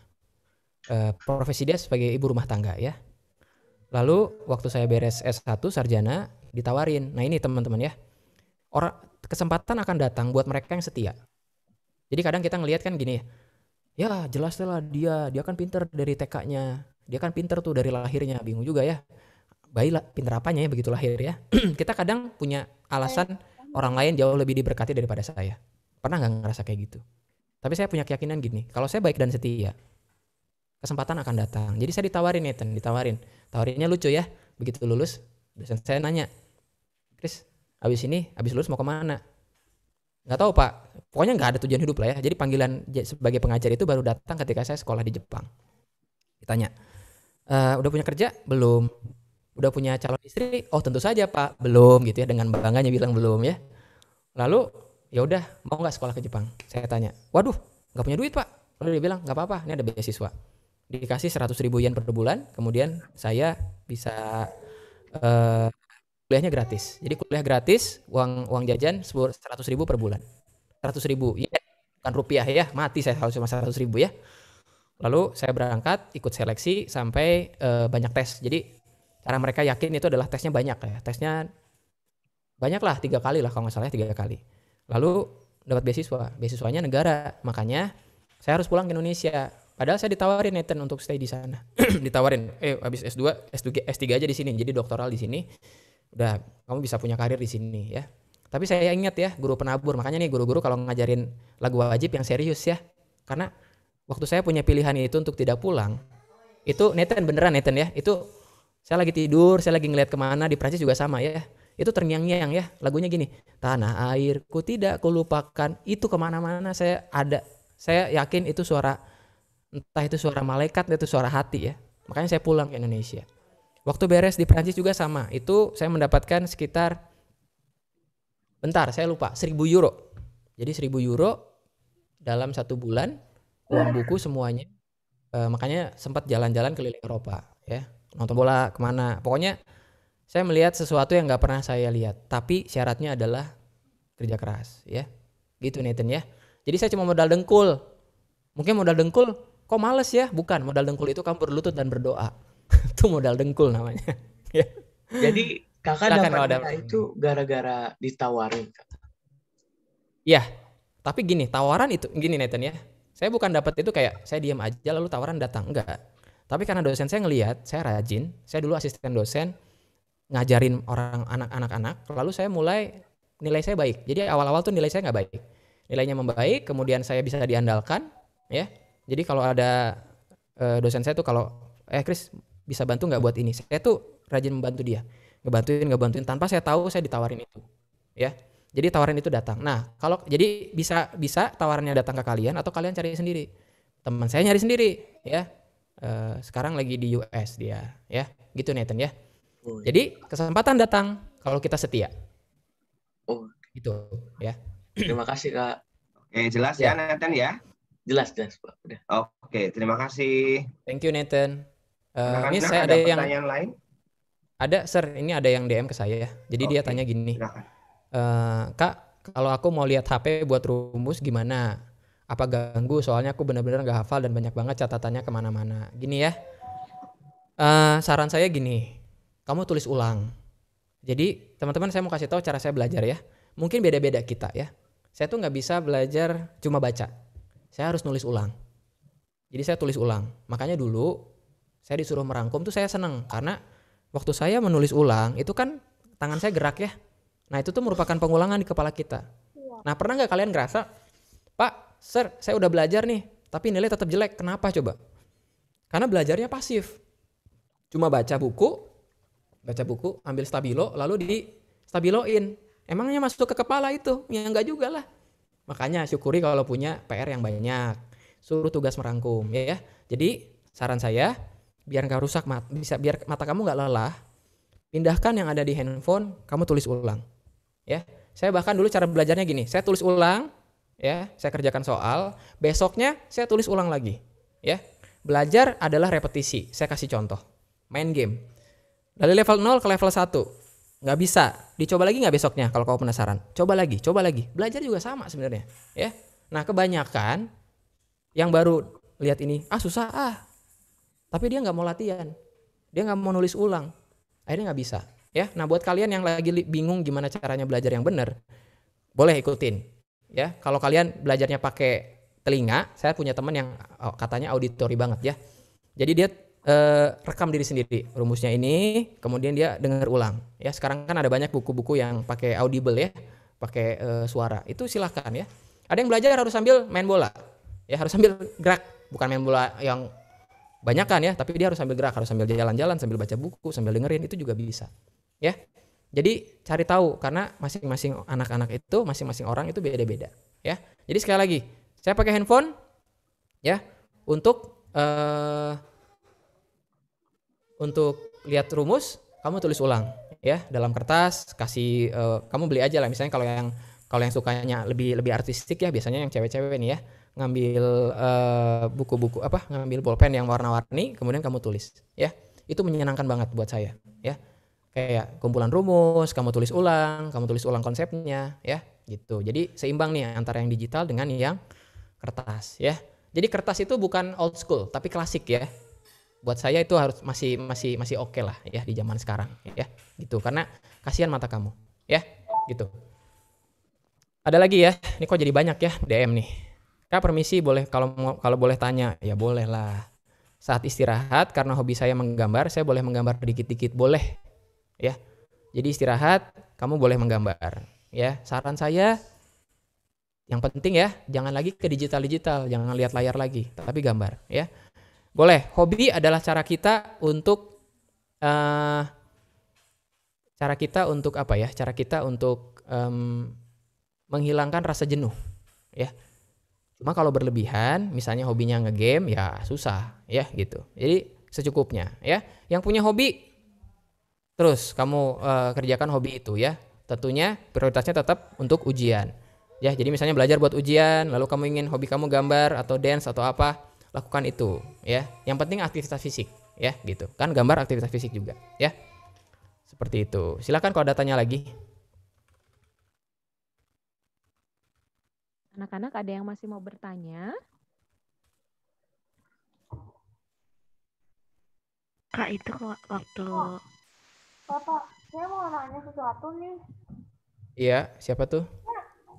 Profesi dia sebagai ibu rumah tangga ya. Lalu waktu saya beres S1 sarjana, ditawarin. Nah ini teman-teman ya, kesempatan akan datang buat mereka yang setia. Jadi kadang kita ngelihat kan gini ya jelas lah dia kan pinter dari TK-nya, dia kan pinter tuh dari lahirnya, bingung juga ya. Bayi lah, pinter apanya ya begitu lahir ya. Kita kadang punya alasan orang lain jauh lebih diberkati daripada saya. Pernah nggak ngerasa kayak gitu? Tapi saya punya keyakinan gini, kalau saya baik dan setia, kesempatan akan datang. Jadi saya ditawarin Nathan, tawarinnya lucu ya. Begitu lulus, dosen saya nanya, Chris, abis lulus mau kemana? Nggak tahu Pak, pokoknya nggak ada tujuan hidup lah ya. Jadi panggilan sebagai pengajar itu baru datang ketika saya sekolah di Jepang. Ditanya, udah punya kerja? Belum. Udah punya calon istri? Oh tentu saja Pak, belum gitu ya. Dengan bangganya bilang belum ya. Lalu ya udah mau nggak sekolah ke Jepang? Saya tanya, waduh nggak punya duit Pak. Lalu dia bilang nggak apa-apa, ini ada beasiswa. Dikasih 100.000 yen per bulan, kemudian saya bisa kuliahnya gratis. Jadi kuliah gratis, uang jajan 100.000 per bulan. 100.000 yen, bukan rupiah ya, mati saya kalau cuma 100.000 ya. Lalu saya berangkat, ikut seleksi sampai banyak tes. Jadi cara mereka yakin itu adalah tesnya banyak ya. Tesnya banyak lah, 3 kali lah kalau nggak salah 3 kali. Lalu dapat beasiswanya negara. Makanya saya harus pulang ke Indonesia. Padahal saya ditawarin Nathan untuk stay di sana. Ditawarin, habis S2, S3 aja di sini. Jadi doktoral di sini. Udah, kamu bisa punya karir di sini ya. Tapi saya ingat ya, guru penabur. Makanya nih guru-guru kalau ngajarin lagu wajib yang serius ya. Karena waktu saya punya pilihan itu untuk tidak pulang, itu Nathan beneran Nathan ya. Itu saya lagi tidur, saya lagi ngeliat kemana, di Prancis juga sama ya. Itu terngiang-ngiang ya, lagunya gini. Tanah airku tidak kulupakan, itu kemana-mana saya ada. Saya yakin itu suara, entah itu suara malaikat, itu suara hati ya. Makanya saya pulang ke Indonesia. Waktu beres di Prancis juga sama. Itu saya mendapatkan sekitar, saya lupa, 1.000 euro. Jadi 1.000 euro dalam 1 bulan, uang buku semuanya. Makanya sempat jalan-jalan keliling Eropa ya. Nonton bola kemana. Pokoknya saya melihat sesuatu yang gak pernah saya lihat. Tapi syaratnya adalah kerja keras ya. Gitu Nathan ya. Jadi saya cuma modal dengkul. Mungkin modal dengkul, kok males ya? Bukan, modal dengkul itu kamu berlutut dan berdoa. Itu modal dengkul namanya. Ya. Jadi kakak dapatnya itu gara-gara ditawarin. Iya, tapi gini, tawaran itu gini Nathan ya. Saya bukan dapat itu kayak saya diam aja lalu tawaran datang, enggak. Tapi karena dosen saya ngelihat saya rajin, saya dulu asisten dosen ngajarin orang anak-anak, lalu saya mulai nilai saya baik. Jadi awal-awal tuh nilai saya nggak baik, nilainya membaik, kemudian saya bisa diandalkan, ya. Jadi kalau ada dosen saya tuh kalau Chris bisa bantu nggak buat ini, saya tuh rajin membantu dia. ngebantuin tanpa saya tahu saya ditawarin itu, ya. Jadi tawaran itu datang. Nah, kalau jadi bisa tawarannya datang ke kalian atau kalian cari sendiri. Teman saya nyari sendiri, ya. Sekarang lagi di US dia, ya. Gitu Nathan ya. Oh, Jadi kesempatan datang kalau kita setia. oh, Gitu, ya. terima kasih Kak. Oke, jelas Ya. ya Nathan ya. Jelas Pak. Udah. Oke, terima kasih. Thank you Nathan. Miss, Anak-anak saya ada ada yang pertanyaan lain? ada sir, ini ada yang DM ke saya ya. Jadi dia Oke, tanya gini. silakan. Kak, kalau aku mau lihat HP buat rumus gimana? Apa ganggu? Soalnya aku benar-benar gak hafal dan banyak banget catatannya kemana-mana. Gini ya, saran saya gini, kamu tulis ulang. Jadi teman-teman saya mau kasih tahu cara saya belajar ya. Mungkin beda-beda kita ya. Saya tuh nggak bisa belajar cuma baca. Saya harus nulis ulang. Jadi saya tulis ulang. Makanya dulu saya disuruh merangkum tuh saya seneng karena waktu saya menulis ulang itu kan tangan saya gerak ya. Nah itu tuh merupakan pengulangan di kepala kita. Nah pernah nggak kalian ngerasa, Pak, Sir, saya udah belajar nih, tapi nilai tetap jelek. Kenapa coba? Karena belajarnya pasif. Cuma baca buku, ambil stabilo, lalu di stabiloin. Emangnya masuk ke kepala itu? Ya enggak juga lah. Makanya syukuri kalau punya PR yang banyak. Suruh tugas merangkum, ya. Jadi saran saya, biar nggak rusak biar mata kamu nggak lelah, pindahkan yang ada di handphone, kamu tulis ulang. Ya, saya bahkan dulu cara belajarnya gini, saya tulis ulang, ya, saya kerjakan soal, besoknya saya tulis ulang lagi, ya. Belajar adalah repetisi. Saya kasih contoh, main game dari level 0 ke level 1, nggak bisa, dicoba lagi nggak besoknya kalau kamu penasaran, coba lagi, belajar juga sama sebenarnya, ya. Nah kebanyakan yang baru lihat ini, susah tapi dia nggak mau latihan, dia nggak mau nulis ulang, akhirnya nggak bisa. Ya, nah buat kalian yang lagi bingung gimana caranya belajar yang benar, boleh ikutin. Ya, kalau kalian belajarnya pakai telinga, saya punya teman yang katanya auditori banget ya. Jadi dia rekam diri sendiri rumusnya ini, kemudian dia dengar ulang. Ya, sekarang kan ada banyak buku-buku yang pakai audible ya, pakai suara. Itu silahkan ya. Ada yang belajar harus sambil main bola, ya harus sambil gerak, bukan main bola yang banyak kan ya, tapi dia harus sambil gerak, harus sambil jalan-jalan, sambil baca buku, sambil dengerin, itu juga bisa. Ya, jadi cari tahu karena masing-masing anak-anak itu, masing-masing orang itu beda-beda. Ya, jadi sekali lagi, saya pakai handphone, ya, untuk lihat rumus, kamu tulis ulang, ya, dalam kertas, kasih, kamu beli aja lah, misalnya kalau yang sukanya lebih artistik ya, biasanya yang cewek-cewek nih ya, ngambil buku-buku ngambil bolpen yang warna-warni, kemudian kamu tulis, ya, itu menyenangkan banget buat saya, ya. Kayak kumpulan rumus, kamu tulis ulang konsepnya, ya, gitu. Jadi seimbang nih antara yang digital dengan yang kertas, ya. Jadi kertas itu bukan old school, tapi klasik ya. Buat saya itu harus masih oke lah ya di zaman sekarang, ya, gitu. Karena kasihan mata kamu, ya, gitu. Ada lagi ya, ini kok jadi banyak ya DM nih. Kak permisi boleh kalau boleh tanya, ya boleh lah. Saat istirahat karena hobi saya menggambar, saya boleh menggambar dikit-dikit, boleh. Ya, jadi istirahat, kamu boleh menggambar. Ya, saran saya, yang penting ya, jangan lagi ke digital, jangan lihat layar lagi, tapi gambar. Ya, boleh. Hobi adalah cara kita untuk apa ya? Cara kita untuk menghilangkan rasa jenuh. Ya, cuma kalau berlebihan, misalnya hobinya ngegame, ya susah, ya gitu. Jadi secukupnya. Ya, yang punya hobi terus kamu kerjakan hobi itu ya. Tentunya prioritasnya tetap untuk ujian. Ya, jadi misalnya belajar buat ujian, lalu kamu ingin hobi kamu gambar atau dance atau apa, lakukan itu ya. Yang penting aktivitas fisik ya gitu. Kan gambar aktivitas fisik juga ya. Seperti itu. Silakan kalau ada tanya lagi. Anak-anak ada yang masih mau bertanya? Kak, itu waktu Bapak, saya mau nanya sesuatu nih. Iya, siapa tuh?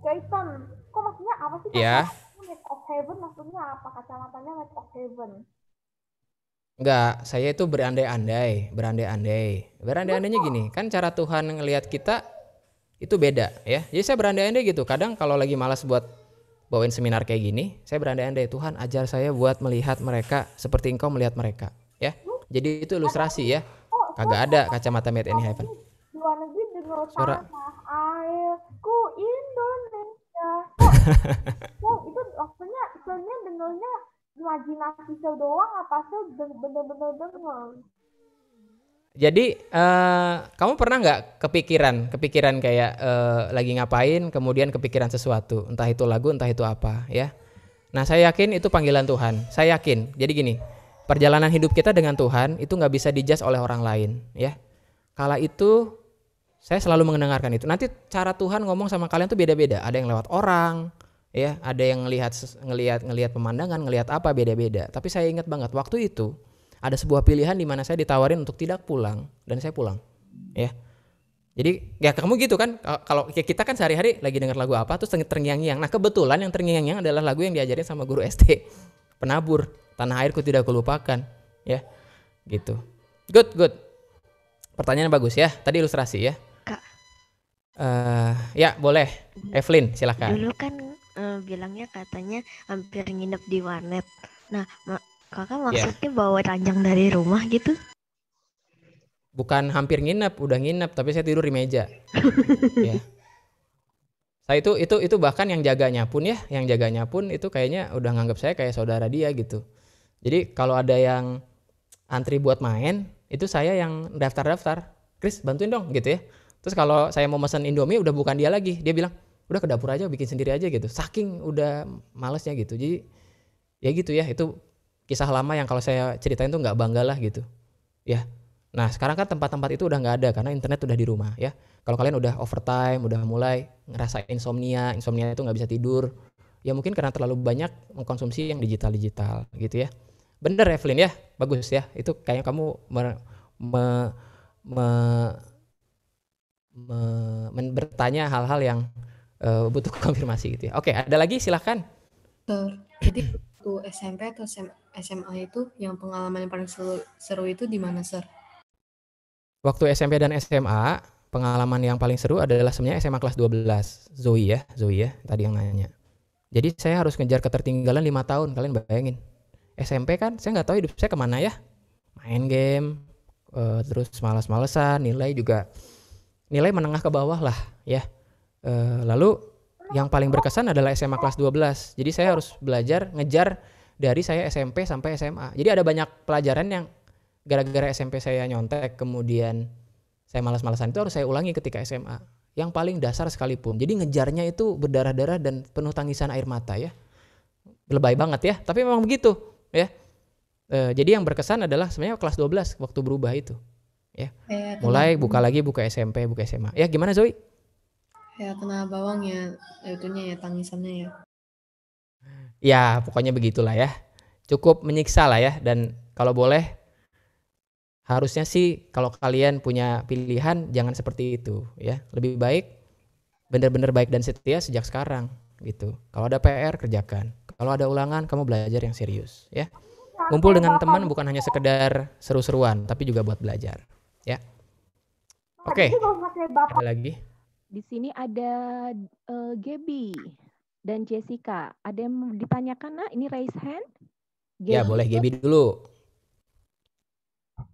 Jason, kok maksudnya apa sih? Iya. Map of Heaven maksudnya apa? Kacamatanya Map of Heaven. Enggak, saya itu berandai-andai. Berandai-andainya gini, kan cara Tuhan ngelihat kita itu beda ya. Jadi saya berandai-andai gitu. Kadang kalau lagi malas buat bawain seminar kayak gini, saya berandai-andai, Tuhan ajar saya buat melihat mereka seperti Engkau melihat mereka ya. Jadi itu ilustrasi ya. Kagak ada kacamata Made in Heaven. luar negeri denger Suara tanah airku Indonesia. Kok itu maksudnya sebenarnya dengernya imajinasi saya doang apa saya bener-bener denger? Jadi kamu pernah nggak kepikiran kayak lagi ngapain kemudian kepikiran sesuatu, entah itu lagu entah itu apa ya. Nah saya yakin itu panggilan Tuhan, saya yakin. Jadi gini, perjalanan hidup kita dengan Tuhan itu nggak bisa dijudge oleh orang lain ya. Kala itu saya selalu mendengarkan itu. Nanti cara Tuhan ngomong sama kalian tuh beda-beda. Ada yang lewat orang, ya, ada yang ngelihat pemandangan, ngelihat apa beda-beda. Tapi saya ingat banget waktu itu ada sebuah pilihan di mana saya ditawarin untuk tidak pulang dan saya pulang, ya. Jadi ya kamu gitu kan, kalau kita kan sehari-hari lagi dengar lagu apa terus terngiang-ngiang. Nah kebetulan yang terngiang-ngiang adalah lagu yang diajarin sama guru SD, Penabur, Tanah Airku Tidak Kulupakan, ya, gitu. Good. Pertanyaan bagus ya. Tadi ilustrasi ya. Kak. Ya boleh, Evelyn silakan. Dulu kan bilangnya katanya hampir nginep di warnet. Nah, kakak maksudnya bawa ranjang dari rumah gitu? Bukan hampir nginep, udah nginep, tapi saya tidur di meja. Ya. Saya itu bahkan yang jaganya pun itu kayaknya udah nganggap saya kayak saudara dia gitu. Jadi kalau ada yang antri buat main, itu saya yang daftar, Chris bantuin dong gitu ya. Terus kalau saya mau mesen Indomie udah bukan dia lagi, dia bilang udah ke dapur aja bikin sendiri aja gitu. Saking udah malesnya gitu. Jadi ya gitu ya, itu kisah lama yang kalau saya ceritain tuh nggak bangga lah gitu. Ya. Nah sekarang kan tempat-tempat itu udah nggak ada karena internet udah di rumah ya. Kalau kalian udah overtime, udah mulai ngerasa insomnia itu nggak bisa tidur, ya mungkin karena terlalu banyak mengkonsumsi yang digital gitu ya. Bener Evelyn ya, bagus ya. Itu kayaknya kamu bertanya hal-hal yang butuh konfirmasi gitu ya. Oke, ada lagi silahkan. Jadi waktu SMP atau SMA itu yang pengalaman yang paling seru itu di mana, Sir? Waktu SMP dan SMA, pengalaman yang paling seru adalah sebenarnya SMA kelas 12. Zoe ya, tadi yang nanya. Jadi saya harus ngejar ketertinggalan 5 tahun, kalian bayangin. SMP kan, saya nggak tahu hidup saya kemana ya. Main game, terus malas-malesan, nilai menengah ke bawah lah ya. Lalu yang paling berkesan adalah SMA kelas 12. Jadi saya harus belajar ngejar dari saya SMP sampai SMA. Jadi ada banyak pelajaran yang gara-gara SMP saya nyontek, kemudian saya malas-malasan itu harus saya ulangi ketika SMA. Yang paling dasar sekalipun. Jadi ngejarnya itu berdarah-darah dan penuh tangisan air mata ya. Lebay banget ya, tapi memang begitu ya. Jadi yang berkesan adalah sebenarnya kelas 12 waktu berubah itu. Ya. Mulai buka SMP, buka SMA. Ya gimana Zoe? Ya kena bawang ya, itunya ya tangisannya ya. Ya pokoknya begitulah ya. Cukup menyiksa lah ya, dan kalau boleh harusnya sih kalau kalian punya pilihan jangan seperti itu ya. Lebih baik benar-benar baik dan setia sejak sekarang gitu. Kalau ada PR kerjakan. Kalau ada ulangan kamu belajar yang serius ya. Ngumpul dengan teman bukan hanya sekedar seru-seruan tapi juga buat belajar ya. Oke. Ada lagi? Di sini ada Gaby dan Jessica. Ada yang ditanyakan nak? Ini raise hand? Gaby. Ya boleh Gaby dulu.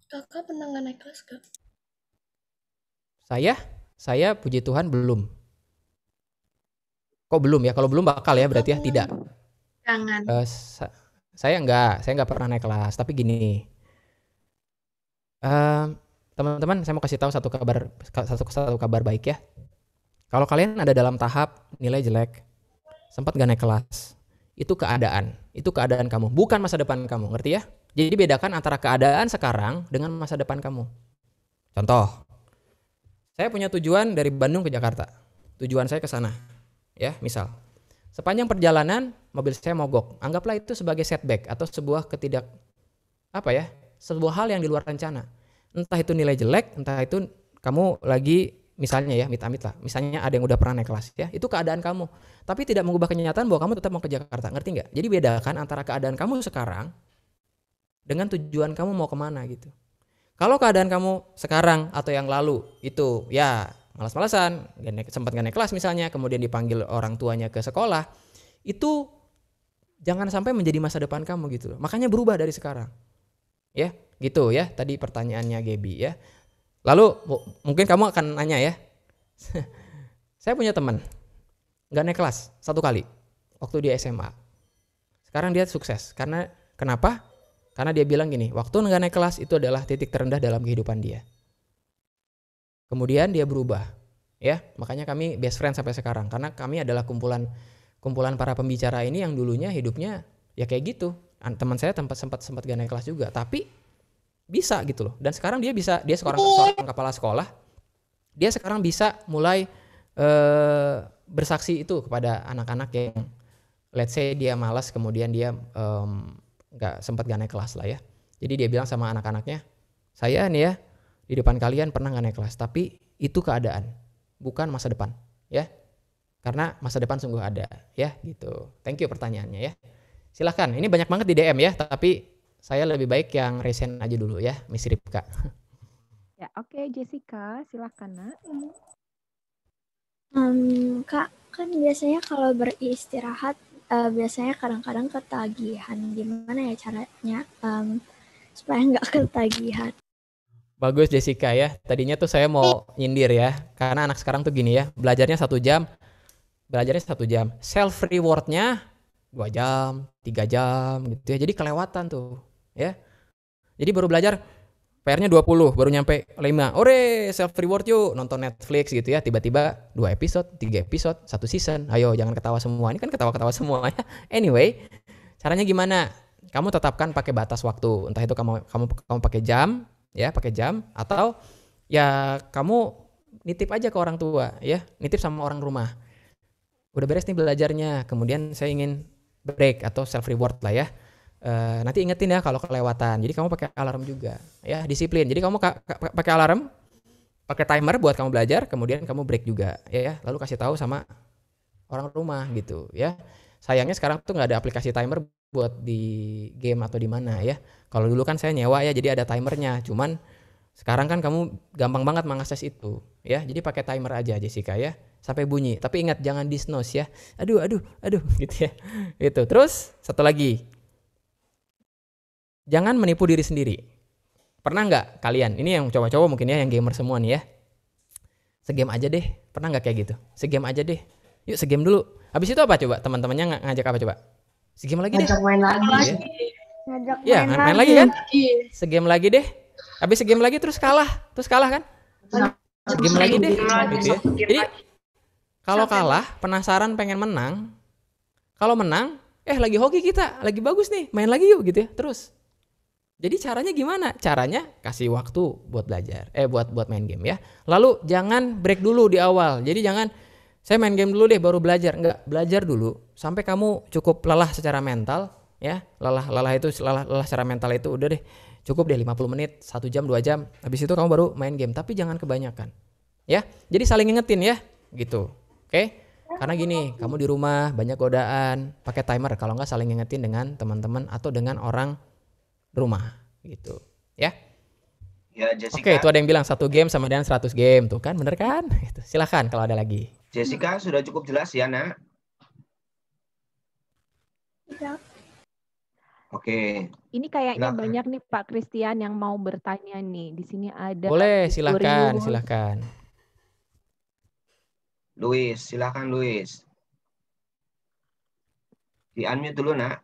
Kakak pernah nggak naik kelas Kak? Saya puji Tuhan belum. Kok belum ya? Kalau belum bakal ya berarti ya tidak. Jangan. Saya nggak pernah naik kelas. Tapi gini, teman-teman, saya mau kasih tahu satu kabar baik ya. Kalau kalian ada dalam tahap nilai jelek, sempat nggak naik kelas, itu keadaan kamu, bukan masa depan kamu, ngerti ya? Jadi bedakan antara keadaan sekarang dengan masa depan kamu. Contoh, saya punya tujuan dari Bandung ke Jakarta. Tujuan saya ke sana. Ya, misal. Sepanjang perjalanan mobil saya mogok. Anggaplah itu sebagai setback atau sebuah sebuah hal yang di luar rencana. Entah itu nilai jelek, entah itu kamu lagi misalnya ya, amit-amit lah. Misalnya ada yang udah pernah naik kelas ya, itu keadaan kamu. Tapi tidak mengubah kenyataan bahwa kamu tetap mau ke Jakarta. Ngerti nggak? Jadi bedakan antara keadaan kamu sekarang dengan tujuan kamu mau kemana gitu. Kalau keadaan kamu sekarang atau yang lalu itu ya malas-malasan, sempat gak naik kelas misalnya, kemudian dipanggil orang tuanya ke sekolah, itu jangan sampai menjadi masa depan kamu gitu. Makanya berubah dari sekarang. Ya, gitu ya. Tadi pertanyaannya Gaby ya. Lalu mungkin kamu akan nanya ya, saya punya teman nggak naik kelas 1 kali waktu dia SMA. Sekarang dia sukses. Karena kenapa? Karena dia bilang gini, waktu nggak naik kelas itu adalah titik terendah dalam kehidupan dia. Kemudian dia berubah, ya. Makanya kami best friend sampai sekarang. Karena kami adalah kumpulan para pembicara ini yang dulunya hidupnya ya kayak gitu. Teman saya sempat gak naik kelas juga, tapi bisa gitu loh. Dan sekarang dia seorang kepala sekolah. Dia sekarang bisa mulai bersaksi itu kepada anak-anak yang let's say dia malas, kemudian dia sempat gak naik kelas lah ya. Jadi dia bilang sama anak-anaknya, saya nih ya di depan kalian pernah gak naik kelas, tapi itu keadaan, bukan masa depan ya. Karena masa depan sungguh ada ya gitu. Thank you pertanyaannya ya. Silahkan, ini banyak banget di DM ya, tapi saya lebih baik yang resen aja dulu ya, Miss Ripka. Ya, oke, Jessica, silahkan nak. Kak, kan biasanya kalau beristirahat biasanya kadang-kadang ketagihan. Gimana ya caranya supaya nggak ketagihan? Bagus Jessica ya. Tadinya tuh saya mau nyindir ya, karena anak sekarang tuh gini ya, belajarnya 1 jam, self rewardnya 2 jam, 3 jam gitu ya. Jadi kelewatan tuh ya. Jadi baru belajar PR-nya 20, baru nyampe 5. Ore, self reward yuk, nonton Netflix gitu ya. Tiba-tiba 2 episode, 3 episode, 1 season. Ayo jangan ketawa semua. Ini kan ketawa-ketawa semua ya. Anyway, caranya gimana? Kamu tetapkan pakai batas waktu. Entah itu kamu pakai jam, ya, pakai jam, atau ya kamu nitip aja ke orang tua ya. Nitip sama orang rumah. Udah beres nih belajarnya, kemudian saya ingin break atau self reward lah ya. Nanti ingetin ya kalau kelewatan. Jadi kamu pakai alarm juga ya, disiplin. Jadi kamu pakai alarm, pakai timer buat kamu belajar, kemudian kamu break juga ya. Lalu kasih tahu sama orang rumah gitu ya. Sayangnya sekarang tuh nggak ada aplikasi timer buat di game atau di mana ya. Kalau dulu kan saya nyewa ya, jadi ada timernya. Cuman sekarang kan kamu gampang banget mengakses itu ya. Jadi pakai timer aja Jessica ya, sampai bunyi. Tapi ingat jangan di snooze ya. Aduh gitu ya. Gitu. Terus satu lagi, jangan menipu diri sendiri. Pernah nggak kalian? Ini yang cowok-cowok mungkin ya, yang gamer semua nih ya. Segame aja deh. Pernah nggak kayak gitu? Segame aja deh. Yuk segame dulu. Habis itu apa coba? Teman-temannya ngajak apa coba? Segame lagi deh. Ngajak main lagi. Ya, main lagi kan? Segame lagi deh. Habis segame lagi terus kalah kan? Segame lagi deh. Gitu ya. Jadi kalau kalah penasaran pengen menang. Kalau menang, lagi hoki kita, lagi bagus nih, main lagi yuk gitu ya. Terus. Jadi caranya gimana? Caranya kasih waktu buat belajar, buat main game ya. Lalu jangan break dulu di awal. Jadi jangan saya main game dulu deh baru belajar. Enggak, belajar dulu sampai kamu cukup lelah secara mental ya. Lelah secara mental itu udah deh. Cukup deh 50 menit, 1 jam, 2 jam. Habis itu kamu baru main game, tapi jangan kebanyakan. Ya. Jadi saling ngingetin ya, gitu. Oke? Karena gini, kamu di rumah banyak godaan, pakai timer. Kalau enggak saling ngingetin dengan teman-teman atau dengan orang rumah gitu ya. Ya, Jessica. Oke, itu ada yang bilang 1 game sama dengan 100 game tuh kan, bener kan? Gitu. Silahkan kalau ada lagi. Jessica sudah cukup jelas ya, Nak? Ya. Oke. Ini kayaknya Silakan. banyak nih Pak Christian yang mau bertanya nih. Di sini ada Boleh, Victorious. silakan. Luis, silakan Luis. Di unmute dulu, Nak.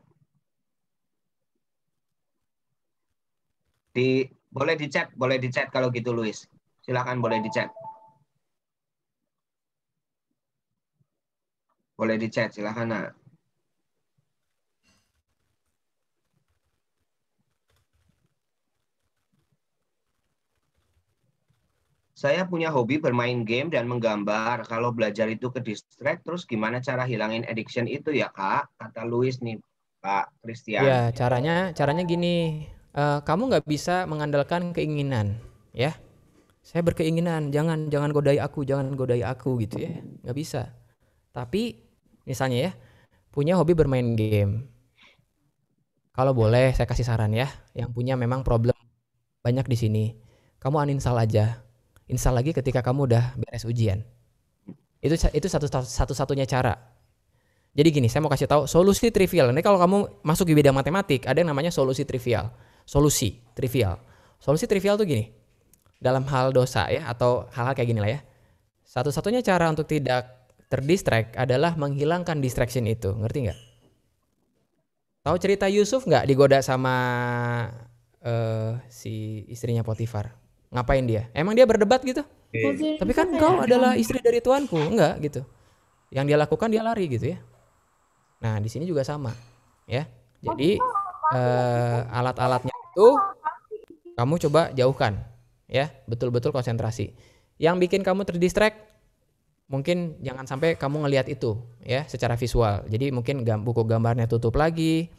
Boleh di chat kalau gitu Luis. Silakan boleh di chat. Boleh di chat, silakan Nak. Saya punya hobi bermain game dan menggambar. Kalau belajar itu ke distract, terus gimana cara hilangin addiction itu ya Kak? Kata Luis nih, Pak Christian. Ya, caranya gini. Kamu nggak bisa mengandalkan keinginan, ya. Saya berkeinginan, jangan godai aku gitu ya, nggak bisa. Tapi misalnya ya, punya hobi bermain game. Kalau boleh, saya kasih saran ya, yang punya memang problem banyak di sini. Kamu uninstall aja, install lagi ketika kamu udah beres ujian. Itu satu-satunya cara. Jadi gini, saya mau kasih tahu solusi trivial. Ini kalau kamu masuk di bidang matematik, ada yang namanya solusi trivial. Solusi trivial tuh gini. dalam hal dosa ya, atau hal-hal kayak gini lah ya. Satu-satunya cara untuk tidak terdistract adalah menghilangkan distraction itu. Ngerti nggak? Tahu cerita Yusuf nggak digoda sama si istrinya Potifar? Ngapain dia? Emang dia berdebat gitu? Tapi kan engkau adalah istri dari tuanku. Enggak gitu. Yang dia lakukan dia lari gitu ya. Nah di sini juga sama ya. Jadi alat-alatnya itu kamu coba jauhkan ya, betul-betul konsentrasi. Yang bikin kamu terdistract mungkin jangan sampai kamu ngelihat itu ya secara visual. Jadi mungkin buku gambarnya tutup lagi,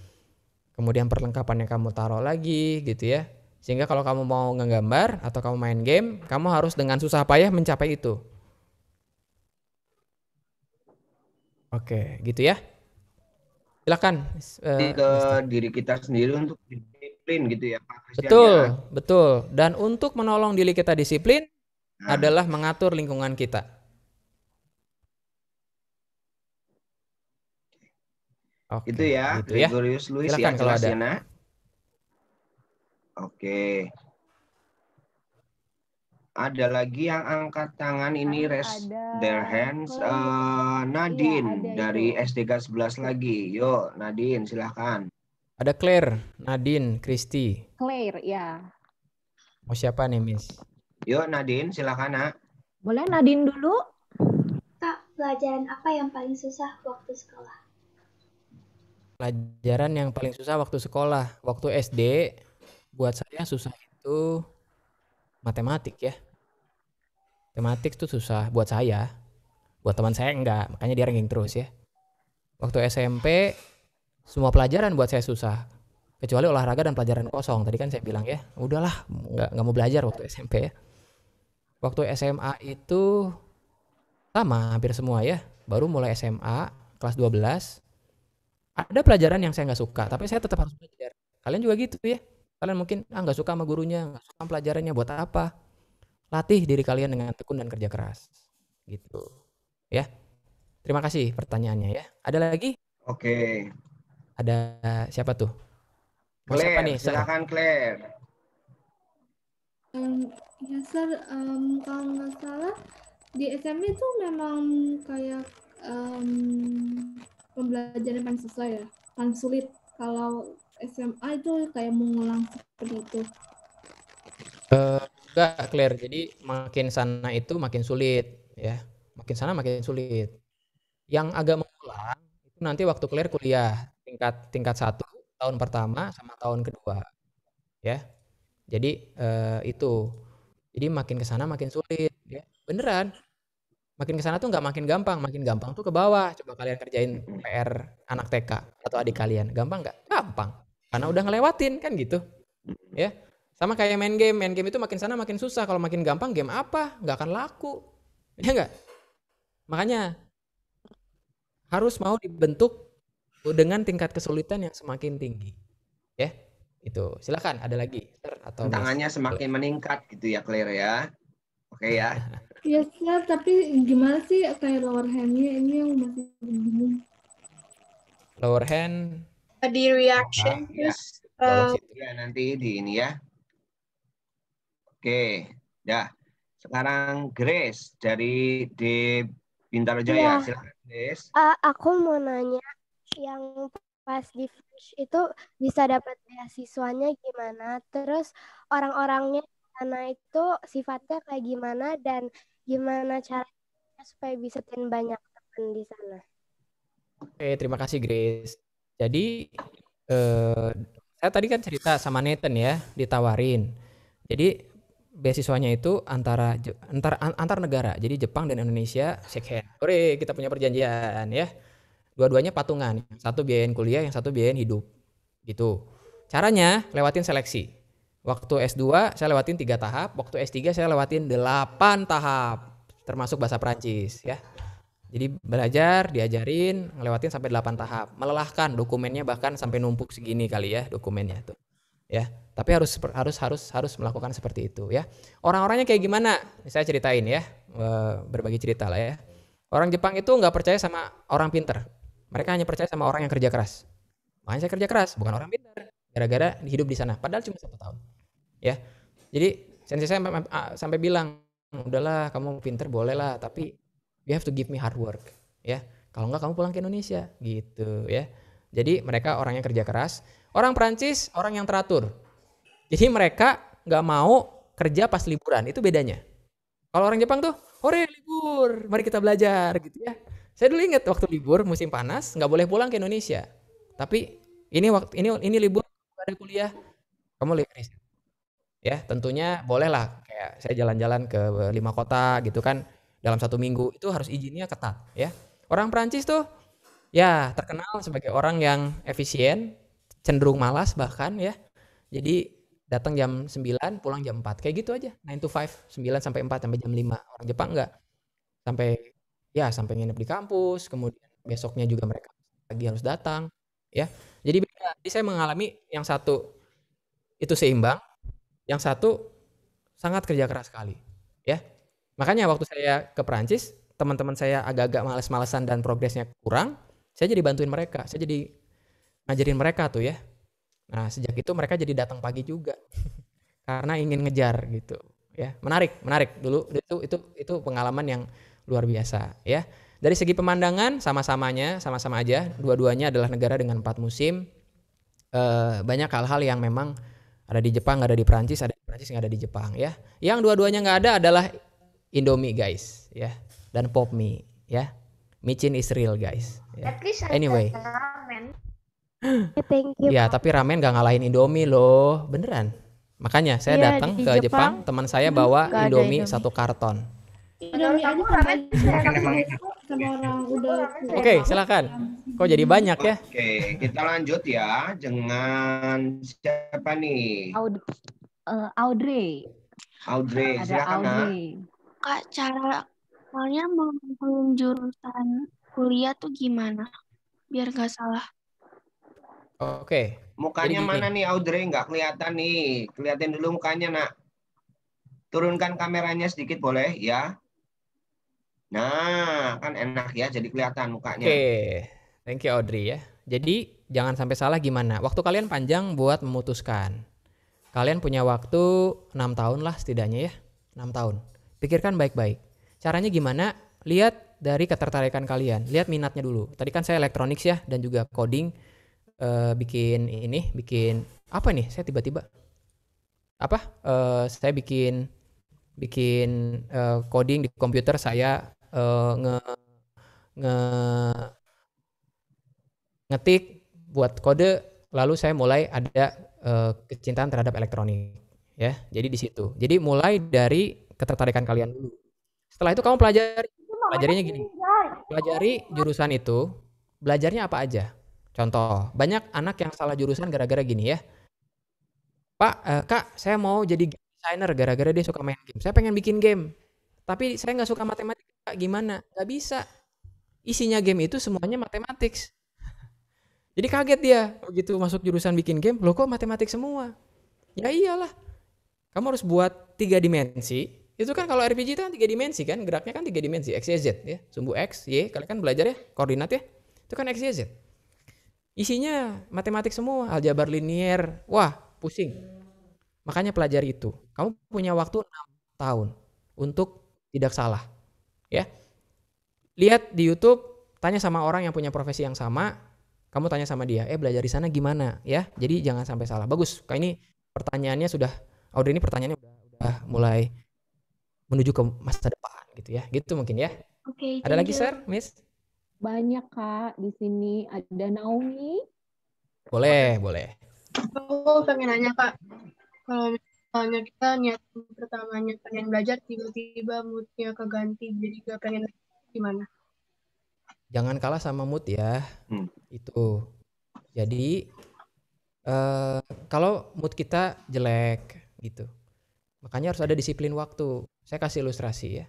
kemudian perlengkapannya kamu taruh lagi gitu ya. Sehingga kalau kamu mau ngegambar atau kamu main game, kamu harus dengan susah payah mencapai itu. Oke, gitu ya. Silakan. Ke diri kita sendiri untuk disiplin gitu ya Pak. Betul. Dan untuk menolong diri kita disiplin adalah mengatur lingkungan kita. Oke, itu ya, gitu ya. Gregorius Luis Silakan ya, kalau jelas ada. ya nak. Oke. Ada lagi yang angkat tangan ini raise their hands. Nadine dari SDK 11 lagi. Yuk Nadine silahkan. Ada Claire, Nadine, Kristi. Claire ya. Mau siapa nih Miss? Yuk Nadine silahkan nak. Boleh Nadine dulu? Kak, pelajaran apa yang paling susah waktu sekolah? Pelajaran yang paling susah waktu sekolah. Waktu SD buat saya susah itu matematik ya. Matematik itu susah buat saya. Buat teman saya enggak, makanya dia ranking terus ya. Waktu SMP semua pelajaran buat saya susah. Kecuali olahraga dan pelajaran kosong. Tadi kan saya bilang ya, udahlah enggak mau belajar waktu SMP ya. Waktu SMA itu sama hampir semua ya. Baru mulai SMA kelas 12 ada pelajaran yang saya nggak suka, tapi saya tetap harus belajar. Kalian juga gitu ya. Kalian mungkin nggak suka sama gurunya, nggak suka sama pelajarannya, buat apa? Latih diri kalian dengan tekun dan kerja keras. Gitu. Ya. Terima kasih pertanyaannya ya. Ada lagi? Oke. Ada siapa tuh? Mau Claire, siapa nih? silakan Claire. Ya Sir, kalau nggak salah di SMP itu memang kayak pembelajaran paling susah ya, paling sulit. Kalau SMA itu kayak mengulang seperti itu. Enggak, Claire. Jadi makin sana itu makin sulit ya. Makin sana makin sulit. Yang agak mengulang itu nanti waktu Claire kuliah tingkat 1 tahun pertama sama tahun kedua. Ya. Jadi itu. Jadi makin ke sana makin sulit ya. Beneran. Makin ke sana tuh nggak makin gampang tuh ke bawah. Coba kalian kerjain PR anak TK atau adik kalian. Gampang nggak? Gampang. Karena udah ngelewatin kan gitu. Ya. Sama kayak main game itu makin sana makin susah. Kalau makin gampang game apa? Nggak akan laku. Ya nggak? Makanya harus mau dibentuk dengan tingkat kesulitan yang semakin tinggi. Ya. Itu. Silakan ada lagi atau tantangannya semakin meningkat gitu ya Claire ya. Oke ya. Iya Sir, tapi gimana sih kayak lower hand-nya ini yang masih bingung. Lower hand Di reaction terus ya nanti di ini ya. Oke, dah. Sekarang Grace dari Bintaro Jaya. Silakan Grace. Aku mau nanya, yang pas di Fresh itu bisa dapat beasiswanya gimana? Terus orang-orangnya di sana itu sifatnya kayak gimana dan gimana caranya supaya bisa dapetin banyak teman di sana? Oke, terima kasih Grace. Jadi saya tadi kan cerita sama Nathan ya, ditawarin. Jadi beasiswanya itu antar negara. Jadi Jepang dan Indonesia shake hand. Oke, kita punya perjanjian ya. Dua-duanya patungan. Yang satu biayain kuliah, yang satu biayain hidup. Gitu. Caranya lewatin seleksi. Waktu S2 saya lewatin 3 tahap, waktu S3 saya lewatin 8 tahap. Termasuk bahasa Prancis ya. Jadi belajar, diajarin, ngelewatin sampai 8 tahap. Melelahkan dokumennya bahkan sampai numpuk segini kali ya dokumennya tuh. Ya. Tapi harus melakukan seperti itu ya. Orang-orangnya kayak gimana? Saya ceritain ya, berbagi cerita lah ya. Orang Jepang itu nggak percaya sama orang pinter. Mereka hanya percaya sama orang yang kerja keras. Makanya saya kerja keras, bukan orang pinter. Gara-gara hidup di sana. Padahal cuma 1 tahun. Ya. Jadi Sensei saya sampai bilang, udahlah kamu pinter boleh lah, tapi you have to give me hard work, ya. Kalau enggak kamu pulang ke Indonesia, gitu ya. Jadi mereka orang yang kerja keras. Orang Prancis orang yang teratur. Jadi mereka nggak mau kerja pas liburan, itu bedanya. Kalau orang Jepang tuh, hore libur, mari kita belajar, gitu ya. Saya dulu ingat waktu libur musim panas nggak boleh pulang ke Indonesia. Tapi ini libur ada kuliah, kamu lihat. Ya, tentunya bolehlah kayak saya jalan-jalan ke 5 kota gitu kan dalam 1 minggu, itu harus izinnya ketat ya. Orang Prancis tuh ya terkenal sebagai orang yang efisien, cenderung malas bahkan ya. Jadi datang jam 9, pulang jam 4. Kayak gitu aja, 9 to 5, 9 sampai 4 sampai jam 5. Orang Jepang enggak. Sampai nginep di kampus, kemudian besoknya juga mereka lagi harus datang ya. Jadi beda. Jadi saya mengalami yang satu itu seimbang, yang satu sangat kerja keras sekali ya. Makanya waktu saya ke Perancis, teman-teman saya agak-agak malas-malasan dan progresnya kurang, saya jadi bantuin mereka, saya jadi ngajarin mereka tuh ya. Nah sejak itu mereka jadi datang pagi juga karena ingin ngejar gitu ya. Menarik dulu, itu pengalaman yang luar biasa ya. Dari segi pemandangan sama aja, dua-duanya adalah negara dengan 4 musim. Banyak hal-hal yang memang ada di Jepang, nggak ada di Prancis, ada di Prancis nggak ada di Jepang ya. Yang dua-duanya nggak ada adalah Indomie guys ya, dan Pop Mie ya. Micin is real guys ya. Anyway, Thank you. ya tapi ramen nggak ngalahin Indomie loh, beneran. Makanya saya datang ke Jepang, teman saya bawa Indomie 1 karton. Oke, silakan. Kok jadi banyak ya? Oke, kita lanjut ya dengan siapa nih? Audrey. Silakan. Audrey. Kak, caranya memilih jurusan kuliah tuh gimana? Biar nggak salah. Oke. Mukanya mana nih Audrey? Nggak kelihatan nih. Kelihatin dulu mukanya, nak. Turunkan kameranya sedikit boleh ya. Nah, kan enak ya, jadi kelihatan mukanya. Oke, thank you Audrey ya. Jadi jangan sampai salah gimana. Waktu kalian panjang buat memutuskan. Kalian punya waktu 6 tahun lah setidaknya ya. 6 tahun. Pikirkan baik-baik. Caranya gimana? Lihat dari ketertarikan kalian. Lihat minatnya dulu. Tadi kan saya elektronik ya dan juga coding. Bikin apa nih? Saya tiba-tiba saya bikin coding di komputer saya, ngetik buat kode, lalu saya mulai ada kecintaan terhadap elektronik ya. Jadi di situ. Jadi mulai dari ketertarikan kalian dulu. Setelah itu kamu pelajarinya gini. Pelajari jurusan itu, belajarnya apa aja. Contoh, banyak anak yang salah jurusan gara-gara gini ya. Kak, saya mau jadi game designer gara-gara dia suka main game. Saya pengen bikin game, tapi saya nggak suka matematika. Gimana? Nggak bisa. Isinya game itu semuanya matematik. Jadi kaget dia begitu masuk jurusan bikin game. Loh kok matematik semua? Ya iyalah. Kamu harus buat 3 dimensi. Itu kan kalau RPG itu kan 3 dimensi kan, geraknya kan 3 dimensi, X, Y, Z ya. Sumbu X, Y, kalian kan belajar ya, koordinat ya. Itu kan X, Y, Z. Isinya matematik semua, aljabar linier. Wah, pusing. Makanya pelajari itu. Kamu punya waktu 6 tahun untuk tidak salah. Ya. Lihat di YouTube, tanya sama orang yang punya profesi yang sama, kamu tanya sama dia, belajar di sana gimana ya? Jadi jangan sampai salah. Bagus. Kayak ini pertanyaannya Audrey ini pertanyaannya udah mulai menuju ke masa depan gitu ya. Gitu mungkin ya. Oke, ada lagi, Sir, Miss? Banyak, Kak. Di sini ada Naomi. Boleh. Aku pengen nanya, Kak. Kalau misalnya kita niat pertamanya pengen belajar, tiba-tiba moodnya keganti, jadi gak pengen, gimana? Jangan kalah sama mood ya. Itu. Jadi, kalau mood kita jelek gitu, makanya harus ada disiplin waktu. Saya kasih ilustrasi ya.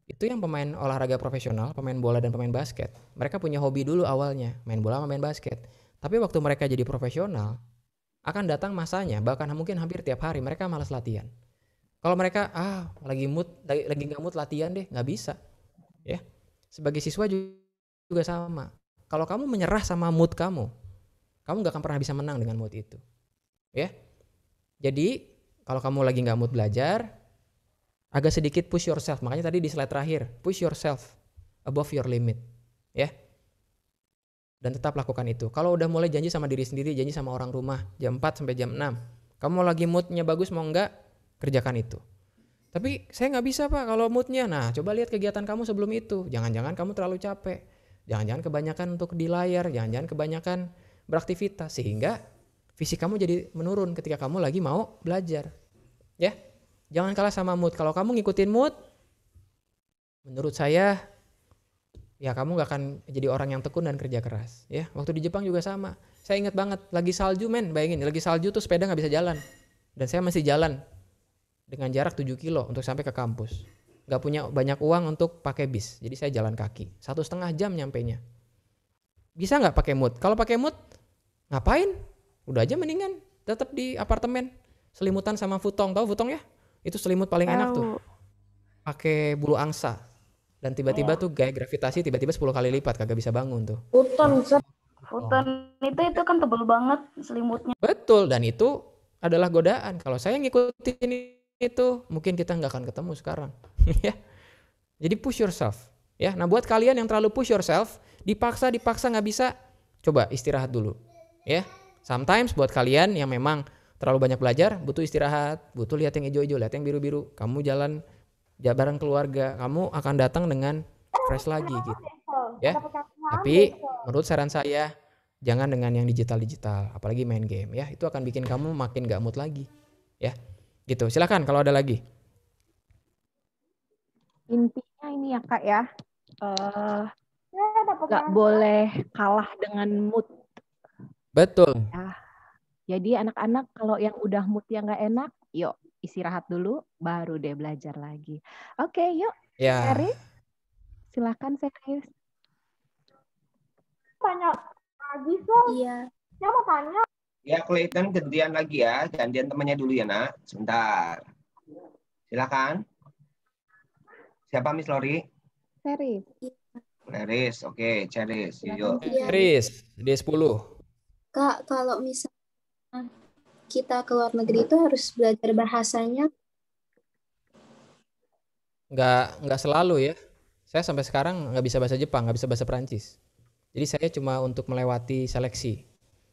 Itu yang pemain olahraga profesional, pemain bola dan pemain basket. Mereka punya hobi dulu awalnya, main bola sama main basket. Tapi waktu mereka jadi profesional, akan datang masanya, bahkan mungkin hampir tiap hari mereka malas latihan. Kalau mereka lagi nggak mood latihan deh, nggak bisa. Ya, sebagai siswa juga sama. Kalau kamu menyerah sama mood kamu nggak akan pernah bisa menang dengan mood itu. Ya, jadi kalau kamu lagi nggak mood belajar, agak sedikit push yourself. Makanya tadi di slide terakhir, push yourself above your limit. Ya. Dan tetap lakukan itu. Kalau udah mulai janji sama diri sendiri, janji sama orang rumah, jam 4 sampai jam 6. Kamu lagi moodnya bagus mau enggak, kerjakan itu. Tapi saya nggak bisa Pak kalau moodnya. Nah coba lihat kegiatan kamu sebelum itu. Jangan-jangan kamu terlalu capek. Jangan-jangan kebanyakan untuk di layar. Jangan-jangan kebanyakan beraktivitas. Sehingga fisik kamu jadi menurun ketika kamu lagi mau belajar. Ya, jangan kalah sama mood. Kalau kamu ngikutin mood, menurut saya, ya kamu nggak akan jadi orang yang tekun dan kerja keras. Ya, waktu di Jepang juga sama. Saya ingat banget, lagi salju men, bayangin, lagi salju tuh sepeda nggak bisa jalan. Dan saya masih jalan dengan jarak 7 kilo untuk sampai ke kampus. Nggak punya banyak uang untuk pakai bis, jadi saya jalan kaki. 1,5 jam nyampenya. Bisa nggak pakai mood? Kalau pakai mood, ngapain? Udah aja mendingan tetap di apartemen. Selimutan sama futong, tahu futong ya? Itu selimut paling enak tuh. Pakai bulu angsa. Dan tiba-tiba tuh gaya gravitasi tiba-tiba 10 kali lipat, kagak bisa bangun tuh. Futon itu kan tebel banget selimutnya. Betul, dan itu adalah godaan. Kalau saya ngikutin itu, mungkin kita nggak akan ketemu sekarang. Ya. Jadi push yourself. Ya, nah buat kalian yang terlalu push yourself, dipaksa nggak bisa, coba istirahat dulu. Ya, sometimes buat kalian yang memang terlalu banyak belajar, butuh istirahat, butuh lihat yang hijau-hijau, lihat yang biru-biru. Kamu jalan bareng keluarga, kamu akan datang dengan fresh lagi gitu. Ya, tapi menurut saran saya, jangan dengan yang digital, apalagi main game ya. Itu akan bikin kamu makin gak mood lagi. Ya, gitu. Silakan kalau ada lagi. Intinya ini ya Kak ya, nggak boleh kalah dengan mood. Betul. Ya. Jadi anak-anak kalau yang udah moodnya nggak enak, yuk istirahat dulu, baru deh belajar lagi. Oke, yuk. Ya. Seris, silakan Seris. Tanya lagi, Sob. Iya. Saya mau tanya. Ya, Clayton gantian lagi ya. Gantian temannya dulu ya, Nak. Sebentar. Silakan. Siapa Miss Lori? Seris. Ceris, oke. Ceris, yuk. Ceris, D10. Kak, kalau misalnya kita ke luar negeri itu harus belajar bahasanya? Nggak selalu ya. Saya sampai sekarang nggak bisa bahasa Jepang, nggak bisa bahasa Perancis. Jadi saya cuma untuk melewati seleksi.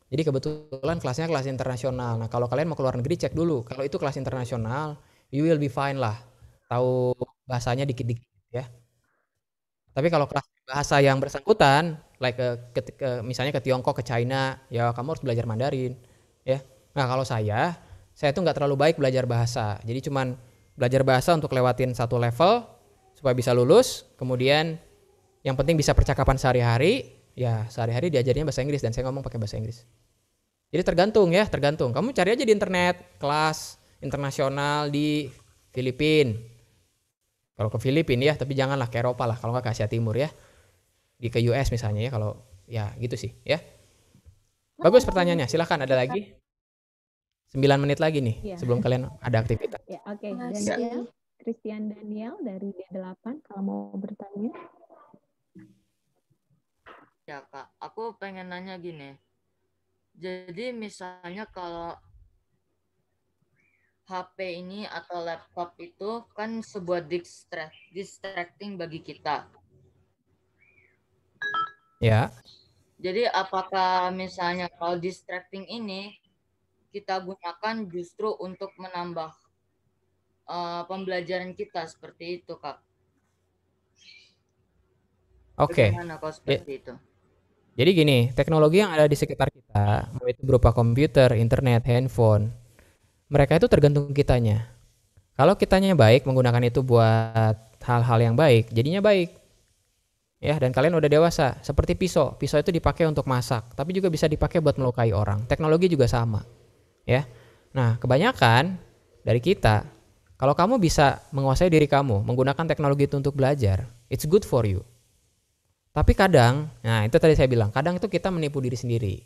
Jadi kebetulan kelasnya kelas internasional. Nah kalau kalian mau ke luar negeri cek dulu. Kalau itu kelas internasional, you will be fine lah. Tahu bahasanya dikit-dikit ya. Tapi kalau kelas bahasa yang bersangkutan, like misalnya ke Tiongkok, ke China, ya kamu harus belajar Mandarin. Ya. Nah kalau saya tuh nggak terlalu baik belajar bahasa. Jadi cuman belajar bahasa untuk lewatin satu level supaya bisa lulus. Kemudian yang penting bisa percakapan sehari-hari. Ya sehari-hari diajarnya bahasa Inggris dan saya ngomong pakai bahasa Inggris. Jadi tergantung. Kamu cari aja di internet kelas internasional di Filipina. Kalau ke Filipina ya, tapi janganlah ke Eropa lah. Kalau nggak ke Asia Timur ya. Ke US misalnya ya. Kalau ya gitu sih ya. Bagus pertanyaannya. Silahkan ada lagi. 9 menit lagi nih sebelum kalian ada aktivitas. Ya, oke. Daniel, Christian Daniel dari D8 kalau mau bertanya. Ya Kak, aku pengen nanya gini. Jadi misalnya kalau HP ini atau laptop itu kan sebuah distracting bagi kita. Ya. Jadi apakah misalnya kalau distracting ini kita gunakan justru untuk menambah pembelajaran kita seperti itu, Kak? Oke. Bagaimana kalau seperti itu? Jadi gini, teknologi yang ada di sekitar kita, mau itu berupa komputer, internet, handphone, mereka itu tergantung kitanya. Kalau kitanya baik menggunakan itu buat hal-hal yang baik, jadinya baik. Ya, dan kalian udah dewasa. Seperti pisau. Pisau itu dipakai untuk masak, tapi juga bisa dipakai buat melukai orang. Teknologi juga sama. Ya. Nah, kebanyakan dari kita, kalau kamu bisa menguasai diri kamu, menggunakan teknologi itu untuk belajar, it's good for you. Tapi kadang, nah itu tadi saya bilang, kadang itu kita menipu diri sendiri.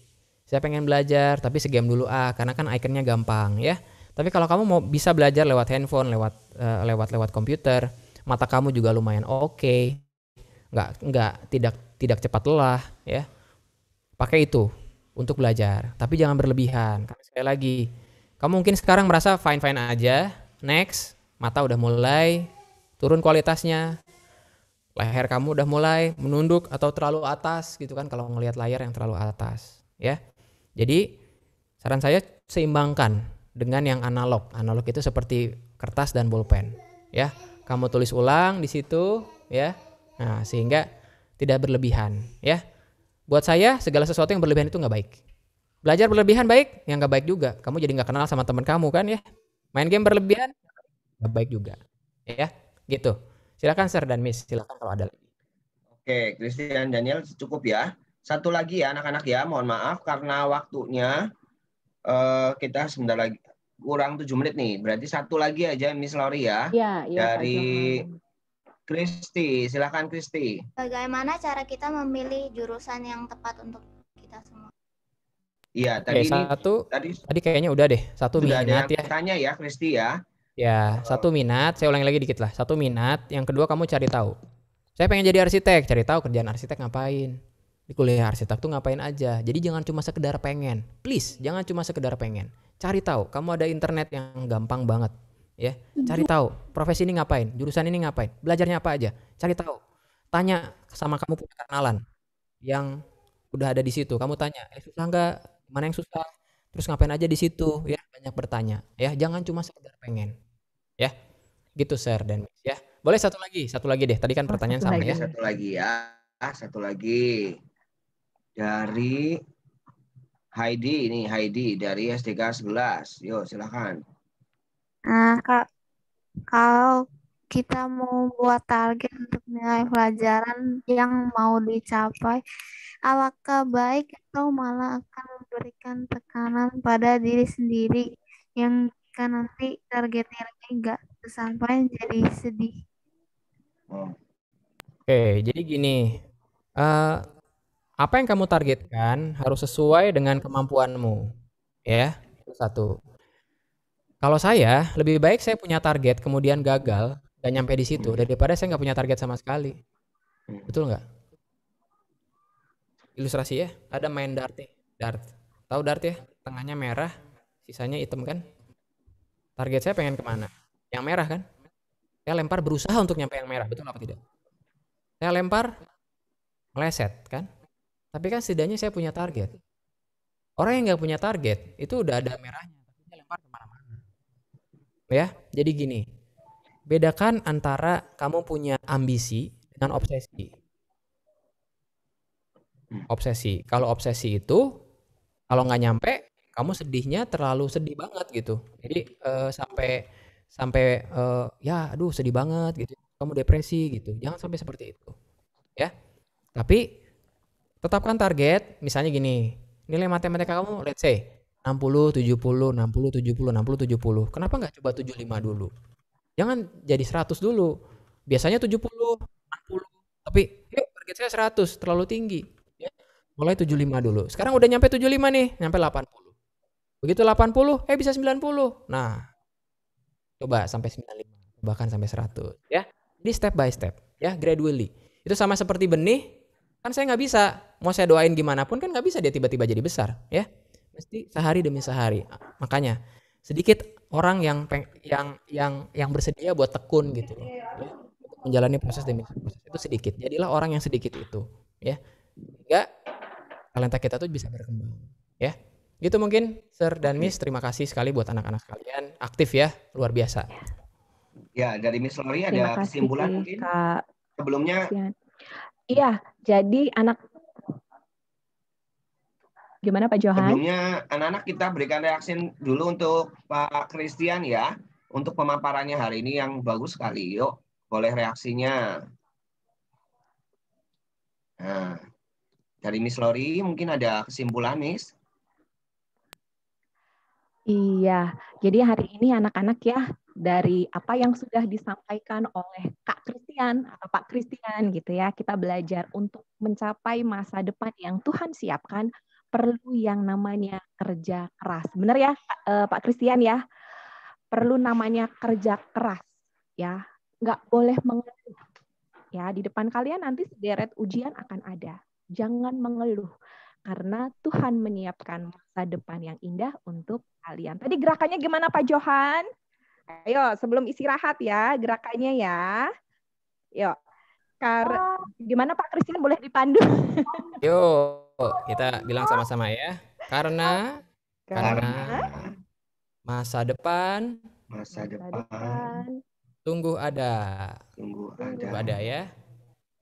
Saya pengen belajar, tapi segame dulu karena kan ikonnya gampang ya. Tapi kalau kamu mau bisa belajar lewat handphone, lewat komputer, mata kamu juga lumayan oke. Tidak cepat lelah ya. Pakai itu untuk belajar, tapi jangan berlebihan. Karena sekali lagi, Kamu mungkin sekarang merasa fine-fine aja. Next, mata udah mulai turun kualitasnya. Leher kamu udah mulai menunduk atau terlalu atas gitu kan kalau ngelihat layar yang terlalu atas, ya. Jadi saran saya seimbangkan dengan yang analog. Analog itu seperti kertas dan bolpen, ya. Kamu tulis ulang di situ, ya. Nah, sehingga tidak berlebihan, ya. Buat saya segala sesuatu yang berlebihan itu nggak baik. Belajar berlebihan baik, yang nggak baik juga. Kamu jadi nggak kenal sama teman kamu kan ya. Main game berlebihan nggak baik juga, ya. Gitu. Silakan Sir dan Miss, silakan kalau ada lagi. Oke, Christian Daniel cukup ya. Satu lagi ya anak-anak ya, mohon maaf karena waktunya kita sebentar lagi kurang 7 menit nih. Berarti satu lagi aja Miss Lori ya. Iya, dari Kristi, silakan Kristi. Bagaimana cara kita memilih jurusan yang tepat untuk kita semua? Iya, tadi tadi kayaknya udah deh. Satu sudah minat ada yang ya. tanya ya, Kristi ya. Ya, satu minat. Saya ulangi lagi dikit lah. Satu minat. Yang kedua kamu cari tahu. Saya pengen jadi arsitek, cari tahu kerjaan arsitek ngapain. Di kuliah arsitek tuh ngapain aja. Jadi jangan cuma sekedar pengen. Please, jangan cuma sekedar pengen. Cari tahu. Kamu ada internet yang gampang banget, ya. Cari tahu profesi ini ngapain, jurusan ini ngapain, belajarnya apa aja. Cari tahu. Tanya sama kamu punya kenalan yang udah ada di situ. Kamu tanya, susah nggak? Mana yang susah? Terus ngapain aja di situ? Ya, banyak bertanya. Ya, jangan cuma sekedar pengen. Ya, gitu Sir dan Miss. Ya, boleh satu lagi deh. Tadi kan pertanyaan sama ya. Satu lagi ya, satu lagi dari Heidi. Ini Heidi dari SDK 11. Yuk, silakan. Nah, kalau kita mau buat target untuk nilai pelajaran yang mau dicapai, apakah baik atau malah akan memberikan tekanan pada diri sendiri yang jika nanti targetnya nggak tersampai jadi sedih? Oke, jadi gini, apa yang kamu targetkan harus sesuai dengan kemampuanmu, ya. Itu satu. Kalau saya, lebih baik saya punya target kemudian gagal, gak nyampe di situ, daripada saya nggak punya target sama sekali. Betul nggak? Ilustrasi ya, ada main dart nih, dart. Tahu dart ya? Tengahnya merah, sisanya hitam kan? Target saya pengen kemana? Yang merah kan? Saya lempar berusaha untuk nyampe yang merah, betul apa tidak? Saya lempar, meleset kan? Tapi kan setidaknya saya punya target. Orang yang nggak punya target, itu udah ada merahnya, tapi dia lempar kemana-mana. Ya, jadi gini, bedakan antara kamu punya ambisi dengan obsesi. Obsesi, kalau obsesi itu, kalau nggak nyampe, kamu sedihnya terlalu sedih banget gitu. Jadi sampai ya aduh sedih banget gitu, kamu depresi gitu. Jangan sampai seperti itu, ya. Tapi tetapkan target, misalnya gini, nilai matematika kamu let's say 60, 70, 60, 70, 60, 70. Kenapa nggak coba 75 dulu? Jangan jadi 100 dulu. Biasanya 70, 60. Tapi yuk target saya 100, terlalu tinggi. Ya. Mulai 75 dulu. Sekarang udah nyampe 75 nih, nyampe 80. Begitu 80, bisa 90. Nah, coba sampai 95, bahkan sampai 100. Ya, jadi step by step, ya, gradually. Itu sama seperti benih, kan saya nggak bisa, mau saya doain gimana pun kan nggak bisa dia tiba-tiba jadi besar, ya. Mesti sehari demi sehari. Makanya sedikit orang yang bersedia buat tekun gitu loh, ya. Menjalani proses demi proses itu sedikit. Jadilah orang yang sedikit itu, ya. Sehingga talenta kita tuh bisa berkembang, ya. Gitu mungkin Sir dan Miss, terima kasih sekali buat anak-anak sekalian, aktif ya, luar biasa. Ya, dari Miss Lori ada kesimpulan mungkin Kak. Sebelumnya. Iya, jadi gimana Pak Johan? Sebelumnya anak-anak kita berikan reaksi dulu untuk Pak Christian ya, untuk pemaparannya hari ini yang bagus sekali. Yuk, boleh reaksinya. Nah, dari Miss Lori mungkin ada kesimpulan, Miss? Iya, jadi hari ini anak-anak ya, dari apa yang sudah disampaikan oleh Kak Christian atau Pak Christian gitu ya, kita belajar untuk mencapai masa depan yang Tuhan siapkan, perlu yang namanya kerja keras. Benar ya Pak Christian ya? Perlu namanya kerja keras ya, nggak boleh mengeluh. Ya, di depan kalian nanti sederet ujian akan ada. Jangan mengeluh. karena Tuhan menyiapkan masa depan yang indah untuk kalian. Tadi gerakannya gimana Pak Johan? Ayo, sebelum istirahat ya, gerakannya ya. Yuk. Gimana Pak Christian, boleh dipandu? Yuk, kita bilang sama-sama ya. Karena masa depan sungguh ada. Sungguh ada ya.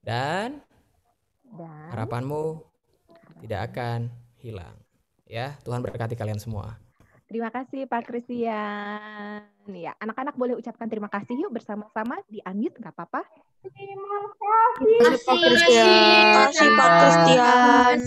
Dan harapanmu tidak akan hilang. Ya, Tuhan berkati kalian semua. Terima kasih Pak Christian. Ya, anak-anak boleh ucapkan terima kasih yuk bersama-sama, di-unmute nggak apa-apa. Terima kasih. Terima kasih Pak Christian.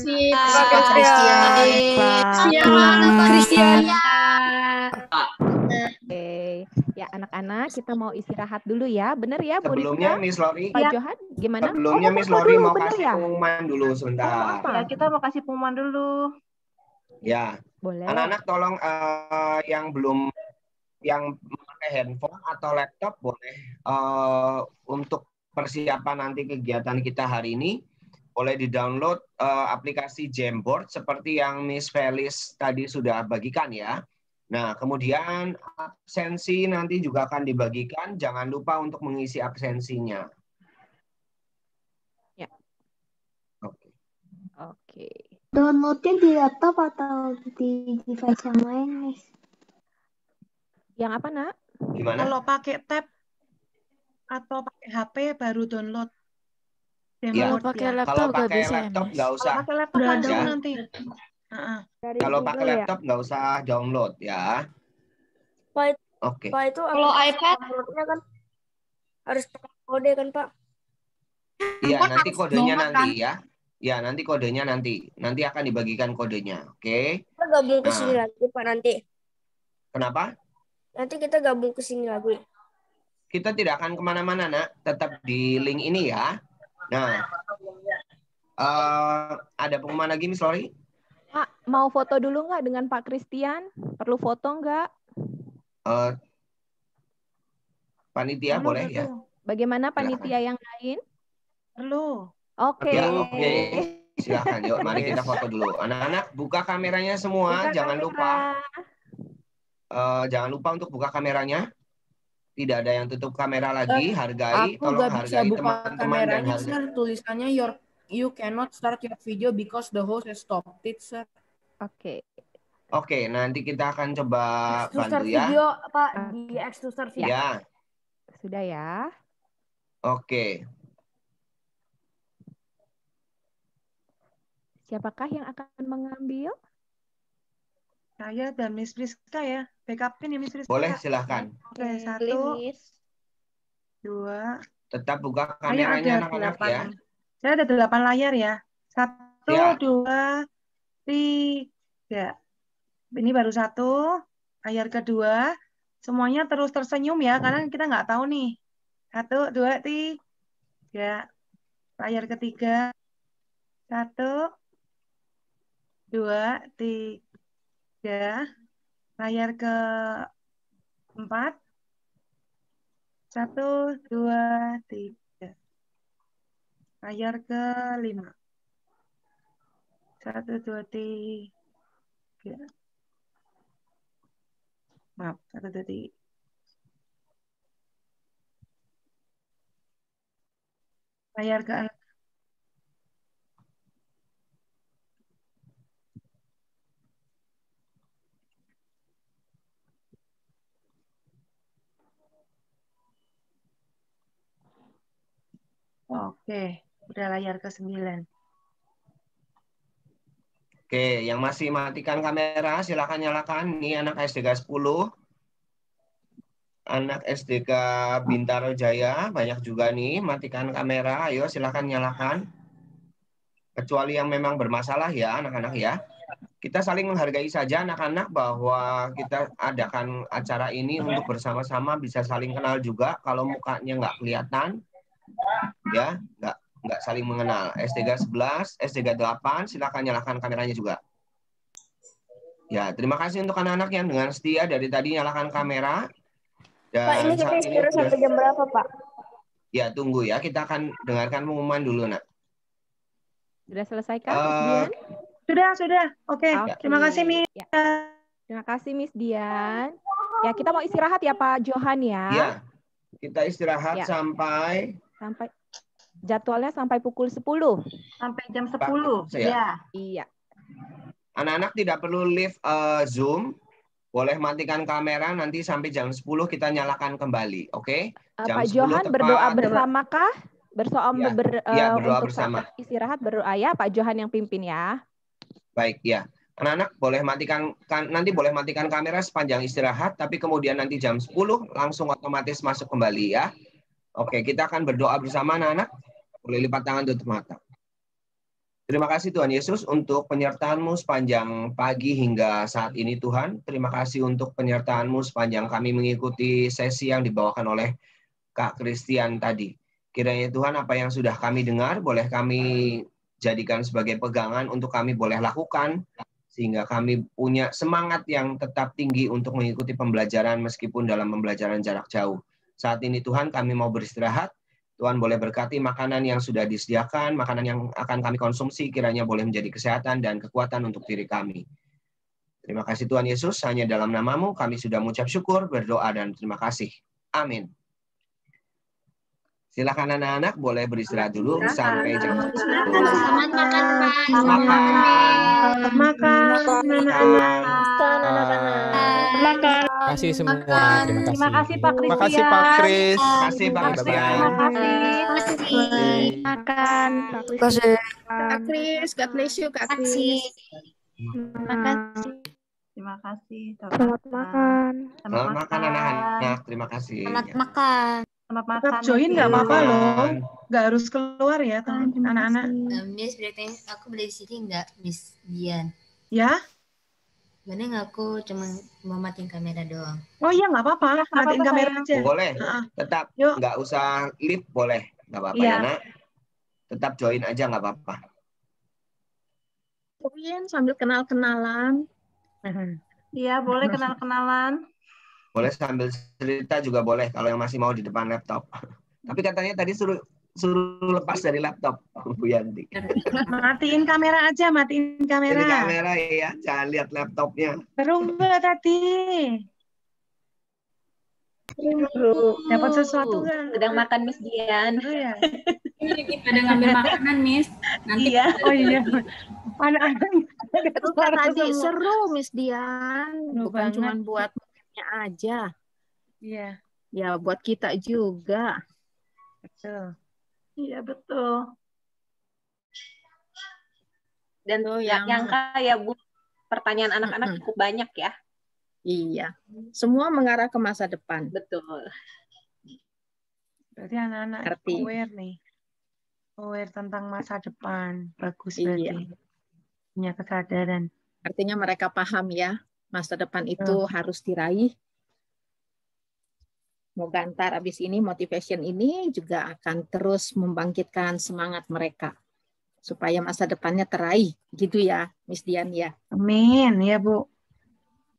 Oke, ya anak-anak kita mau istirahat dulu ya, bener ya Bu Sebelumnya Rizka? Miss Lori, Pak Johan, gimana? Sebelumnya Miss Lori mau bener kasih ya? pengumuman dulu sebentar. Ya, kita mau kasih pengumuman dulu. Ya, boleh. Anak-anak tolong yang memakai handphone atau laptop boleh untuk persiapan nanti kegiatan kita hari ini boleh di-download aplikasi Jamboard seperti yang Miss Felis tadi sudah bagikan ya. Nah, kemudian absensi nanti juga akan dibagikan. Jangan lupa untuk mengisi absensinya. Ya. Oke. Downloadnya di laptop atau di device yang lain, Miss? Yang apa, Nak? Gimana? Kalau pakai tab atau pakai HP baru download. Ya. Kalau pakai laptop nggak usah. Kalau pakai laptop langsung Ya. nanti. Kalau pakai laptop nggak usah download ya. Pak, Oke. Pak itu Kalau iPad downloadnya kan harus pakai kode kan Pak? Iya, nanti kodenya nanti ya. Ya, nanti kodenya nanti. Nanti akan dibagikan kodenya. Oke. Kita gabung ke sini lagi Pak nanti. Kenapa? Nanti kita gabung ke sini lagi. Kita tidak akan kemana-mana, Nak. Tetap di link ini ya. Nah, ada pengumuman lagi, Miss Lori? Pak, mau foto dulu nggak dengan Pak Christian? Perlu foto nggak? Panitia boleh ya? Bagaimana panitia yang lain? Perlu. Oke. Ya, oke. Silakan. Yuk, mari kita foto dulu. Anak-anak, buka kameranya semua. Jangan lupa. Jangan lupa untuk buka kameranya. Tidak ada yang tutup kamera lagi. Hargai. Aku Tolong gak bisa hargai buka teman-teman dan kameranya, hargai. sir. Tulisannya you cannot start your video because the host has stopped it, sir. Oke. Oke, nanti kita akan coba Start bantu ya. video Pak di X to start video. Ya. Sudah ya. Oke. Siapakah yang akan mengambil? Saya dan Miss Priska ya. Backupin ya Miss Priska. Boleh, silahkan. Oke, 1, 2. Tetap buka Saya kameranya ada anak-anak 8. ya. Saya ada 8 layar ya. 1, Ya. 2, 3. Ini baru 1. Layar kedua. Semuanya terus tersenyum ya, karena kita nggak tahu nih. 1, 2, 3. Layar ketiga. 1, 2, 3. Layar keempat. 1, 2, 3. Layar ke-5. 1, 2, 3. Maaf, 1, 2, 3. Layar ke-6. Oke, udah layar ke-9. Oke, yang masih matikan kamera silakan nyalakan. Ini anak SDK 10. Anak SDK Bintaro Jaya banyak juga nih matikan kamera. Ayo silakan nyalakan. Kecuali yang memang bermasalah ya anak-anak ya. Kita saling menghargai saja anak-anak bahwa kita adakan acara ini untuk bersama-sama bisa saling kenal juga. Kalau mukanya nggak kelihatan, ya nggak saling mengenal. SDK 11, SDK 8, silakan nyalakan kameranya juga. Ya, terima kasih untuk anak-anak yang dengan setia dari tadi nyalakan kamera. Dan Pak, ini kita istirahat sampai jam berapa, Pak? Ya, tunggu ya. Kita akan dengarkan pengumuman dulu, Nak. Sudah selesai kan, Mas Dian? Sudah. Oke. Terima kasih, Miss. Ya. Terima kasih, Miss Dian. Ya, kita mau istirahat ya, Pak Johan ya. Iya. Kita istirahat Ya. sampai jadwalnya sampai pukul 10. Sampai jam 10. Ya. Iya. Anak-anak tidak perlu leave Zoom. Boleh matikan kamera, nanti sampai jam 10 kita nyalakan kembali. Oke? Jam Pak 10 Johan tepat. berdoa bersamakah? Berdoa untuk bersama. Istirahat berdoa ya, Pak Johan yang pimpin ya. Baik, ya. Anak-anak boleh matikan kamera sepanjang istirahat, tapi kemudian nanti jam 10 langsung otomatis masuk kembali ya. Oke, kita akan berdoa bersama anak-anak. Boleh lipat tangan, tutup mata. Terima kasih Tuhan Yesus untuk penyertaan-Mu sepanjang pagi hingga saat ini Tuhan. Terima kasih untuk penyertaan-Mu sepanjang kami mengikuti sesi yang dibawakan oleh Kak Christian tadi. Kiranya Tuhan apa yang sudah kami dengar boleh kami jadikan sebagai pegangan untuk kami boleh lakukan. Sehingga kami punya semangat yang tetap tinggi untuk mengikuti pembelajaran meskipun dalam pembelajaran jarak jauh. Saat ini Tuhan kami mau beristirahat. Tuhan boleh berkati makanan yang sudah disediakan, makanan yang akan kami konsumsi kiranya boleh menjadi kesehatan dan kekuatan untuk diri kami. Terima kasih Tuhan Yesus, hanya dalam nama-Mu kami sudah mengucap syukur, berdoa, dan terima kasih. Amin. Silakan anak-anak boleh beristirahat dulu sampai jam 10. Selamat makan, Pak. Selamat makan. Terima kasih semua. Terima kasih Pak Christian. Terima kasih Pak Kris. Terima kasih Pak Christian. Terima kasih. Makan. Terima kasih. Kak Kris, God bless you, Kak Kris. Terima kasih. Terima kasih. Selamat makan. Selamat makan anak-anak. Terima kasih. Selamat makan. Selamat makan. Tetap join nggak apa-apa loh. Nggak harus keluar ya anak-anak. Miss, berarti aku boleh di sini nggak, Miss Dian? Ya? Boleh nggak aku cuma mau matiin kamera doang? Oh iya nggak apa-apa. Matiin kamera aja. Boleh. Tetap nggak usah live boleh. Nggak apa-apa ya nak. Tetap join aja nggak apa-apa. Join sambil kenal-kenalan. Iya boleh kenal-kenalan. Boleh sambil cerita juga boleh kalau yang masih mau di depan laptop. Tapi katanya tadi suruh lepas dari laptop, Bu Yanti. Matiin kamera aja, matiin kamera. Matiin kamera ya, jangan lihat laptopnya. Seru nggak tadi? Seru. Dapat sesuatu nggak? Sedang makan Miss Dian. Seru ya? Ini lagi pada ngambil makanan, Miss. Nanti Iya. Oh iya. Anak-anak. Tadi seru, Miss Dian. Bukan cuma buat aja. Iya. Ya, buat kita juga. Betul. Iya, betul. Dan yang ya Bu, pertanyaan anak-anak cukup banyak ya. Iya. Semua mengarah ke masa depan. Betul. Berarti anak-anak aware nih. Aware tentang masa depan. Bagus berarti. Punya kesadaran. Artinya mereka paham ya. Masa depan itu harus diraih. Moga ntar abis ini motivation ini juga akan terus membangkitkan semangat mereka. Supaya masa depannya teraih. Gitu ya, Miss Dian ya. Amin, ya Bu.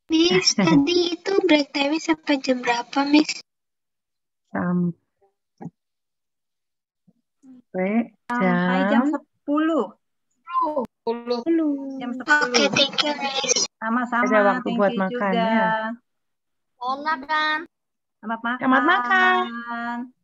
Miss, tadi itu break time sampai jam berapa, Miss? Sampai jam 10. Jam 10. Oke, thank you, Miss. Sama-sama. Ada waktu buat makan juga. ya. Selamat makan. Selamat makan. Selamat makan.